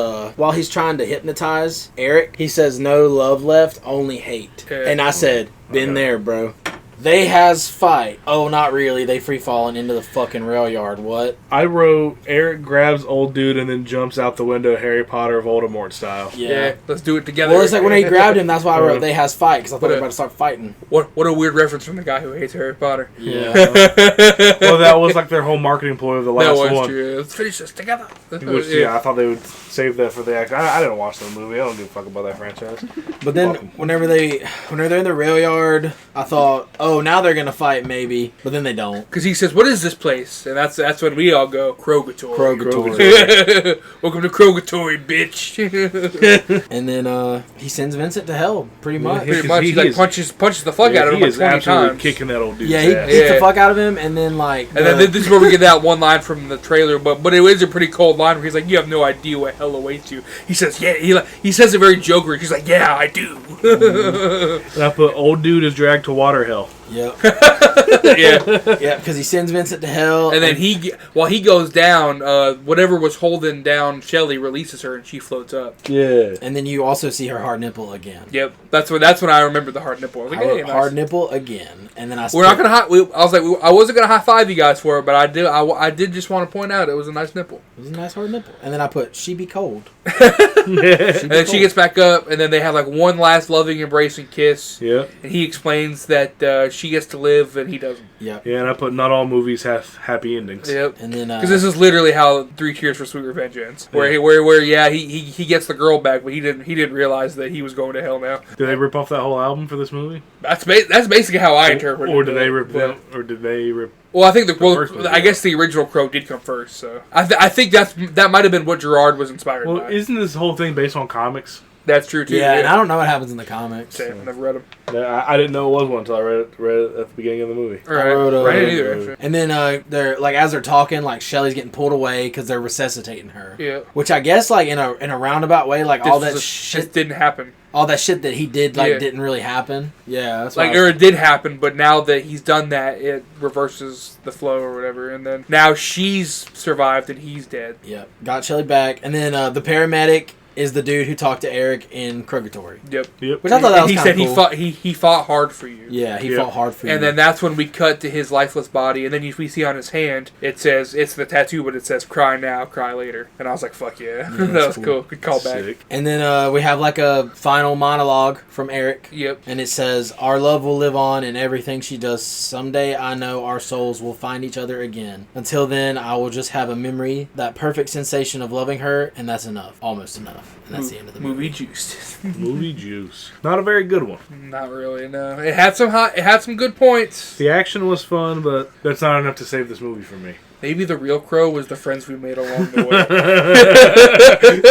[SPEAKER 5] trying to hypnotize Eric, he says no love left, only hate.
[SPEAKER 4] Yeah.
[SPEAKER 5] And I said, been
[SPEAKER 3] Okay.
[SPEAKER 5] there, bro. They has fight. Oh, not really. They free falling into the fucking rail yard. What?
[SPEAKER 3] I wrote Eric grabs old dude and then jumps out the window, Harry Potter Voldemort style.
[SPEAKER 4] Yeah, let's do it together.
[SPEAKER 5] Well, it's like when he grabbed him, that's why I wrote they has fight, because I thought they were about to start fighting.
[SPEAKER 4] What a weird reference from the guy who hates Harry Potter.
[SPEAKER 5] Yeah.
[SPEAKER 3] Well, that was like their whole marketing ploy of the
[SPEAKER 4] That
[SPEAKER 3] last
[SPEAKER 4] was
[SPEAKER 3] one.
[SPEAKER 4] true. Let's finish this together.
[SPEAKER 3] Which, yeah, I thought they would save that for the act. I didn't watch the movie. I don't give a fuck about that franchise.
[SPEAKER 5] But then whenever they're in the rail yard, I thought, oh, now they're gonna fight maybe, but then they don't.
[SPEAKER 4] Because he says, "What is this place?" And that's when we all go, "Krogatory."
[SPEAKER 5] Krogatory.
[SPEAKER 4] Welcome to Krogatory, bitch.
[SPEAKER 5] And then he sends Vincent to hell, pretty much.
[SPEAKER 3] Yeah,
[SPEAKER 4] Pretty much,
[SPEAKER 3] he
[SPEAKER 4] he like
[SPEAKER 3] is-
[SPEAKER 4] punches the fuck out of him
[SPEAKER 3] he
[SPEAKER 4] like
[SPEAKER 3] is
[SPEAKER 4] 20
[SPEAKER 3] absolutely
[SPEAKER 4] times.
[SPEAKER 3] kicking that old dude's
[SPEAKER 5] Yeah, he
[SPEAKER 3] ass.
[SPEAKER 5] beats
[SPEAKER 4] Yeah.
[SPEAKER 5] the fuck out of him, and then like,
[SPEAKER 4] And then this is where we get that one line from the trailer, but it is a pretty cold line where he's like, "You have no idea what hell awaits you." He says, "Yeah." He says it very jokery. He's like, "Yeah, I do."
[SPEAKER 3] And I put old dude is dragged to water hell.
[SPEAKER 5] yep,
[SPEAKER 4] Yeah.
[SPEAKER 5] yeah, because he sends Vincent to hell,
[SPEAKER 4] And then while he goes down, whatever was holding down Shelly releases her and she floats up.
[SPEAKER 3] Yeah.
[SPEAKER 5] and then you also see her hard nipple again.
[SPEAKER 4] Yep, that's when I remember the hard nipple. I was like,
[SPEAKER 5] I
[SPEAKER 4] "Hey,
[SPEAKER 5] wrote
[SPEAKER 4] nice."
[SPEAKER 5] hard nipple again, and then I.
[SPEAKER 4] We're not gonna I was like, I wasn't gonna high five you guys for it, but I did just want to point out it was a nice nipple.
[SPEAKER 5] It was a nice hard nipple, and then I put she be cold.
[SPEAKER 4] And then she gets back up, and then they have like one last loving embrace and kiss.
[SPEAKER 3] Yeah.
[SPEAKER 4] And he explains that she gets to live and he doesn't.
[SPEAKER 5] Yep.
[SPEAKER 3] Yeah, and I put not all movies have happy endings.
[SPEAKER 4] Yep.
[SPEAKER 5] And then
[SPEAKER 4] Because this is literally how Three Cheers for Sweet Revenge ends. Where he gets the girl back, but he didn't realize that he was going to hell now.
[SPEAKER 3] Did they rip off that whole album for this movie?
[SPEAKER 4] That's basically how I interpret it.
[SPEAKER 3] Or did they rip
[SPEAKER 4] Yeah.
[SPEAKER 3] them? Or did they rip?
[SPEAKER 4] Well, I think
[SPEAKER 3] first movie,
[SPEAKER 4] I guess the original Crow did come first, so I think that might have been what Gerard was inspired
[SPEAKER 3] Well,
[SPEAKER 4] by.
[SPEAKER 3] isn't this whole thing based on comics?
[SPEAKER 4] That's true too.
[SPEAKER 5] Yeah, and I don't know what happens in the comics.
[SPEAKER 4] Same.
[SPEAKER 5] so.
[SPEAKER 4] Never read them.
[SPEAKER 3] Yeah, I didn't know it was one until I read it at the beginning of the movie.
[SPEAKER 4] All right.
[SPEAKER 5] wrote,
[SPEAKER 4] I didn't either. Actually.
[SPEAKER 5] And then they're like as they're talking, like Shelly's getting pulled away because they're resuscitating her.
[SPEAKER 4] Yeah.
[SPEAKER 5] Which I guess like in a roundabout way, like all that shit,
[SPEAKER 4] This didn't happen.
[SPEAKER 5] all that shit that he did like
[SPEAKER 4] Yeah.
[SPEAKER 5] didn't really happen. Yeah, that's
[SPEAKER 4] Like, or it did happen, but now that he's done that, it reverses the flow or whatever. And then now she's survived and he's dead.
[SPEAKER 5] Yeah, got Shelly back, and then the paramedic is the dude who talked to Eric in Purgatory.
[SPEAKER 4] Yep.
[SPEAKER 5] Which I thought that was
[SPEAKER 4] He
[SPEAKER 5] kind of
[SPEAKER 4] said
[SPEAKER 5] cool.
[SPEAKER 4] he fought hard for you.
[SPEAKER 5] Yeah, he
[SPEAKER 3] Yep.
[SPEAKER 5] fought hard for you.
[SPEAKER 4] And then that's when we cut to his lifeless body, and then we see on his hand, it says, it's the tattoo, but it says, cry now, cry later. And I was like, fuck yeah. That was
[SPEAKER 5] cool.
[SPEAKER 4] cool. Good callback.
[SPEAKER 3] Sick.
[SPEAKER 5] And then we have like a final monologue from Eric.
[SPEAKER 4] Yep.
[SPEAKER 5] And it says, our love will live on in everything she does. Someday I know our souls will find each other again. Until then, I will just have a memory, that perfect sensation of loving her, and that's enough. Almost enough. And that's the end of the movie.
[SPEAKER 4] Movie juiced.
[SPEAKER 3] Movie juice. Not a very good one.
[SPEAKER 4] Not really, no. It had some good points.
[SPEAKER 3] The action was fun, but that's not enough to save this movie for me.
[SPEAKER 4] Maybe the real Crow was the friends we made along the way.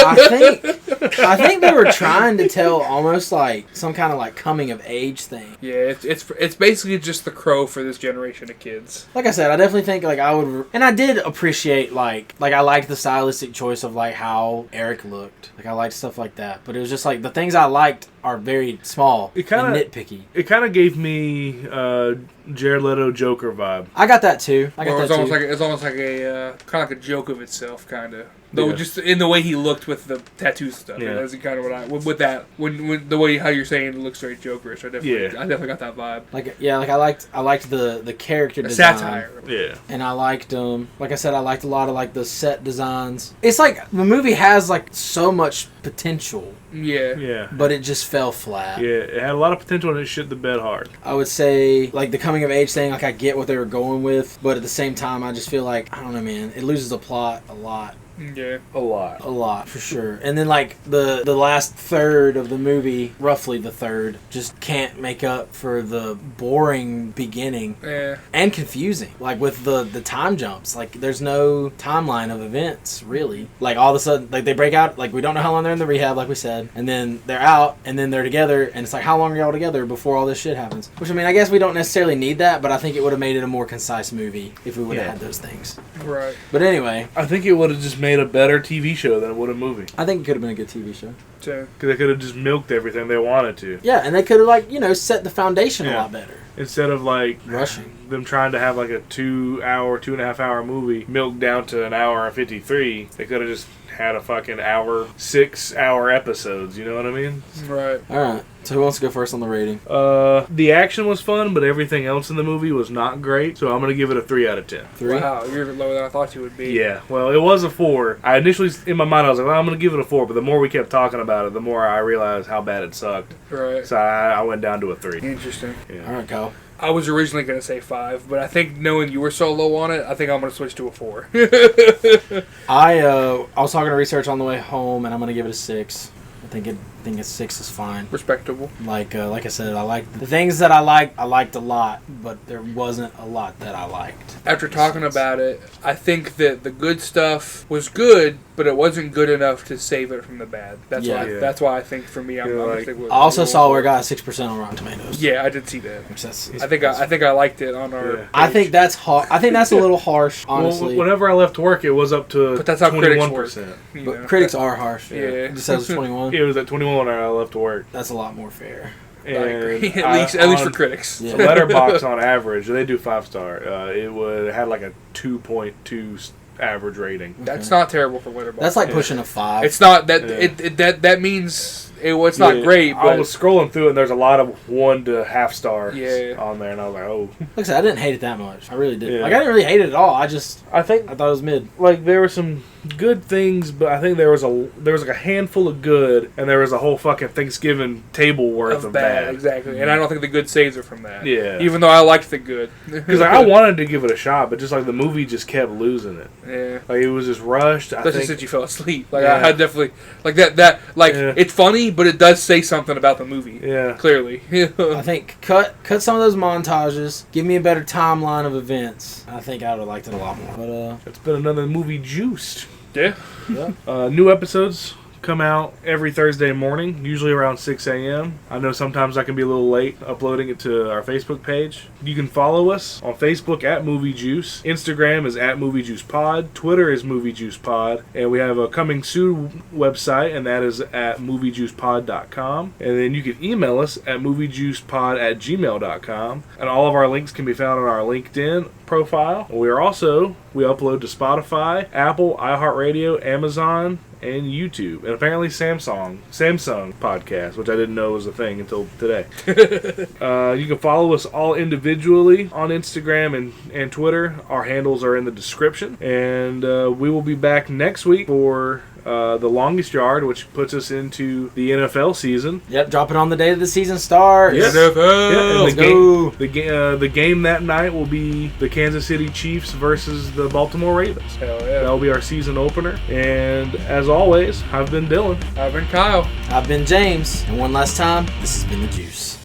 [SPEAKER 5] I think they were trying to tell almost like some kind of like coming of age thing.
[SPEAKER 4] Yeah, it's basically just the Crow for this generation of kids.
[SPEAKER 5] Like I said, I definitely think like I would, and I did appreciate like I liked the stylistic choice of like how Eric looked. Like I liked stuff like that, but it was just like the things I liked are very small
[SPEAKER 3] It kinda-
[SPEAKER 5] and nitpicky.
[SPEAKER 3] It kind of gave me Jared Leto Joker vibe.
[SPEAKER 5] I got that too.
[SPEAKER 4] It's almost like a kind of like a joke of itself, kind of. Though
[SPEAKER 3] Yeah.
[SPEAKER 4] just in the way he looked with the tattoo stuff.
[SPEAKER 3] Yeah.
[SPEAKER 4] That's kind of what I with that when the way how you're saying it looks very Jokerish. I definitely got that vibe.
[SPEAKER 5] I liked the character
[SPEAKER 4] The
[SPEAKER 5] design.
[SPEAKER 4] satire.
[SPEAKER 3] Yeah.
[SPEAKER 5] And I liked like I said, I liked a lot of like the set designs. It's like the movie has like so much potential,
[SPEAKER 4] Yeah.
[SPEAKER 3] Yeah.
[SPEAKER 5] but it just fell flat.
[SPEAKER 3] Yeah, it had a lot of potential and it shit the bed hard.
[SPEAKER 5] I would say like the coming of age thing, like I get what they were going with, but at the same time I just feel like I don't know, man, it loses the plot a lot.
[SPEAKER 4] Yeah.
[SPEAKER 3] A lot.
[SPEAKER 5] A lot, for sure. And then, like, the last third of the movie, roughly the third, just can't make up for the boring beginning.
[SPEAKER 4] Yeah.
[SPEAKER 5] And confusing. Like, with the time jumps. Like, there's no timeline of events, really. Like, all of a sudden, like, they break out. Like, we don't know how long they're in the rehab, like we said. And then they're out, and then they're together. And it's like, how long are y'all together before all this shit happens? Which, I mean, I guess we don't necessarily need that, but I think it would have made it a more concise movie if we would have
[SPEAKER 3] Yeah.
[SPEAKER 5] had those things.
[SPEAKER 4] Right.
[SPEAKER 5] But anyway,
[SPEAKER 3] I think it would have just made a better TV show than it would a movie.
[SPEAKER 5] I think it could have been a good TV show.
[SPEAKER 4] So,
[SPEAKER 3] Because they could have just milked everything they wanted to.
[SPEAKER 5] Yeah, and they could have, like, set the foundation a
[SPEAKER 3] Yeah.
[SPEAKER 5] lot better.
[SPEAKER 3] Instead of like
[SPEAKER 5] Rushing.
[SPEAKER 3] them trying to have like a 2.5 hour movie milked down to an hour and 53, they could have just had a fucking 6 hour episodes, you know what I mean?
[SPEAKER 4] right.
[SPEAKER 5] All right. So who wants to go first on the rating?
[SPEAKER 3] The action was fun, but everything else in the movie was not great, so I'm going to give it a 3 out of 10.
[SPEAKER 5] 3?
[SPEAKER 4] Wow, you're lower than I thought you would be.
[SPEAKER 3] Yeah, well, it was a 4. I initially, in my mind, I was like, well, I'm going to give it a 4, but the more we kept talking about it, the more I realized how bad it sucked.
[SPEAKER 4] Right.
[SPEAKER 3] So I went down to a 3.
[SPEAKER 4] Interesting.
[SPEAKER 5] All
[SPEAKER 3] Yeah.
[SPEAKER 5] right, Kyle.
[SPEAKER 4] I was originally going to say 5, but I think knowing you were so low on it, I think I'm going to switch to a 4.
[SPEAKER 5] I was talking to research on the way home, and I'm gonna give it a 6. I think a 6 is fine.
[SPEAKER 4] Respectable.
[SPEAKER 5] Like I said, I liked the things that I liked a lot, but there wasn't a lot that I liked.
[SPEAKER 4] After talking about it, I think that the good stuff was good, but it wasn't good enough to save it from the bad. That's
[SPEAKER 5] Yeah.
[SPEAKER 4] why.
[SPEAKER 3] Yeah.
[SPEAKER 4] That's why I think for me, I'm
[SPEAKER 3] Yeah,
[SPEAKER 4] gonna
[SPEAKER 3] like-
[SPEAKER 4] stick with.
[SPEAKER 5] I also saw where it got a 6% on Rotten Tomatoes.
[SPEAKER 4] Yeah, I did see that.
[SPEAKER 5] Which that's,
[SPEAKER 4] I think I liked it on our.
[SPEAKER 3] Yeah.
[SPEAKER 5] I think that's hard. I think that's a little harsh, honestly.
[SPEAKER 3] Well, whenever I left work, it was up to
[SPEAKER 4] But that's how critics
[SPEAKER 3] 21%.
[SPEAKER 4] work. You
[SPEAKER 5] but
[SPEAKER 4] know.
[SPEAKER 5] critics are harsh.
[SPEAKER 4] Yeah.
[SPEAKER 5] It just says 21.
[SPEAKER 3] It was at 21 when I left to work.
[SPEAKER 5] That's a lot more fair.
[SPEAKER 4] I agree.
[SPEAKER 3] And
[SPEAKER 4] at least for
[SPEAKER 3] on
[SPEAKER 4] critics.
[SPEAKER 5] Yeah.
[SPEAKER 3] The Letterbox on average, they do 5-star. It had like a 2.2 average rating.
[SPEAKER 4] That's not terrible for Letterboxd.
[SPEAKER 5] That's like pushing a 5.
[SPEAKER 4] It's not that
[SPEAKER 3] Yeah.
[SPEAKER 4] that means it's not
[SPEAKER 3] Yeah,
[SPEAKER 4] great,
[SPEAKER 3] I
[SPEAKER 4] but
[SPEAKER 3] was scrolling through it, and there's a lot of 1 to half stars
[SPEAKER 4] Yeah.
[SPEAKER 3] on there, and I was like, oh.
[SPEAKER 5] Like I said, I didn't hate it that much. I really didn't.
[SPEAKER 3] Yeah.
[SPEAKER 5] Like I didn't really hate it at all. I
[SPEAKER 3] I think
[SPEAKER 5] thought it was mid.
[SPEAKER 3] like there were some good things, but I think there was like a handful of good, and there was a whole fucking Thanksgiving table worth of bad.
[SPEAKER 4] exactly. And I don't think the good saves it from that.
[SPEAKER 3] Yeah.
[SPEAKER 4] Even though I liked the good.
[SPEAKER 3] Because I wanted to give it a shot, but just like the movie just kept losing it.
[SPEAKER 4] Yeah.
[SPEAKER 3] Like it was just rushed. I
[SPEAKER 4] Especially
[SPEAKER 3] think.
[SPEAKER 4] since you fell asleep. Like
[SPEAKER 3] Yeah.
[SPEAKER 4] I definitely like that. Like
[SPEAKER 3] Yeah.
[SPEAKER 4] it's funny, but it does say something about the movie.
[SPEAKER 3] Yeah.
[SPEAKER 4] Clearly.
[SPEAKER 5] I think cut some of those montages. Give me a better timeline of events. I think I would have liked it a lot more. But
[SPEAKER 3] It's been another movie juiced.
[SPEAKER 4] Yeah.
[SPEAKER 5] yeah.
[SPEAKER 3] New episodes come out every Thursday morning, usually around 6 a.m. I know sometimes I can be a little late uploading it to our Facebook page. You can follow us on Facebook at Movie Juice. Instagram is at Movie Juice Pod. Twitter is Movie Juice Pod. And we have a coming soon website, and that is at moviejuicepod.com. And then you can email us at moviejuicepod@gmail.com. And all of our links can be found on our LinkedIn profile. We upload to Spotify, Apple, iHeartRadio, Amazon, and YouTube, and apparently Samsung podcast, which I didn't know was a thing until today. You can follow us all individually on Instagram and Twitter. Our handles are in the description, and we will be back next week for The Longest Yard, which puts us into the NFL season.
[SPEAKER 5] Yep, dropping on the day that the season starts.
[SPEAKER 3] Yes.
[SPEAKER 4] NFL.
[SPEAKER 3] Yeah, and
[SPEAKER 5] Let's go.
[SPEAKER 3] the game that night will be the Kansas City Chiefs versus the Baltimore Ravens.
[SPEAKER 4] Hell yeah.
[SPEAKER 3] That will be our season opener. And as always, I've been Dylan.
[SPEAKER 4] I've been Kyle.
[SPEAKER 5] I've been James, and one last time, this has been The Juice.